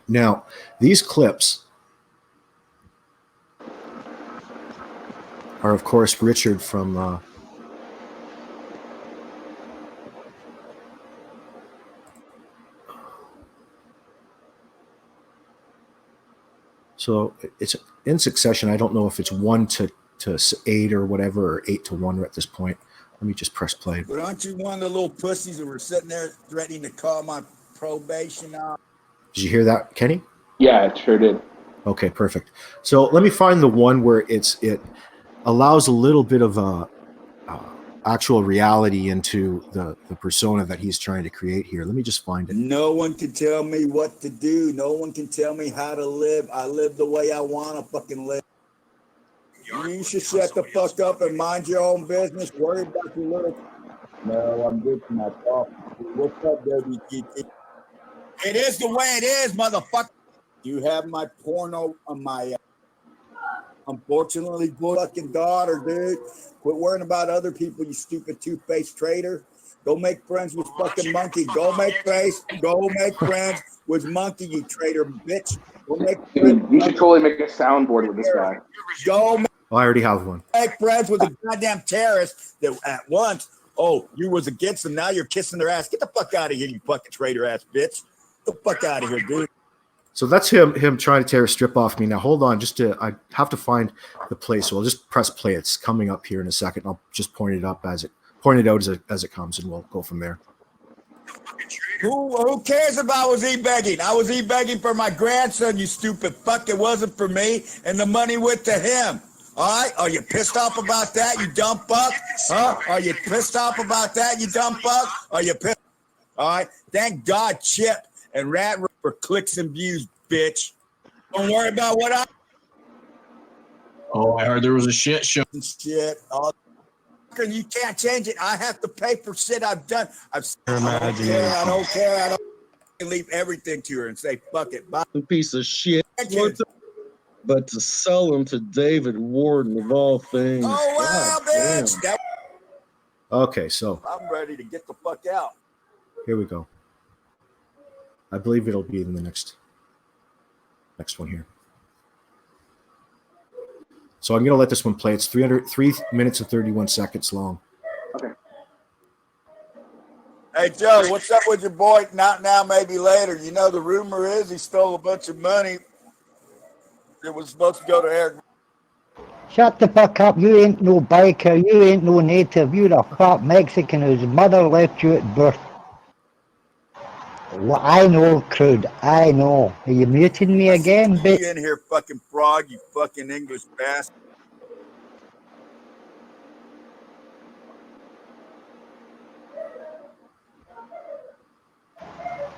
Now, these clips are, of course, Richard from so it's in succession. I don't know if it's 1 to 8 or whatever, or 8 to 1 at this point. Let me just press play. But aren't you one of the little pussies that were sitting there threatening to call my probation off? Did you hear that, Kenny? Yeah, it sure did. Okay, perfect. So let me find the one where it allows a little bit of a actual reality into the persona that he's trying to create here. Let me just find it. No one can tell me what to do. No one can tell me how to live. I live the way I want to fucking live. You should shut the fuck up and mind your own business. Worry about your little... No, I'm good for my coffee. What's up, WGT? It is the way it is, motherfucker. You have my porno on my... unfortunately, fucking daughter, dude. Quit worrying about other people, you stupid two-faced traitor. Go make friends with fucking Monkey. Go make friends with Monkey, you traitor bitch. Go make friends. You should totally make a soundboard with this guy. Go I already have one. make friends with a goddamn terrorist that at once, oh, you was against them, now you're kissing their ass. Get the fuck out of here, you fucking traitor ass bitch. Get the fuck out of here, dude. So that's him trying to tear a strip off me. Now hold on, I have to find the play. So I'll just press play. It's coming up here in a second. I'll just point it out as it comes, and we'll go from there. Who cares if I was e-begging? I was e-begging for my grandson, you stupid fuck. It wasn't for me, and the money went to him. All right? Are you pissed off about that, you dumb fuck? Huh? Are you pissed off about that, you dumb fuck? Are you pissed? All right? Thank God, Chip and Rat for clicks and views, bitch. Don't worry about what I... Oh, I heard there was a shit show. Shit. You can't change it. I have to pay for shit I've done. I don't care. I don't leave everything to her and say, fuck it. Bye. Piece of shit. But to sell them to David Warden of all things. Oh, wow, bitch. Okay, so I'm ready to get the fuck out. here we go. I believe it'll be in the next one here. So I'm going to let this one play. It's 3 minutes and 31 seconds long. Okay. Hey, Joe, what's up with your boy? Not now, maybe later. You know, the rumor is he stole a bunch of money that was supposed to go to Eric. Shut the fuck up, you ain't no biker, you ain't no native, you're a fat Mexican whose mother left you at birth. Well, I know, Crude, I know. Are you muting me again, bitch? You in here, fucking frog, you fucking English bastard.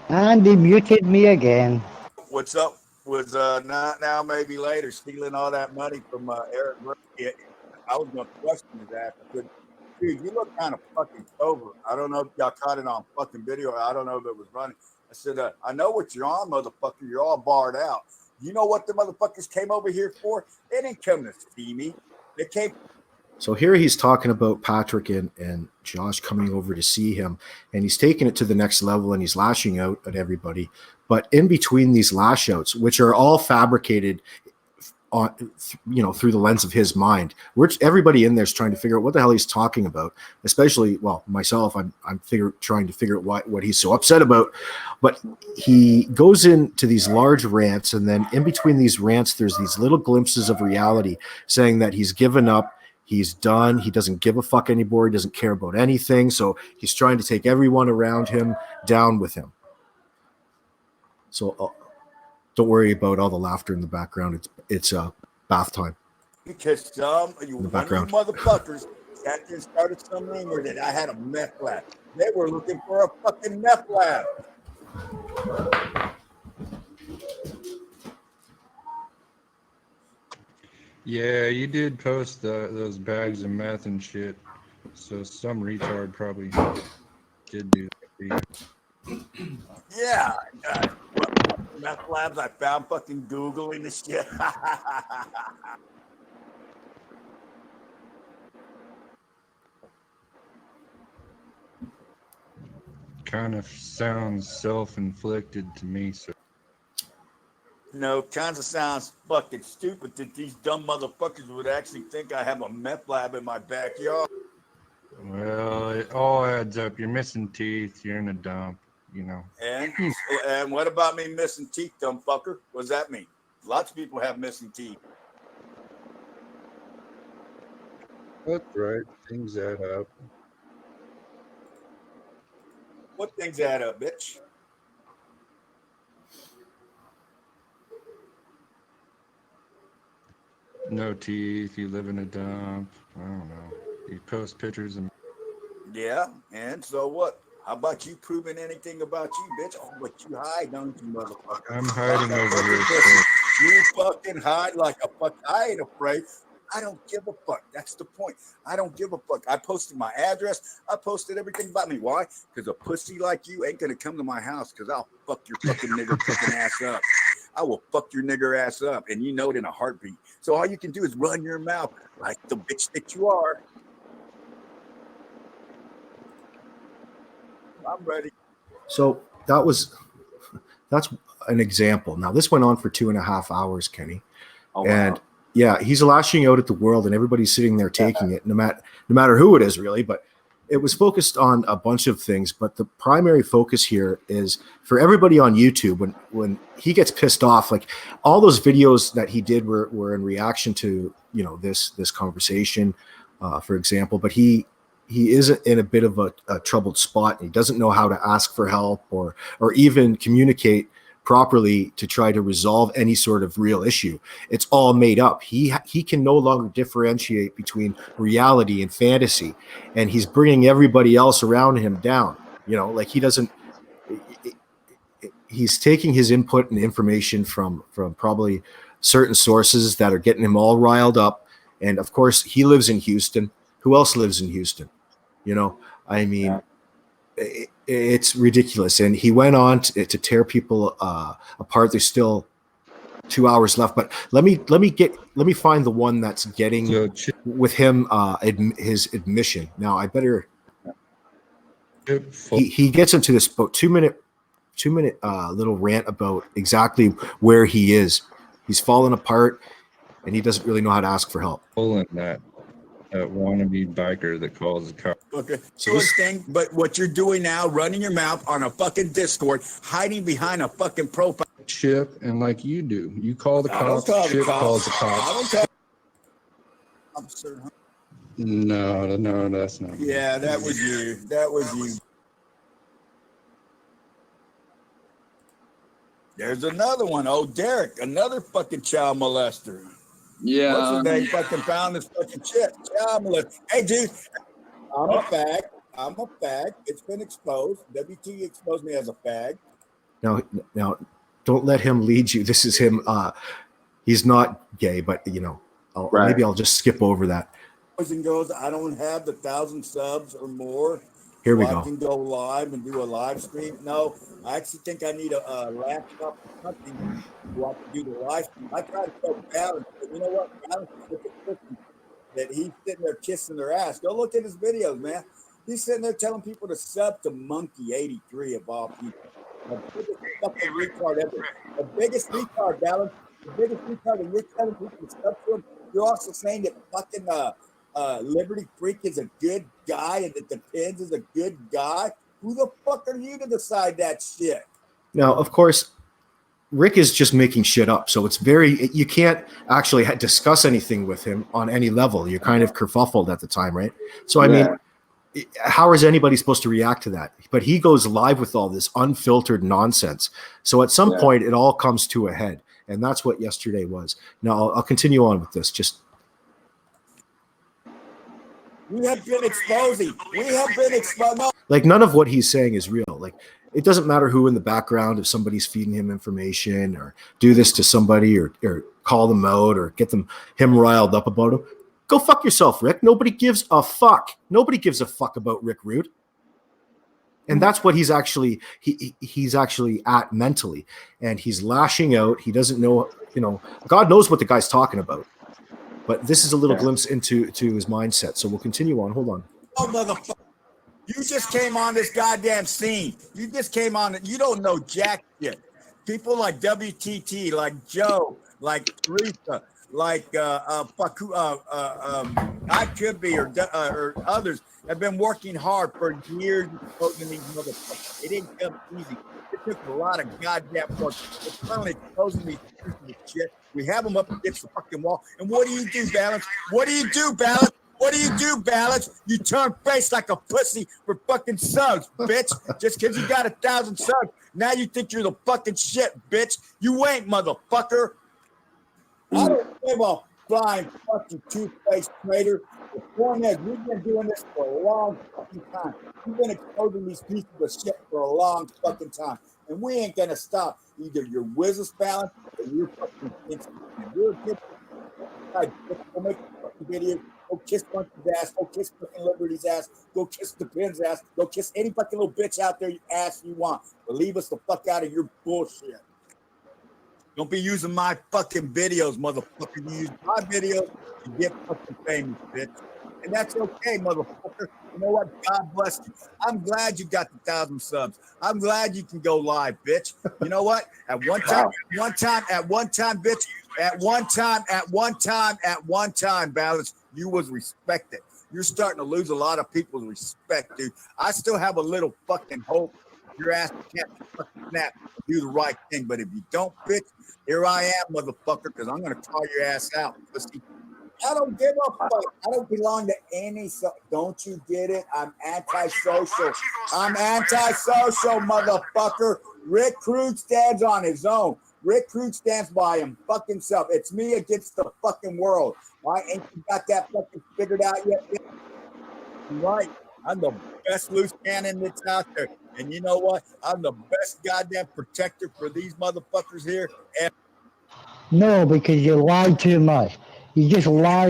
And he muted me again. What's up with not now, maybe later, stealing all that money from Eric? I was going to question his ass. I couldn't. Dude, you look kind of fucking sober. I don't know if y'all caught it on fucking video. I don't know if it was running. I said, I know what you're on, motherfucker. You're all barred out. You know what the motherfuckers came over here for? They didn't come to see me. They came. So here he's talking about Patrick and Josh coming over to see him, and he's taking it to the next level, and he's lashing out at everybody. But in between these lash outs, which are all fabricated on, through the lens of his mind, everybody in there is trying to figure out what the hell he's talking about. Especially, well, myself, I'm trying to figure out what he's so upset about. But he goes into these large rants, and then in between these rants, there's these little glimpses of reality, saying that he's given up. He's done. He doesn't give a fuck anymore. He doesn't care about anything. So he's trying to take everyone around him down with him. So don't worry about all the laughter in the background. It's bath time. Because one of you background. motherfuckers sat there and started some rumor that I had a meth lab. They were looking for a fucking meth lab. Yeah, you did post those bags of meth and shit. So some retard probably did do that to you. Yeah. Meth labs, I found fucking Googling the shit. Kind of sounds self-inflicted to me, so. No, kind of sounds fucking stupid that these dumb motherfuckers would actually think I have a meth lab in my backyard. Well, it all adds up. You're missing teeth. You're in a dump, you know. And what about me missing teeth, dumb fucker? What does that mean? Lots of people have missing teeth. That's right. Things add up. What things add up, bitch? No teeth. You live in a dump. I don't know. You post pictures and. Yeah, and so what? How about you proving anything about you, bitch? Oh, but you hide, don't you, motherfucker? I'm hiding over here. You fucking hide like a fuck. I ain't afraid. I don't give a fuck. That's the point. I don't give a fuck. I posted my address. I posted everything about me. Why? Because a pussy like you ain't gonna come to my house because I'll fuck your fucking nigger fucking ass up. I will fuck your nigger ass up, and you know it in a heartbeat. So all you can do is run your mouth like the bitch that you are. I'm ready. So that's an example. Now this went on for 2.5 hours, Kenny. Oh, wow. And yeah, he's lashing out at the world and everybody's sitting there taking it, no matter who it is really, but it was focused on a bunch of things, but the primary focus here is for everybody on YouTube. When he gets pissed off, like all those videos that he did were in reaction to, you know, this conversation, for example, but he is in a bit of a troubled spot, and he doesn't know how to ask for help or even communicate properly to try to resolve any sort of real issue. It's all made up. He can no longer differentiate between reality and fantasy, and he's bringing everybody else around him down. You know, like he's taking his input and information from probably certain sources that are getting him all riled up. And of course, he lives in Houston. Who else lives in Houston? You know, I mean, it's ridiculous. And he went on to tear people apart. There's still 2 hours left, but let me find the one that's getting with him his admission. Now I better. He gets into this about 2 minute little rant about exactly where he is. He's fallen apart, and he doesn't really know how to ask for help. Pulling that wannabe biker that calls the cops. Okay, so thing, but what you're doing now, running your mouth on a fucking Discord, hiding behind a fucking profile. Chip, and like you do, you call the cops. Chip calls the cops. I don't tell. Officer, huh? No, that's not. Yeah, that was you. That was you. There's another one. Oh, Derek, another fucking child molester. Yeah. What's his name? Fucking found this fucking shit. Child molester. Hey, dude, I'm a fag. It's been exposed. WT exposed me as a fag. Now, don't let him lead you. This is him. He's not gay, but you know, maybe I'll just skip over that. Boys and girls, I don't have the 1,000 subs or more. Here we so go. I can go live and do a live stream. No, I actually think I need a laptop or something so I can do the live stream. I try to tell Balance, but you know what? Balance is with the person that he's sitting there kissing their ass. Go look at his videos, man. He's sitting there telling people to sub to Monkey 83 of all people. The biggest fucking retard ever. The biggest retard, Balance. The biggest retard, and you're telling people to sub to him. You're also saying that fucking Liberty Freak is a good guy and that Depends is a good guy. Who the fuck are you to decide that shit? Now, of course, Rick is just making shit up. So it's you can't actually discuss anything with him on any level. You're kind of kerfuffled at the time, right? So, I mean, how is anybody supposed to react to that? But he goes live with all this unfiltered nonsense. So at some point, it all comes to a head. And that's what yesterday was. Now, I'll continue on with this. Just we have been exposing. We have been exposing. Like, none of what he's saying is real. Like, it doesn't matter who in the background, if somebody's feeding him information or do this to somebody or call them out or get him riled up about him. Go fuck yourself, Rick. Nobody gives a fuck. Nobody gives a fuck about Rick Rude. And that's what he's actually at mentally. And he's lashing out. He doesn't know, God knows what the guy's talking about. But this is a little glimpse into his mindset. So we'll continue on. Hold on. Oh, motherfucker. You just came on this goddamn scene. You just came on it. You don't know jack shit. People like WTT, like Joe, like Teresa, like I could be or others have been working hard for years exposing these motherfuckers. It didn't come easy. It took a lot of goddamn work. It's finally exposing these pieces of shit. We have them up against the fucking wall. And what do you do, Balance? What do you do, Balance? What do you do, Balance? You turn face like a pussy for fucking subs, bitch. Just because you got 1,000 subs, now you think you're the fucking shit, bitch. You ain't, motherfucker. I don't give a flying fucking toothpaste trader. The point is, we've been doing this for a long fucking time. We've been exposing these pieces of shit for a long fucking time. And we ain't gonna stop. Either you're with us, Balance, or you're fucking Instagram. You're a kid. Go make a fucking video. Go kiss Bunch's ass. Go kiss fucking Liberty's ass. Go kiss the Pin's ass. Go kiss any fucking little bitch out there ass you want. But leave us the fuck out of your bullshit. Don't be using my fucking videos, motherfucker. You use my videos to get fucking famous, bitch. And that's okay, motherfucker. You know what? God bless you. I'm glad you got the 1,000 subs. I'm glad you can go live, bitch. You know what? At one time, bitch. At one time, Balance, you was respected. You're starting to lose a lot of people's respect, dude. I still have a little fucking hope. Your ass can't fucking snap, do the right thing. But if you don't, bitch, here I am, motherfucker, because I'm going to call your ass out, pussy. I don't give a fuck. I don't belong to any. Don't you get it? I'm antisocial. I'm antisocial, motherfucker. Rick Crude stands on his own. Rick Crude stands by him fucking self. It's me against the fucking world. Why ain't you got that fucking figured out yet? Right. I'm the best loose cannon that's out there. And you know what? I'm the best goddamn protector for these motherfuckers here. No, because you lie too much. You just lie,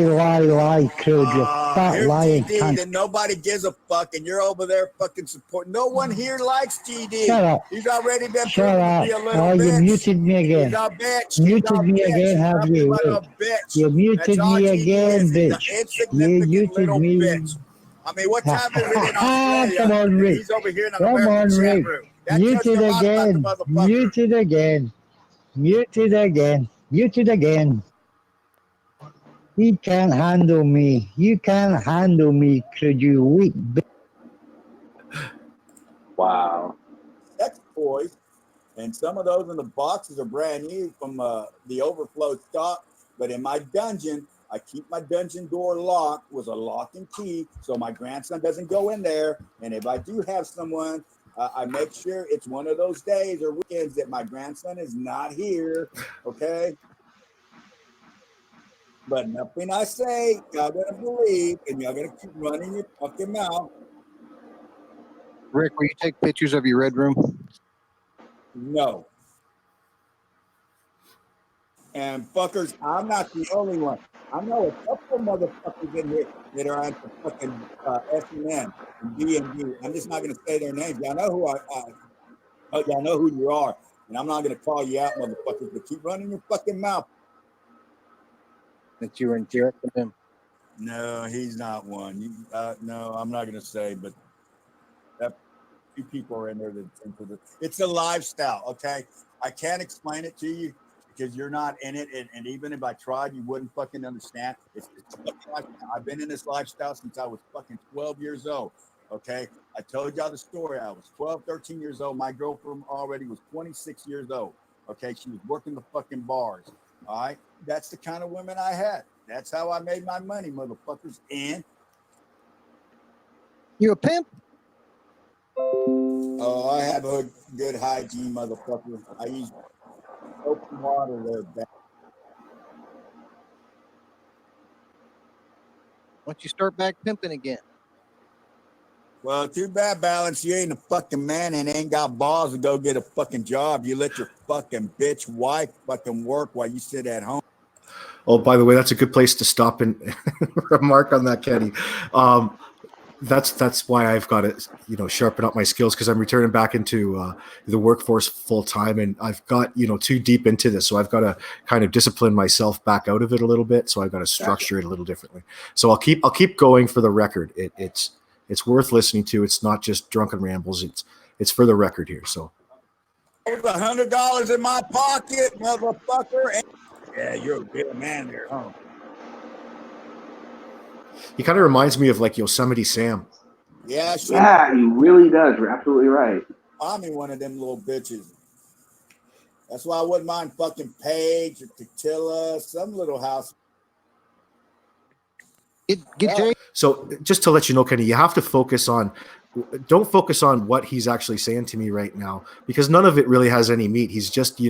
Crude. You fat lying cunt. That nobody gives a fuck, and you're over there fucking supporting. No one here likes GD. Shut up. He's already been Shut up. to be a little Oh, bitch. you muted me again. He's a bitch. Muted me again, have you? You muted me again, bitch. You muted me. Bitch. I mean, what time is it in Australia? Come on, Rick. He's over here in an Come American on, chat Rick. room. That Muted again. Muted again. Muted again. Muted again. He can't handle me. You can't handle me, Crude, you weak bitch. Wow. Sex toys, and some of those in the boxes are brand new from the overflow stock. But in my dungeon, I keep my dungeon door locked with a lock and key so my grandson doesn't go in there. And if I do have someone, I make sure it's one of those days or weekends that my grandson is not here. Okay. But nothing I say, y'all gonna believe, and y'all gonna keep running your fucking mouth. Rick, will you take pictures of your red room? No. And fuckers, I'm not the only one. I know a couple of motherfuckers in here that are on the fucking SNN and D&D. I'm just not gonna say their names. Y'all know who y'all know who you are, and I'm not gonna call you out, motherfuckers. But keep running your fucking mouth. That you were in Jarrett with him? No, he's not one. No, I'm not gonna say, but that few people are in there that's into this. It's a lifestyle, okay? I can't explain it to you because you're not in it, and even if I tried, you wouldn't fucking understand. It's fucking lifestyle. I've been in this lifestyle since I was fucking 12 years old, okay? I told y'all the story. I was 12, 13 years old. My girlfriend already was 26 years old, Okay, she was working the fucking bars. All right, that's the kind of women I had. That's how I made my money, motherfuckers. And You a pimp? oh, I have a good hygiene, motherfucker. I use soap and water there. Once you start back pimping again. Well, too bad, Balance. You ain't a fucking man and ain't got balls to go get a fucking job. You let your fucking bitch wife fucking work while you sit at home. Oh, by the way, that's a good place to stop and remark on that, Kenny. That's why I've got to sharpen up my skills, because I'm returning back into the workforce full time, and I've got too deep into this, so I've got to kind of discipline myself back out of it a little bit. So I've got to structure it a little differently. So I'll keep going for the record. It's worth listening to. It's not just drunken rambles. It's for the record here. So There's $100 in my pocket, motherfucker. Yeah, you're a big man there, huh? he kind of reminds me of like Yosemite Sam. Yeah, sure. Yeah, he really does. You're absolutely right. I'm in one of them little bitches. That's why I wouldn't mind fucking Paige or Tatilla, some little house. So just to let you know, Kenny, you have to don't focus on what he's actually saying to me right now, because none of it really has any meat. He's just,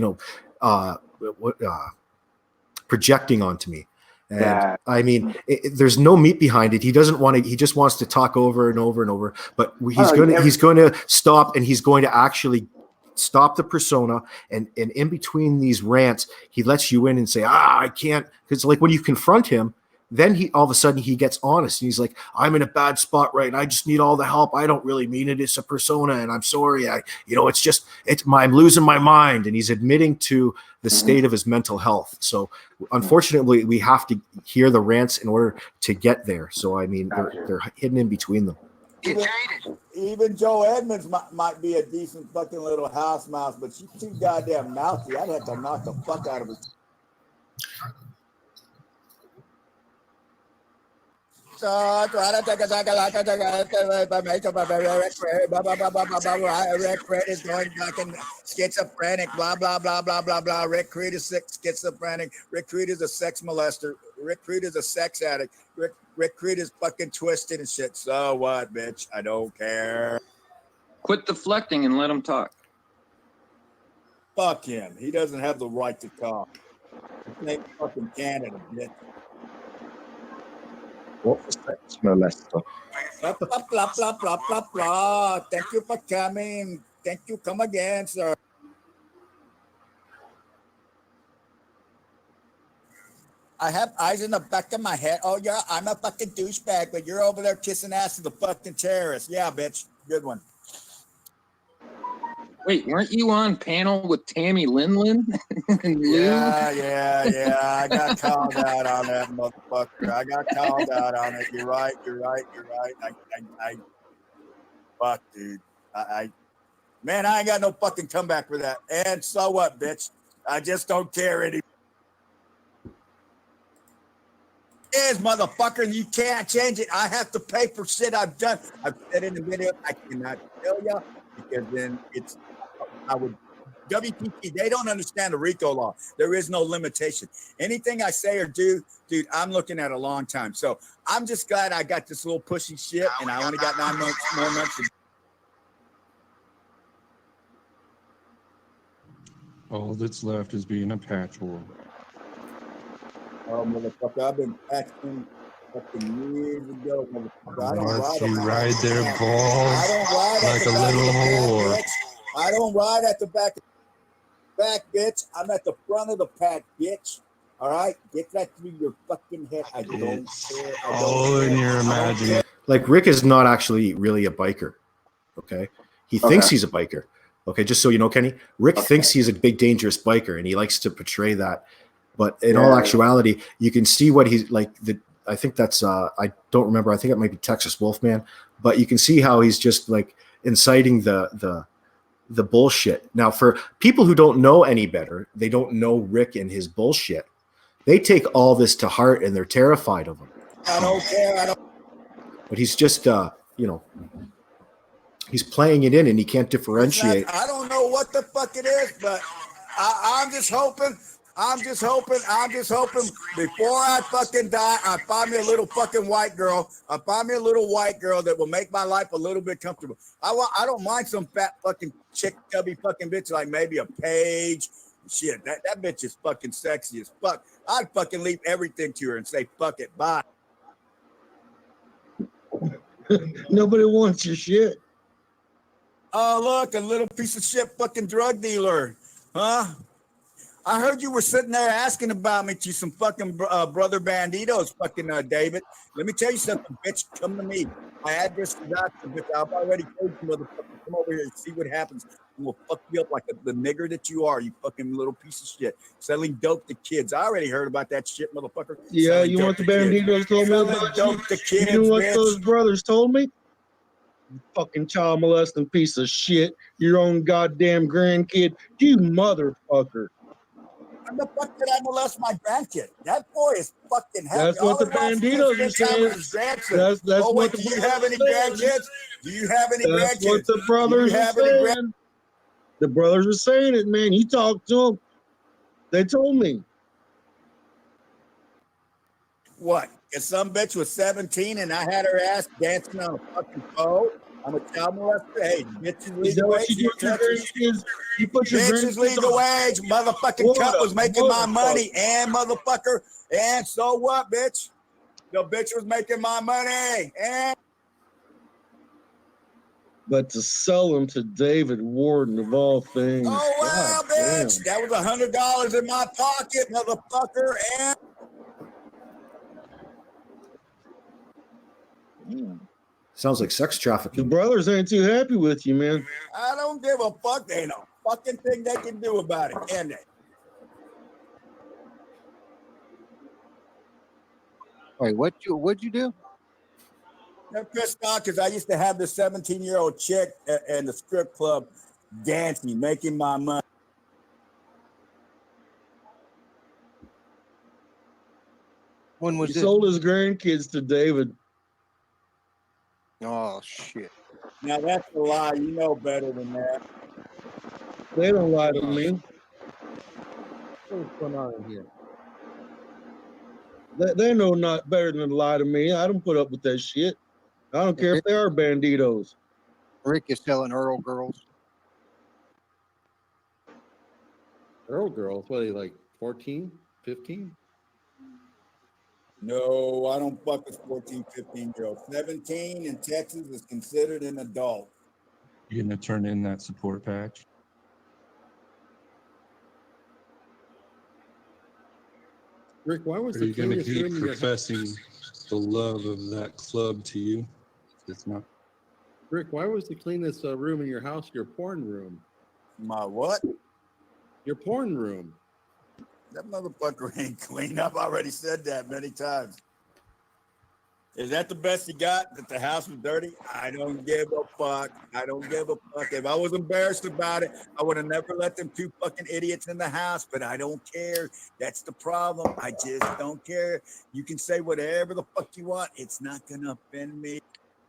projecting onto me. And I mean, there's no meat behind it. He doesn't want to, he just wants to talk over and over and over, but he's going to stop, and he's going to actually stop the persona. And in between these rants, he lets you in and say, I can't. Cause like when you confront him, then he all of a sudden he gets honest, and he's like, I'm in a bad spot, right? And I just need all the help. I don't really mean it. It's a persona, and I'm sorry. I'm losing my mind. And he's admitting to the state of his mental health. So unfortunately, we have to hear the rants in order to get there. So I mean, they're hidden in between them. Even Joe Edmonds might be a decent fucking little house mouse, but she's too goddamn mouthy. I'd have to knock the fuck out of her. Rick is going fucking schizophrenic, blah, blah, blah, blah, blah, blah. Rick Creed is schizophrenic. Rick Creed is a sex molester. Rick Creed is a sex addict. Rick Creed is fucking twisted and shit. So what, bitch? I don't care. Quit deflecting and let him talk. Fuck him. He doesn't have the right to talk. This ain't fucking Canada, bitch. What was sex molester? Blah, blah, blah, blah, blah, blah, blah. Thank you for coming. Thank you. Come again, sir. I have eyes in the back of my head. Oh, yeah, I'm a fucking douchebag, but you're over there kissing ass to the fucking terrorist. Yeah, bitch. Good one. Wait, weren't you on panel with Tammy Linlin? Yeah. I got called out on that motherfucker. I got called out on it. You're right. I fuck, dude. Man, I ain't got no fucking comeback for that. And so what, bitch? I just don't care anymore. Is motherfucker, and you can't change it. I have to pay for shit I've done. I've said in the video, I cannot tell you, because then WPP, they don't understand the RICO law. There is no limitation. Anything I say or do, dude, I'm looking at a long time. So I'm just glad I got this little pushy shit, and I only got 9 months more months. All that's left is being a patchwork. Oh, motherfucker, I've been patching fucking years ago, motherfucker. Watch you ride their balls like a little whore. I don't ride at the back, bitch. I'm at the front of the pack, bitch. All right? Get that through your fucking head. I don't care. All in your imagination. Like, Rick is not actually really a biker, okay? He thinks he's a biker, okay? Just so you know, Kenny, Rick thinks he's a big, dangerous biker, and he likes to portray that. But in all actuality, you can see what he's like. I think that's, I don't remember. I think it might be Texas Wolfman. But you can see how he's just like inciting the bullshit. Now, for people who don't know any better, they don't know Rick and his bullshit. They take all this to heart, and they're terrified of him. I don't care. But he's just, he's playing it in, and he can't differentiate. I don't know what the fuck it is, but I'm just hoping. Before I fucking die, I find me a little fucking white girl. I find me a little white girl that will make my life a little bit comfortable. I don't mind some fat fucking chick, chubby fucking bitch like maybe a Paige. Shit, that bitch is fucking sexy as fuck. I'd fucking leave everything to her and say, fuck it, bye. Nobody wants your shit. Oh, look, a little piece of shit fucking drug dealer. Huh? I heard you were sitting there asking about me to some fucking brother banditos, fucking David. Let me tell you something, bitch. Come to me. My address is out there, bitch. I've already told you, motherfucker. Come over here and see what happens. And we'll fuck you up like the nigger that you are, you fucking little piece of shit. Selling dope to kids. I already heard about that shit, motherfucker. Yeah, Selling you want the dope to kids. banditos told me Selling about dope you? to kids, You know what bitch. those brothers told me? You fucking child molesting piece of shit. Your own goddamn grandkid. You motherfucker. How the fuck did I molest my grandkid? That boy is fucking happy. That's what the banditos are saying. That's Oh, what wait, the do you have any grandkids? Do you have any That's grandkids? what the brothers Do you are have any saying. The brothers are saying it, man. You talk to them. They told me. What? If some bitch was 17 and I had her ass dancing on a fucking pole, I'm a child molester. Hey, bitches Is that legal what age. you do with your grandkids? You put your Bitches grandkids legal on. age. Motherfucking What cut a was making my motherfucker. money. And motherfucker. And so what, bitch? The bitch was making my money. And But to sell them to David Warden of all things. oh wow, God bitch. damn. That was $100 in my pocket, motherfucker. And Sounds like sex The trafficking. brothers ain't too happy with you, man. I don't give a fuck. There ain't no fucking thing they can do about it, can they? Wait, what'd you do? They're pissed off because I used to have this 17-year-old chick in the strip club dancing, making my money. When was He this? sold his grandkids to David. Oh shit. Now that's a lie. You know better than that. They don't lie to me. What's going on in here? They know not better than to lie to me. I don't put up with that shit. I don't care if they are banditos. Rick is selling Earl girls. Earl girls, what are they like 14, 15? No, I don't fuck with 14, 15-year-olds. 17 in Texas is considered an adult. You gonna turn in that support patch? Rick, why was Are the you gonna cleanest keep room in your professing the love of that club to you? It's not. Rick, why was the cleanest room in your house your porn room? My what? Your porn room. That motherfucker ain't clean. I've already said that many times. Is that the best you got? That the house was dirty? I don't give a fuck. I don't give a fuck. If I was embarrassed about it, I would have never let them two fucking idiots in the house, but I don't care. That's the problem. I just don't care. You can say whatever the fuck you want. It's not going to offend me.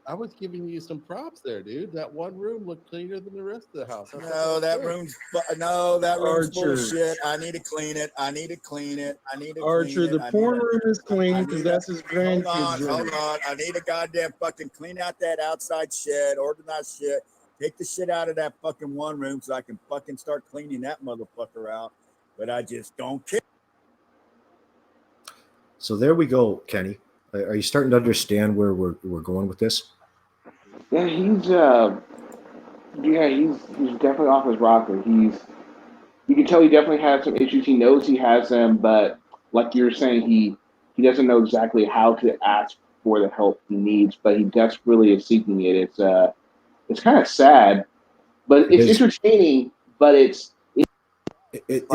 I was giving you some props there, dude. That one room looked cleaner than the rest of the house. No, that room's full of shit. I need to clean it. I need to clean it. Archer, the porn room is clean because that's his Hold grandkids' room. on. I need to goddamn fucking clean out that outside shed, organize shit, take the shit out of that fucking one room so I can fucking start cleaning that motherfucker out. But I just don't care. So there we go, Kenny. Are you starting to understand where we're going with this? Yeah, he's definitely off his rocker. You can tell he definitely has some issues. He knows he has them, but like you're saying, he doesn't know exactly how to ask for the help he needs, but he desperately is seeking it. It's kind of sad, but It it's is. entertaining. But It's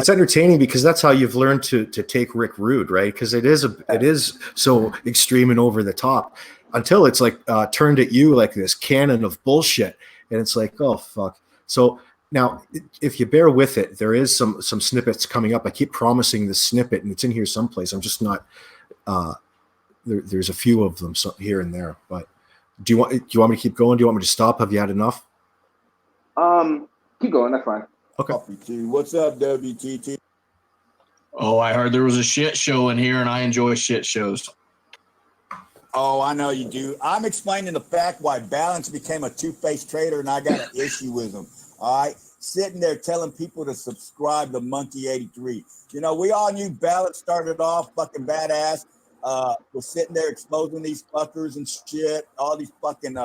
entertaining because that's how you've learned to take Rick Rude, right? Because it is so extreme and over the top until it's like turned at you like this cannon of bullshit, and it's like, oh fuck. So now, if you bear with it, there is some snippets coming up. I keep promising this snippet, and it's in here someplace. I'm just not. There's a few of them here and there, but do you want me to keep going? Do you want me to stop? Have you had enough? keep going. That's fine. Okay. Coffee too. What's up, WTT? Oh, I heard there was a shit show in here, and I enjoy shit shows. Oh, I know you do. I'm explaining the fact why Balance became a two-faced trader, and I got an issue with him. All right, sitting there telling people to subscribe to Monkey 83. You know, we all knew Balance started off fucking badass. Was sitting there exposing these fuckers and shit, all these fucking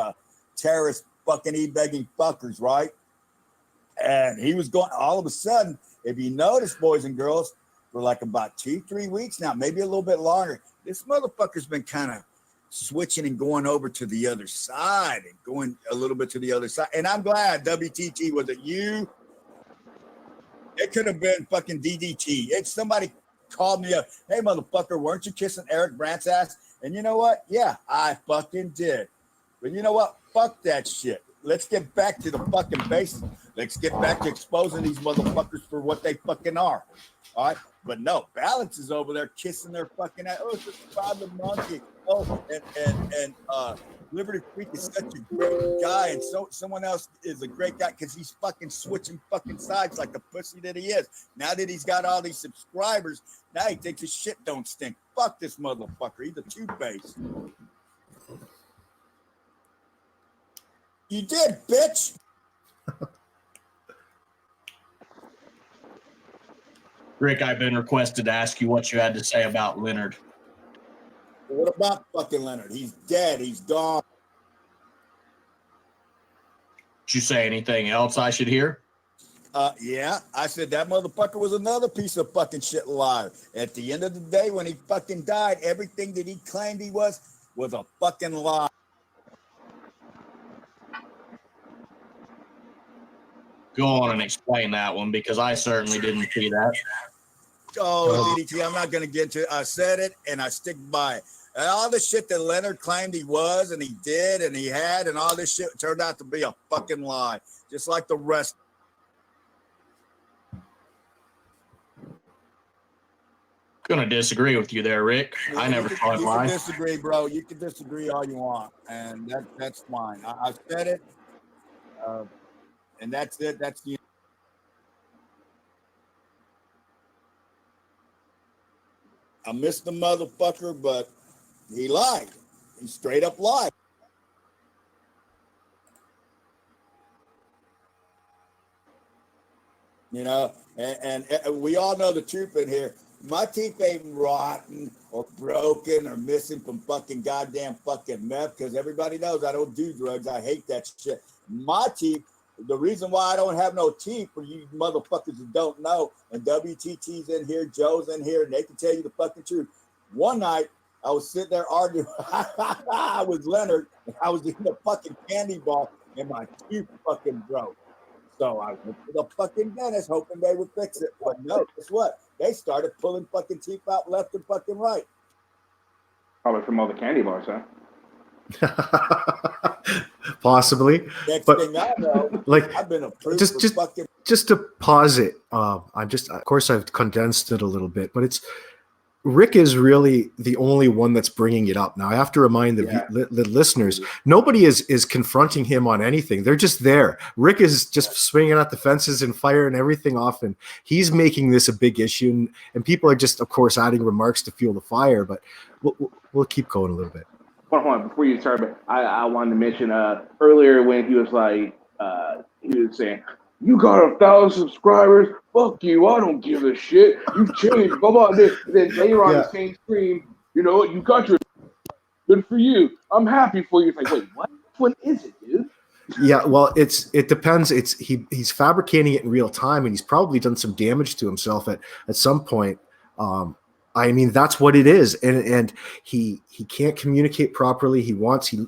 terrorist fucking e-begging fuckers, right? And he was going all of a sudden. If you notice, boys and girls, for like about 2-3 weeks now, maybe a little bit longer, this motherfucker's been kind of switching and going over to the other side and going a little bit to the other side. And I'm glad, WTT, was it you? It could have been fucking DDT. It's somebody called me up. Hey, motherfucker, weren't you kissing Eric Brandt's ass? And you know what? Yeah, I fucking did. But you know what? Fuck that shit. Let's get back to the fucking basics. Let's get back to exposing these motherfuckers for what they fucking are. All right? But no, Balance is over there kissing their fucking ass. Oh, subscribe to Monkey. Oh, and Liberty Freak is such a great guy, and so someone else is a great guy because he's fucking switching fucking sides like the pussy that he is. Now that he's got all these subscribers, now he thinks his shit don't stink. Fuck this motherfucker. He's a two-face. You did, bitch. Rick, I've been requested to ask you what you had to say about Leonard. What about fucking Leonard? He's dead. He's gone. Did you say anything else I should hear? Yeah, I said that motherfucker was another piece of fucking shit alive. At the end of the day, when he fucking died, everything that he claimed he was a fucking lie. Go on and explain that one, because I certainly didn't see that. Oh, DDT, I'm not going to get into it. I said it, and I stick by it. And all the shit that Leonard claimed he was, and he did, and he had, and all this shit turned out to be a fucking lie, just like the rest. Gonna disagree with you there, Rick. I never thought it You lied. can disagree, bro. You can disagree all you want, and that's fine. I said it, and that's it. That's the. I missed the motherfucker, but he lied. He straight up lied. You know, and we all know the truth in here. My teeth ain't rotten or broken or missing from fucking goddamn fucking meth, because everybody knows I don't do drugs. I hate that shit. My teeth, the reason why I don't have no teeth, for you motherfuckers who don't know, and WTT's in here, Joe's in here, and they can tell you the fucking truth. One night, I was sitting there arguing with Leonard, and I was eating a fucking candy bar, and my tooth fucking broke. So I went to the fucking dentist hoping they would fix it. But no, guess what? They started pulling fucking teeth out left and fucking right. Probably from all the candy bars, huh? Possibly. Next but thing I know, like, I've been approved just for fucking. Just to pause it, of course I've condensed it a little bit, but it's Rick is really the only one that's bringing it up. Now I have to remind the listeners, nobody is confronting him on anything. They're just there. Rick is just swinging at the fences and firing everything off, and he's making this a big issue. And people are just, of course, adding remarks to fuel the fire. But we'll keep going a little bit. Hold on, before you start, but I wanted to mention earlier when he was like, he was saying, "You got 1,000 subscribers? Fuck you! I don't give a shit. You've changed." Blah blah. Then later on the same stream, you know what? You got your. Good for you. I'm happy for you. It's like, wait, what? What is it, dude? Yeah, well, it depends. He's fabricating it in real time, and he's probably done some damage to himself at some point. I mean, that's what it is, and he can't communicate properly. He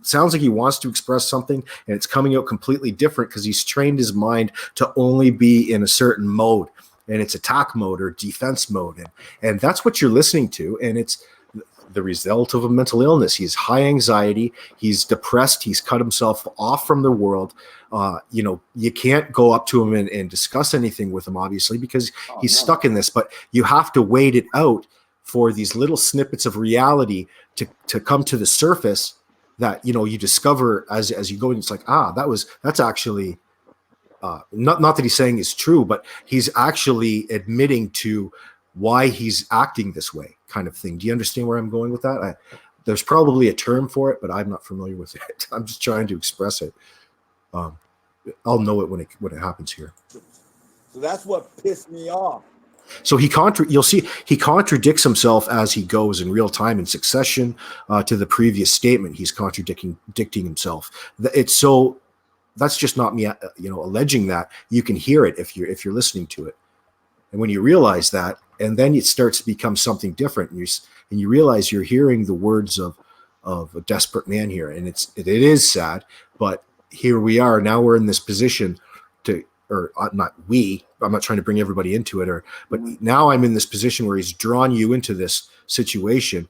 sounds like he wants to express something, and it's coming out completely different because he's trained his mind to only be in a certain mode, and it's attack mode or defense mode, and that's what you're listening to, and it's the result of a mental illness. He's high anxiety, he's depressed, he's cut himself off from the world. You can't go up to him and discuss anything with him, obviously, because he's stuck in this, but you have to wait it out for these little snippets of reality to come to the surface that, you discover as you go, and it's like, that's actually not that he's saying is true, but he's actually admitting to why he's acting this way, kind of thing. Do you understand where I'm going with that? There's probably a term for it, but I'm not familiar with it. I'm just trying to express it. I'll know it when it happens here. So that's what pissed me off. So you'll see he contradicts himself as he goes in real time in succession to the previous statement. He's contradicting himself. That's just not me, alleging that. You can hear it if you're listening to it, and when you realize that, and then it starts to become something different, and you realize you're hearing the words of a desperate man here, and it is sad, but here we are now. We're in this position I'm not trying to bring everybody into it, but now I'm in this position where he's drawn you into this situation.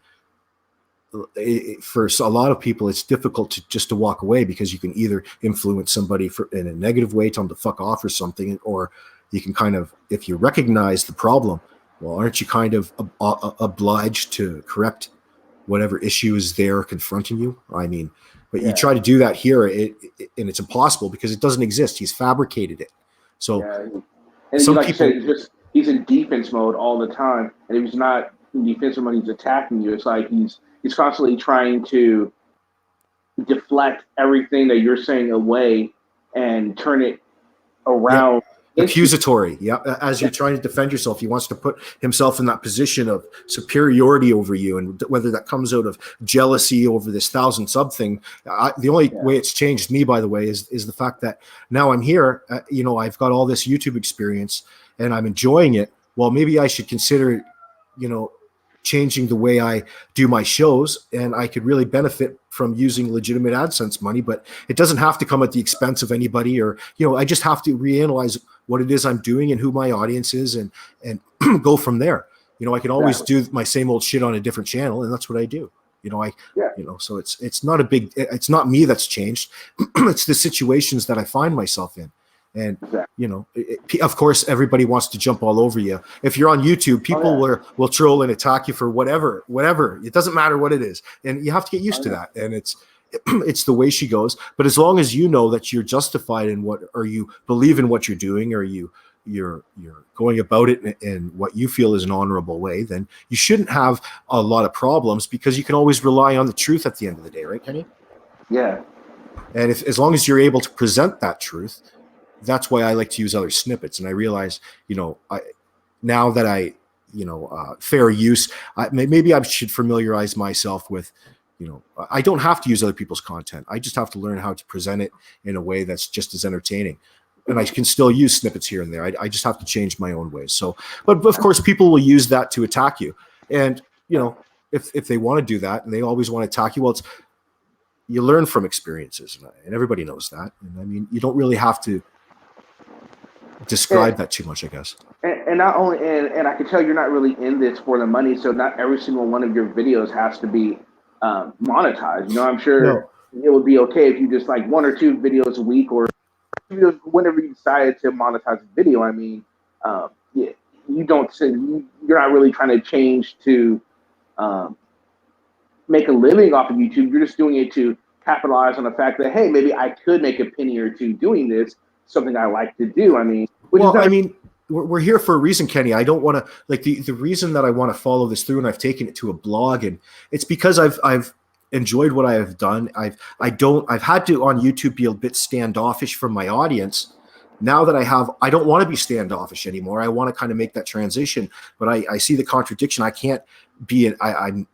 For a lot of people, it's difficult to walk away, because you can either influence somebody in a negative way, tell them to fuck off or something, or you can kind of, if you recognize the problem, well, aren't you kind of obliged to correct whatever issue is there confronting you? I mean, but you try to do that here, and it's impossible because it doesn't exist. He's fabricated it. So, and like you said, he's in defense mode all the time, and if he's not in defensive mode, he's attacking you. It's like he's constantly trying to deflect everything that you're saying away and turn it around. Accusatory, as you're trying to defend yourself, he wants to put himself in that position of superiority over you, and whether that comes out of jealousy over this 1,000 sub thing. The only way it's changed me, by the way, is the fact that now I'm here. I've got all this YouTube experience and I'm enjoying it. Well, maybe I should consider, changing the way I do my shows, and I could really benefit from using legitimate AdSense money, but it doesn't have to come at the expense of anybody, or, I just have to reanalyze what it is I'm doing and who my audience is, and go from there. I can always do my same old shit on a different channel, and that's what I do. So it's not me that's changed. It's the situations that I find myself in. And, of course, everybody wants to jump all over you. If you're on YouTube, people will troll and attack you for whatever. It doesn't matter what it is. And you have to get used to that. And it's the way she goes. But as long as you know that you're justified in or you believe in what you're doing, or you're going about it in what you feel is an honorable way, then you shouldn't have a lot of problems, because you can always rely on the truth at the end of the day, right, Kenny? Yeah. And as long as you're able to present that truth, that's why I like to use other snippets. And I realize, now that fair use, maybe I should familiarize myself with, I don't have to use other people's content. I just have to learn how to present it in a way that's just as entertaining. And I can still use snippets here and there. I just have to change my own ways. So, but of course, people will use that to attack you. And, if they want to do that, and they always want to attack you, well, you learn from experiences, and everybody knows that. And I mean, you don't really have to describe that too much, I guess. And not only, and I can tell you're not really in this for the money, so not every single one of your videos has to be monetized. I'm sure it would be okay if you just like 1 or 2 videos a week, or whenever you decided to monetize a video. I mean, you're not really trying to change to make a living off of YouTube. You're just doing it to capitalize on the fact that, hey, maybe I could make a penny or two doing this, something I like to do. I mean, we're here for a reason, Kenny. I don't want to, like, the reason that I want to follow this through, and I've taken it to a blog, and it's because I've enjoyed what I have done. I've had to on YouTube be a bit standoffish from my audience. Now that I don't want to be standoffish anymore. I want to kind of make that transition, but I see the contradiction. I can't be I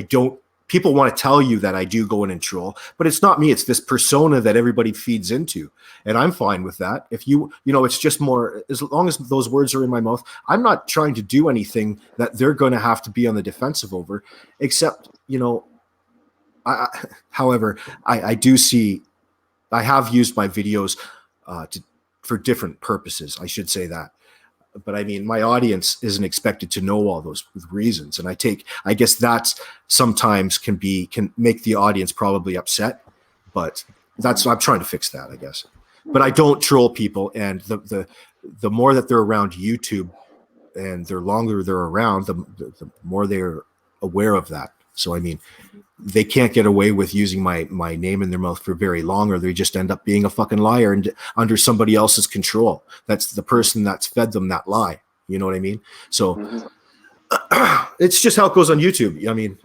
don't. People want to tell you that I do go in and troll, but it's not me. It's this persona that everybody feeds into, and I'm fine with that. If it's just more, as long as those words are in my mouth, I'm not trying to do anything that they're going to have to be on the defensive over, except, however, I do see, I have used my videos for different purposes. I should say that. But I mean, my audience isn't expected to know all those reasons. And I guess that's sometimes can make the audience probably upset, but I'm trying to fix that, I guess. But I don't troll people. And the more that they're around YouTube, and the longer they're around, the more they're aware of that. So I mean, they can't get away with using my name in their mouth for very long, or they just end up being a fucking liar and under somebody else's control. That's the person that's fed them that lie. You know what I mean? So it's just how it goes on YouTube. I mean,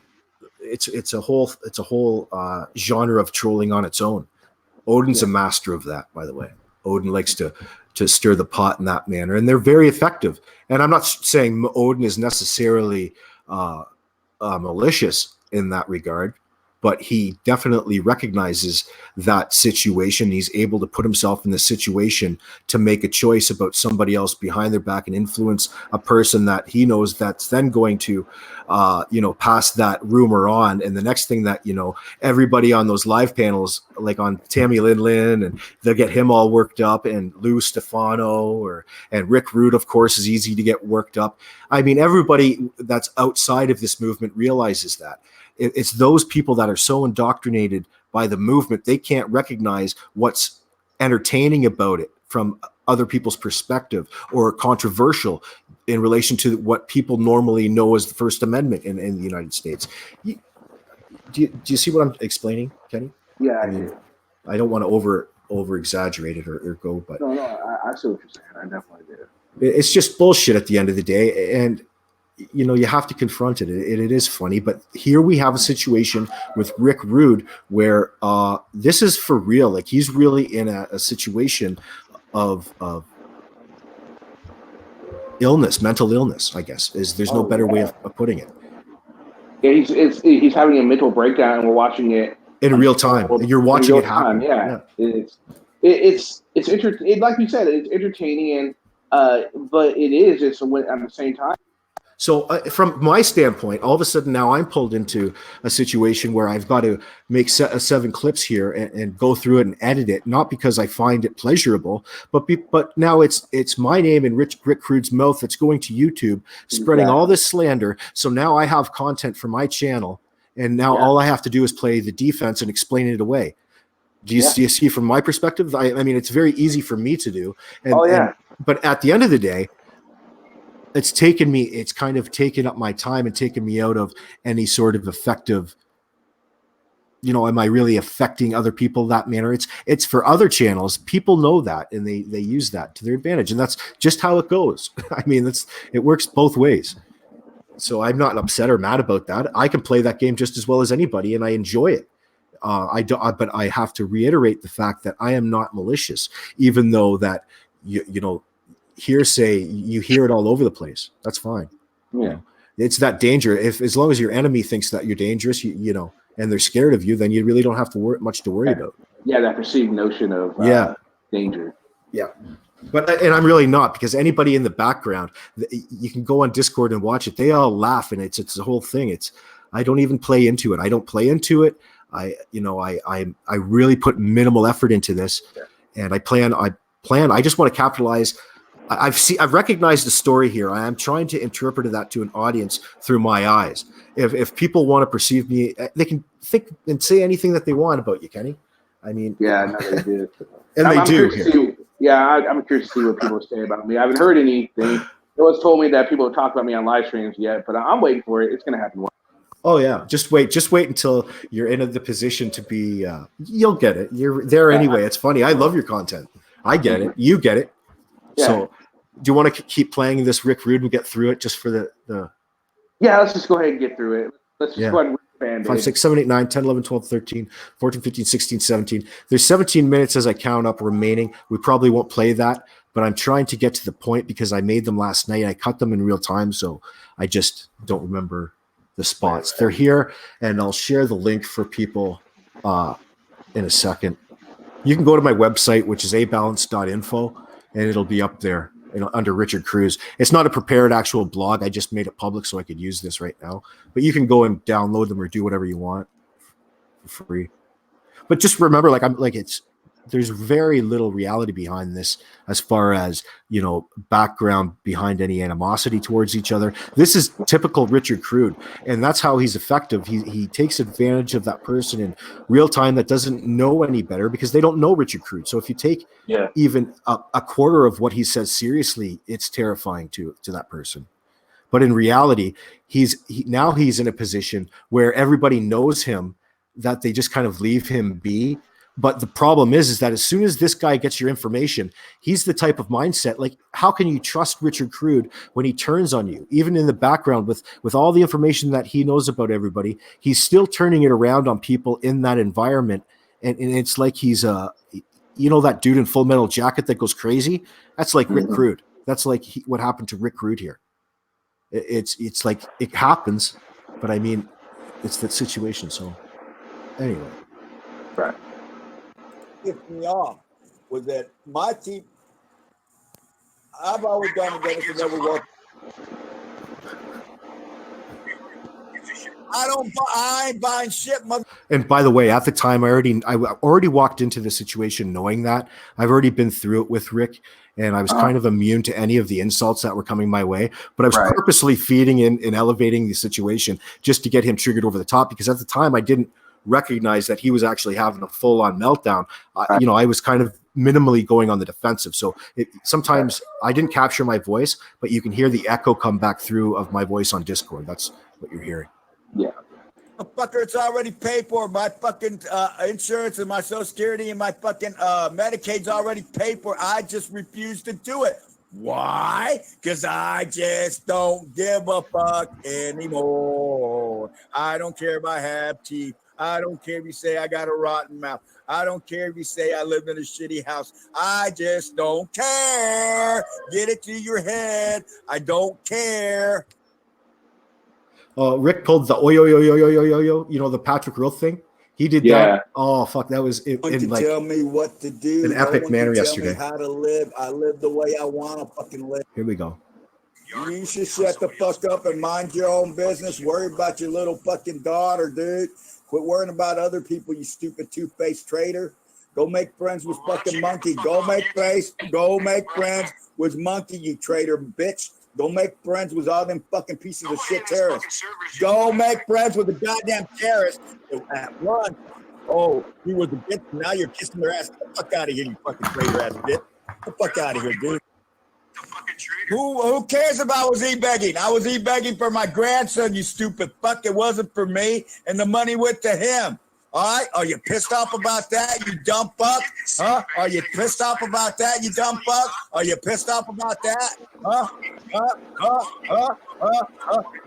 it's a whole genre of trolling on its own. Odin's a master of that, by the way. Odin likes to stir the pot in that manner, and they're very effective. And I'm not saying Odin is necessarily malicious in that regard, but he definitely recognizes that situation. He's able to put himself in the situation to make a choice about somebody else behind their back and influence a person that he knows that's then going to, pass that rumor on. And the next thing that, everybody on those live panels, like on Tammy Lin, and they'll get him all worked up, and Lou Stefano and Rick Rude, of course, is easy to get worked up. I mean, everybody that's outside of this movement realizes that. It's those people that are so indoctrinated by the movement, they can't recognize what's entertaining about it from other people's perspective or controversial in relation to what people normally know as the First Amendment in the United States. Do you see what I'm explaining, Kenny? Yeah, I mean, I don't want to over exaggerate it or go, but no, I see what you're saying. I definitely do. It's just bullshit at the end of the day, and you have to confront it. It is funny, but here we have a situation with Rick Rude where this is for real. Like, he's really in a situation of illness, mental illness, I guess. There's no better way of putting it. Yeah, he's having a mental breakdown, and we're watching it in real time. You're watching it happen. Yeah. It's like you said, it's entertaining, but it's at the same time. So from my standpoint, all of a sudden now I'm pulled into a situation where I've got to make 7 clips here and go through it and edit it, not because I find it pleasurable, but now it's my name in Rick Rude's mouth that's going to YouTube, spreading all this slander. So now I have content for my channel, and now all I have to do is play the defense and explain it away. Do you see from my perspective? I mean, it's very easy for me to do. But at the end of the day, it's kind of taken up my time and taken me out of any sort of effective, am I really affecting other people that manner? It's for other channels. People know that, and they use that to their advantage. And that's just how it goes. I mean, it works both ways. So I'm not upset or mad about that. I can play that game just as well as anybody, and I enjoy it. But I have to reiterate the fact that I am not malicious, even though that, hearsay, you hear it all over the place. That's fine. Yeah, it's that danger. As long as your enemy thinks that you're dangerous, and they're scared of you, then you really don't have to worry about. Yeah, that perceived notion of danger. Yeah, and I'm really not, because anybody in the background, you can go on Discord and watch it. They all laugh, and it's the whole thing. I don't even play into it. I don't play into it. I really put minimal effort into this, and I plan. I just want to capitalize. I've recognized the story here. I am trying to interpret that to an audience through my eyes. If people want to perceive me, they can think and say anything that they want about you, Kenny. I mean, yeah, no, they do, and I'm curious to see what people say about me. I haven't heard anything. No one's told me that people have talked about me on live streams yet, but I'm waiting for it. It's going to happen. Oh yeah, just wait until you're in the position to be. You'll get it. You're there anyway. It's funny. I love your content. I get it. You get it. Yeah. So, do you want to keep playing this Rick Rude and get through it just for the? Yeah, let's just go ahead and get through it. Let's just go ahead and expand 5, 6, 7, 8, 9, 10, 11, 12, 13, 14, 15, 16, 17. There's 17 minutes as I count up remaining. We probably won't play that, but I'm trying to get to the point because I made them last night. I cut them in real time, so I just don't remember the spots. They're here, and I'll share the link for people in a second. You can go to my website, which is abalance.info, and it'll be up there under Richard Cruz. It's not a prepared actual blog. I just made it public so I could use this right now. But you can go and download them or do whatever you want for free. But just remember, there's very little reality behind this as far as, background behind any animosity towards each other. This is typical Richard Crude, and that's how he's effective. He takes advantage of that person in real time that doesn't know any better because they don't know Richard Crude. So if you take even a quarter of what he says seriously, it's terrifying to that person. But in reality, now he's in a position where everybody knows him, that they just kind of leave him be. But the problem is that as soon as this guy gets your information, he's the type of mindset, like, how can you trust Richard Crude when he turns on you? Even in the background with all the information that he knows about everybody, he's still turning it around on people in that environment. And it's like he's that dude in Full Metal Jacket that goes crazy. That's like Rick Crude. That's like what happened to Rick Crude here. It's like it happens, but I mean, it's that situation. So anyway. Right. Pissed me off was that my team. I've always done it, Dennis, and never worked. I ain't buying shit, mother. And by the way, at the time, I already walked into the situation knowing that. I've already been through it with Rick, and I was kind of immune to any of the insults that were coming my way. But I was purposely feeding in and elevating the situation just to get him triggered over the top, because at the time I didn't recognize that he was actually having a full-on meltdown. I was kind of minimally going on the defensive. So sometimes I didn't capture my voice, but you can hear the echo come back through of my voice on Discord. That's what you're hearing. Yeah. Fucker, it's already paid for. My fucking insurance and my Social Security and my fucking Medicaid's already paid for. I just refuse to do it. Why? Because I just don't give a fuck anymore. I don't care if I have teeth. I don't care if you say I got a rotten mouth. I don't care if you say I live in a shitty house. I just don't care. Get it to your head. I don't care. Rick pulled the yo, the Patrick Roth thing. He did that. Oh fuck, that was like tell me what to do. An epic manner yesterday. Tell me how to live. I live the way I want to fucking live. Here we go. You should shut the fuck up and mind your own business. Worry about your little fucking daughter, dude. Quit worrying about other people, you stupid two-faced traitor. Go make friends with fucking Monkey. Go make friends with Monkey, you traitor bitch. Go make friends with all them fucking pieces of shit terrorists. Go make friends with the goddamn terrorists. At one, he was a bitch. Now you're kissing their ass. Get the fuck out of here, you fucking traitor ass bitch. Get the fuck out of here, dude. Who cares if I was e-begging? I was e-begging for my grandson, you stupid fuck. It wasn't for me, and the money went to him. All right? Are you pissed off about that, you dumb fuck? Huh? Are you pissed off about that, you dumb fuck? Are you pissed off about that?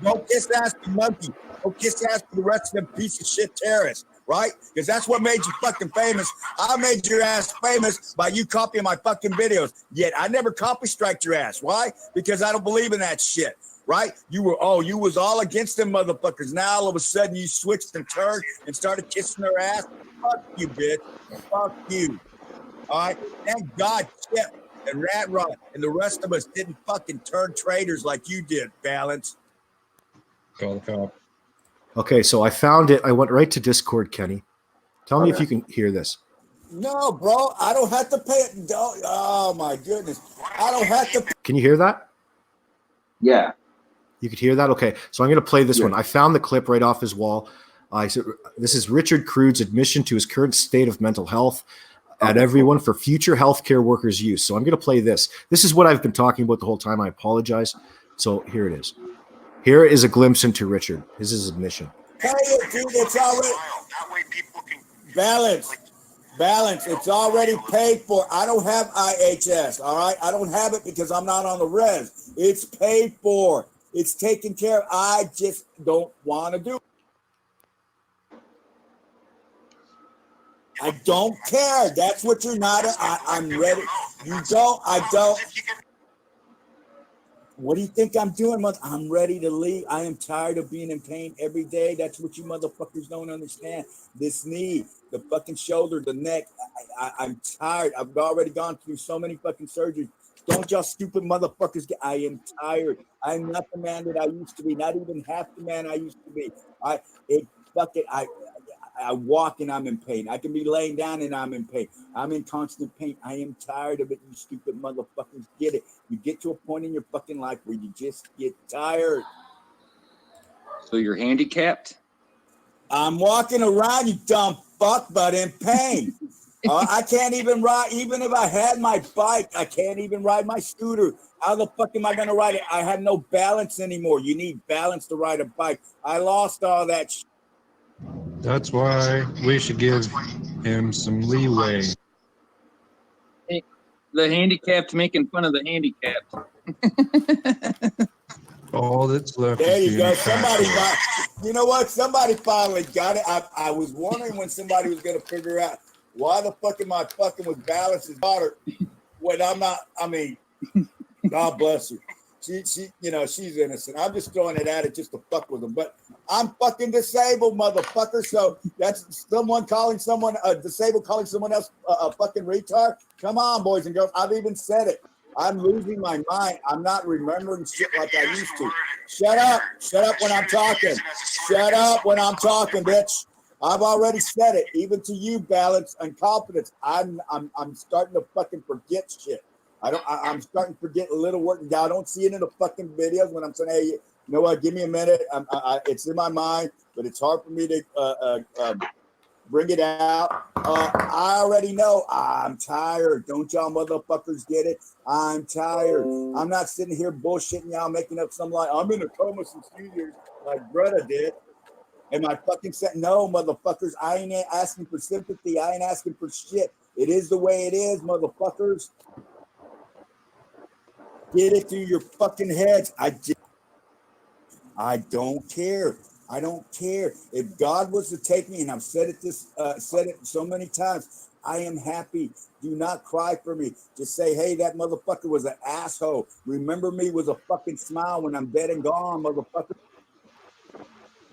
Go kiss ass to Monkey. Go kiss ass to the rest of them piece of shit terrorists. Right? Because that's what made you fucking famous. I made your ass famous by you copying my fucking videos. Yet I never copy striked your ass. Why? Because I don't believe in that shit. Right? You was all against them motherfuckers. Now all of a sudden you switched and turned and started kissing their ass. Fuck you, bitch. Fuck you. All right? Thank God Chip and Rat Rod and the rest of us didn't fucking turn traitors like you did, Balance. Call the cop. Okay, so I found it. I went right to Discord, Kenny. Tell me if you can hear this. No, bro, I don't have to pay it. Oh, my goodness. I don't have to. Can you hear that? Yeah. You could hear that? Okay, so I'm going to play this one. I found the clip right off his wall. I said, this is Richard Crude's admission to his current state of mental health at everyone for future healthcare workers' use. So I'm going to play this. This is what I've been talking about the whole time. I apologize. So here it is. Here is a glimpse into Richard. This is his admission. Pay it, dude. It's already that way people can balance. It's already paid for. I don't have IHS. All right, I don't have it because I'm not on the res. It's paid for. It's taken care of. I just don't want to do it. I don't care. That's what you're not. I'm ready. You don't. I don't. What do you think I'm doing? I'm ready to leave. I am tired of being in pain every day. That's what you motherfuckers don't understand. This knee, the fucking shoulder, the neck. I'm tired. I've already gone through so many fucking surgeries. Don't y'all stupid motherfuckers get. I am tired. I'm not the man that I used to be. Not even half the man I used to be. I walk and I'm in pain. I can be laying down and I'm in pain. I'm in constant pain. I am tired of it, you stupid motherfuckers. Get it. You get to a point in your fucking life where you just get tired. So you're handicapped? I'm walking around, you dumb fuck, but in pain. I can't even ride. Even if I had my bike, I can't even ride my scooter. How the fuck am I going to ride it? I have no balance anymore. You need balance to ride a bike. I lost all that shit. That's why we should give him some leeway. The handicapped making fun of the handicapped. All that's left. There is you go. being Somebody, tackled. you know what? Somebody finally got it. I was wondering when somebody was going to figure out why the fuck am I fucking with Balance's daughter when I'm not. I mean, God bless her. She, you know, she's innocent. I'm just throwing it at it just to fuck with them. But I'm fucking disabled, motherfucker. So that's someone calling someone disabled, calling someone else a fucking retard. Come on, boys and girls. I've even said it. I'm losing my mind. I'm not remembering shit like I used to. Shut up. Shut up when I'm talking. Shut up when I'm talking, bitch. I've already said it, even to you, Balance and Confidence. I'm starting to fucking forget shit. I'm starting to forget a little work. I don't see it in the fucking videos when I'm saying, hey, you know what? Give me a minute. It's in my mind, but it's hard for me to bring it out. I already know I'm tired. Don't y'all motherfuckers get it? I'm tired. I'm not sitting here bullshitting y'all, making up some lie. I'm in a coma since New Year's, like Greta did. Am I fucking saying no, motherfuckers? I ain't asking for sympathy. I ain't asking for shit. It is the way it is, motherfuckers. Get it through your fucking heads. I don't care. I don't care. If God was to take me, and I've said it so many times, I am happy. Do not cry for me. Just say, hey, that motherfucker was an asshole. Remember me with a fucking smile when I'm dead and gone, motherfucker.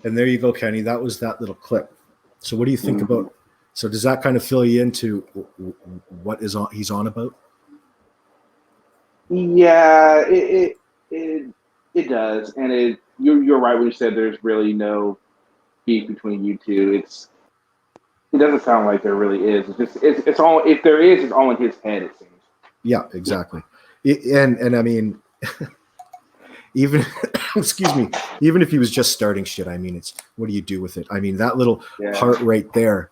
And there you go, Kenny. That was that little clip. So what do you think about? So does that kind of fill you into what he's on about? Yeah, it does, and you're right when you said there's really no beef between you two. It doesn't sound like there really is. It's all, if there is, it's all in his head, it seems. Yeah, exactly. And I mean, even excuse me, even if he was just starting shit, I mean, it's what do you do with it? I mean, that little part right there,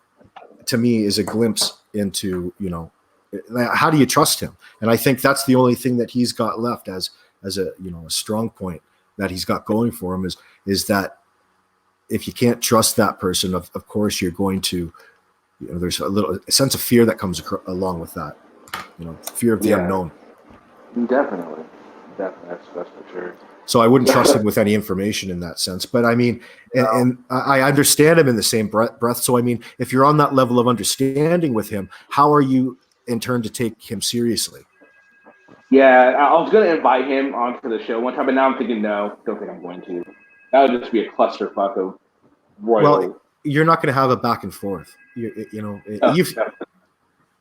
to me, is a glimpse into, you know, how do you trust him? And I think that's the only thing that he's got left as a, you know, a strong point that he's got going for him is that if you can't trust that person, of course you're going to, you know, there's a sense of fear that comes along with that, you know, fear of the unknown. Definitely, that's for sure. So I wouldn't trust him with any information in that sense. But I mean, and I understand him in the same breath. So I mean, if you're on that level of understanding with him, how are you in turn to take him seriously? Yeah, I was going to invite him onto the show one time, but now I'm thinking, no, don't think I'm going to. That would just be a clusterfuck of royal. Well, you're not going to have a back and forth. You know,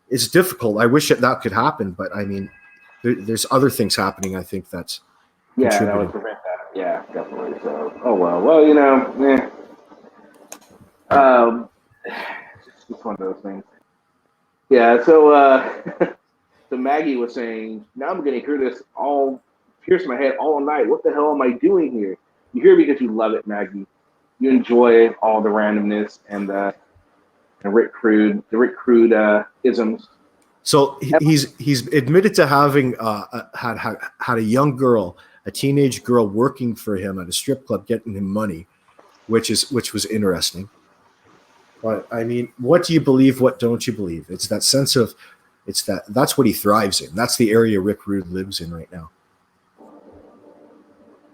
it's difficult. I wish that could happen, but I mean, there's other things happening. I think that's that would prevent that. Yeah, definitely. So, well, you know, it's one of those things. Yeah. So, so Maggie was saying, now I'm going to hear this all pierce my head all night. What the hell am I doing here? You hear it because you love it, Maggie. You enjoy all the randomness and the Rick Crude isms. So he's admitted to having had a young girl, a teenage girl, working for him at a strip club, getting him money, which was interesting. But I mean, what do you believe? What don't you believe? It's that sense of, that's what he thrives in. That's the area Rick Rude lives in right now.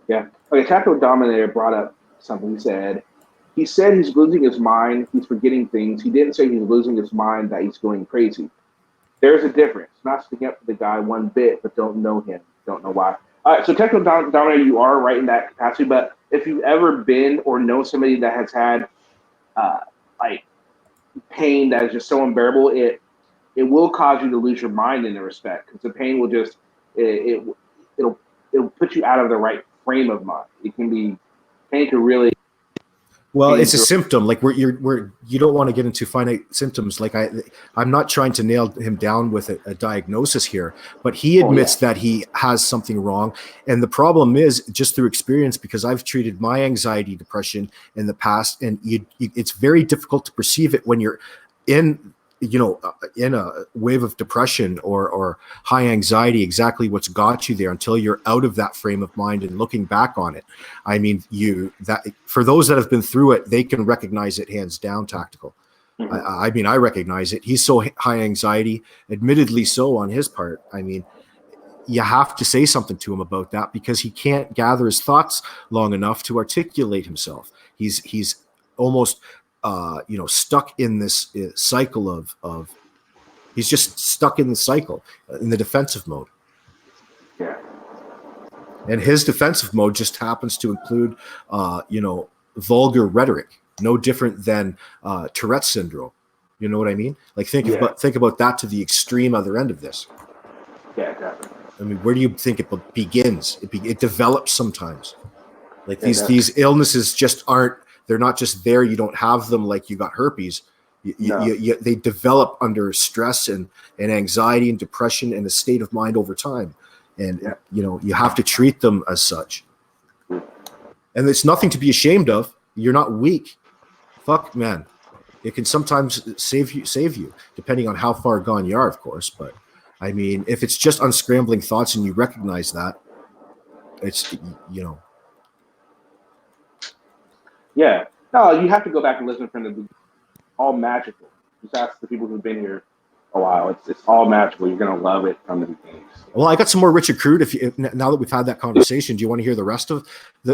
Yeah. Okay. Taco Dominator brought up something. He said he's losing his mind. He's forgetting things. He didn't say he's losing his mind, that he's going crazy. There's a difference. Not sticking up for the guy one bit, but don't know him. Don't know why. All right. So Taco Dominator, you are right in that capacity. But if you've ever been or know somebody that has had like pain that is just so unbearable, it will cause you to lose your mind in a respect, because the pain will just it'll put you out of the right frame of mind. Pain can really. Well, it's a symptom. Like you don't want to get into finite symptoms. Like I'm not trying to nail him down with a diagnosis here, but he admits that he has something wrong. And the problem is, just through experience, because I've treated my anxiety, depression in the past, and it's very difficult to perceive it when you're in in a wave of depression or high anxiety, exactly what's got you there until you're out of that frame of mind and looking back on it. I mean, for those that have been through it, they can recognize it hands down. Tactical. I mean, I recognize it. He's so high anxiety, admittedly so on his part. I mean, you have to say something to him about that because he can't gather his thoughts long enough to articulate himself. He's almost stuck in this cycle of he's just stuck in the cycle in the defensive mode. Yeah. And his defensive mode just happens to include vulgar rhetoric, no different than Tourette's syndrome. You know what I mean? Like think about that to the extreme other end of this. Yeah, definitely. I mean, where do you think it begins? It develops sometimes. Like these illnesses just aren't. They're not just there. You don't have them like you got herpes. They develop under stress and anxiety and depression and a state of mind over time. And you have to treat them as such. And it's nothing to be ashamed of. You're not weak. Fuck, man. It can sometimes save you, depending on how far gone you are, of course. But I mean, if it's just unscrambling thoughts and you recognize that, it's Yeah. No, you have to go back and listen from the beginning. All magical. Just ask the people who've been here a while. It's all magical. You're gonna love it from the beginning. Well, I got some more Richard Crude. Now that we've had that conversation, do you want to hear the rest of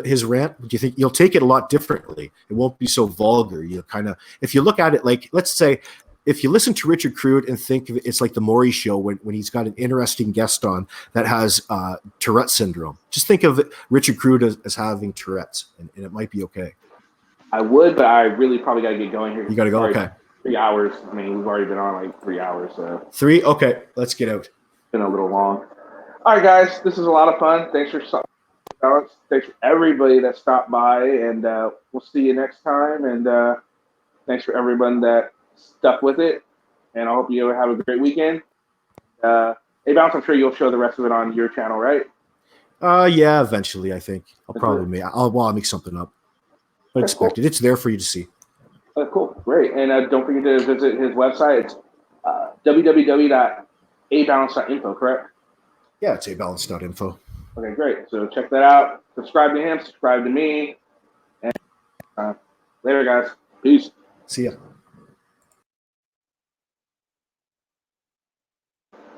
his rant? Do you think you'll take it a lot differently? It won't be so vulgar. You kind of, if you look at it like, let's say, if you listen to Richard Crude and think of it, it's like the Maury Show when he's got an interesting guest on that has Tourette syndrome. Just think of Richard Crude as having Tourette's, and it might be okay. I would, but I really probably got to get going here. You got to go? Okay. 3 hours. I mean, we've already been on like 3 hours. So 3? Okay, let's get out. Been a little long. All right, guys, this is a lot of fun. Thanks for Alex. Thanks for everybody that stopped by, and we'll see you next time. And thanks for everyone that stuck with it. And I hope you have a great weekend. Hey, Bounce, I'm sure you'll show the rest of it on your channel, right? Yeah, eventually. I think I'll make something up. But expect it. It's there for you to see. Cool, great. And don't forget to visit his website. It's www.abalance.info, correct? Yeah, it's abalance.info. Okay, great. So check that out. Subscribe to him, subscribe to me. And later, guys. Peace. See ya.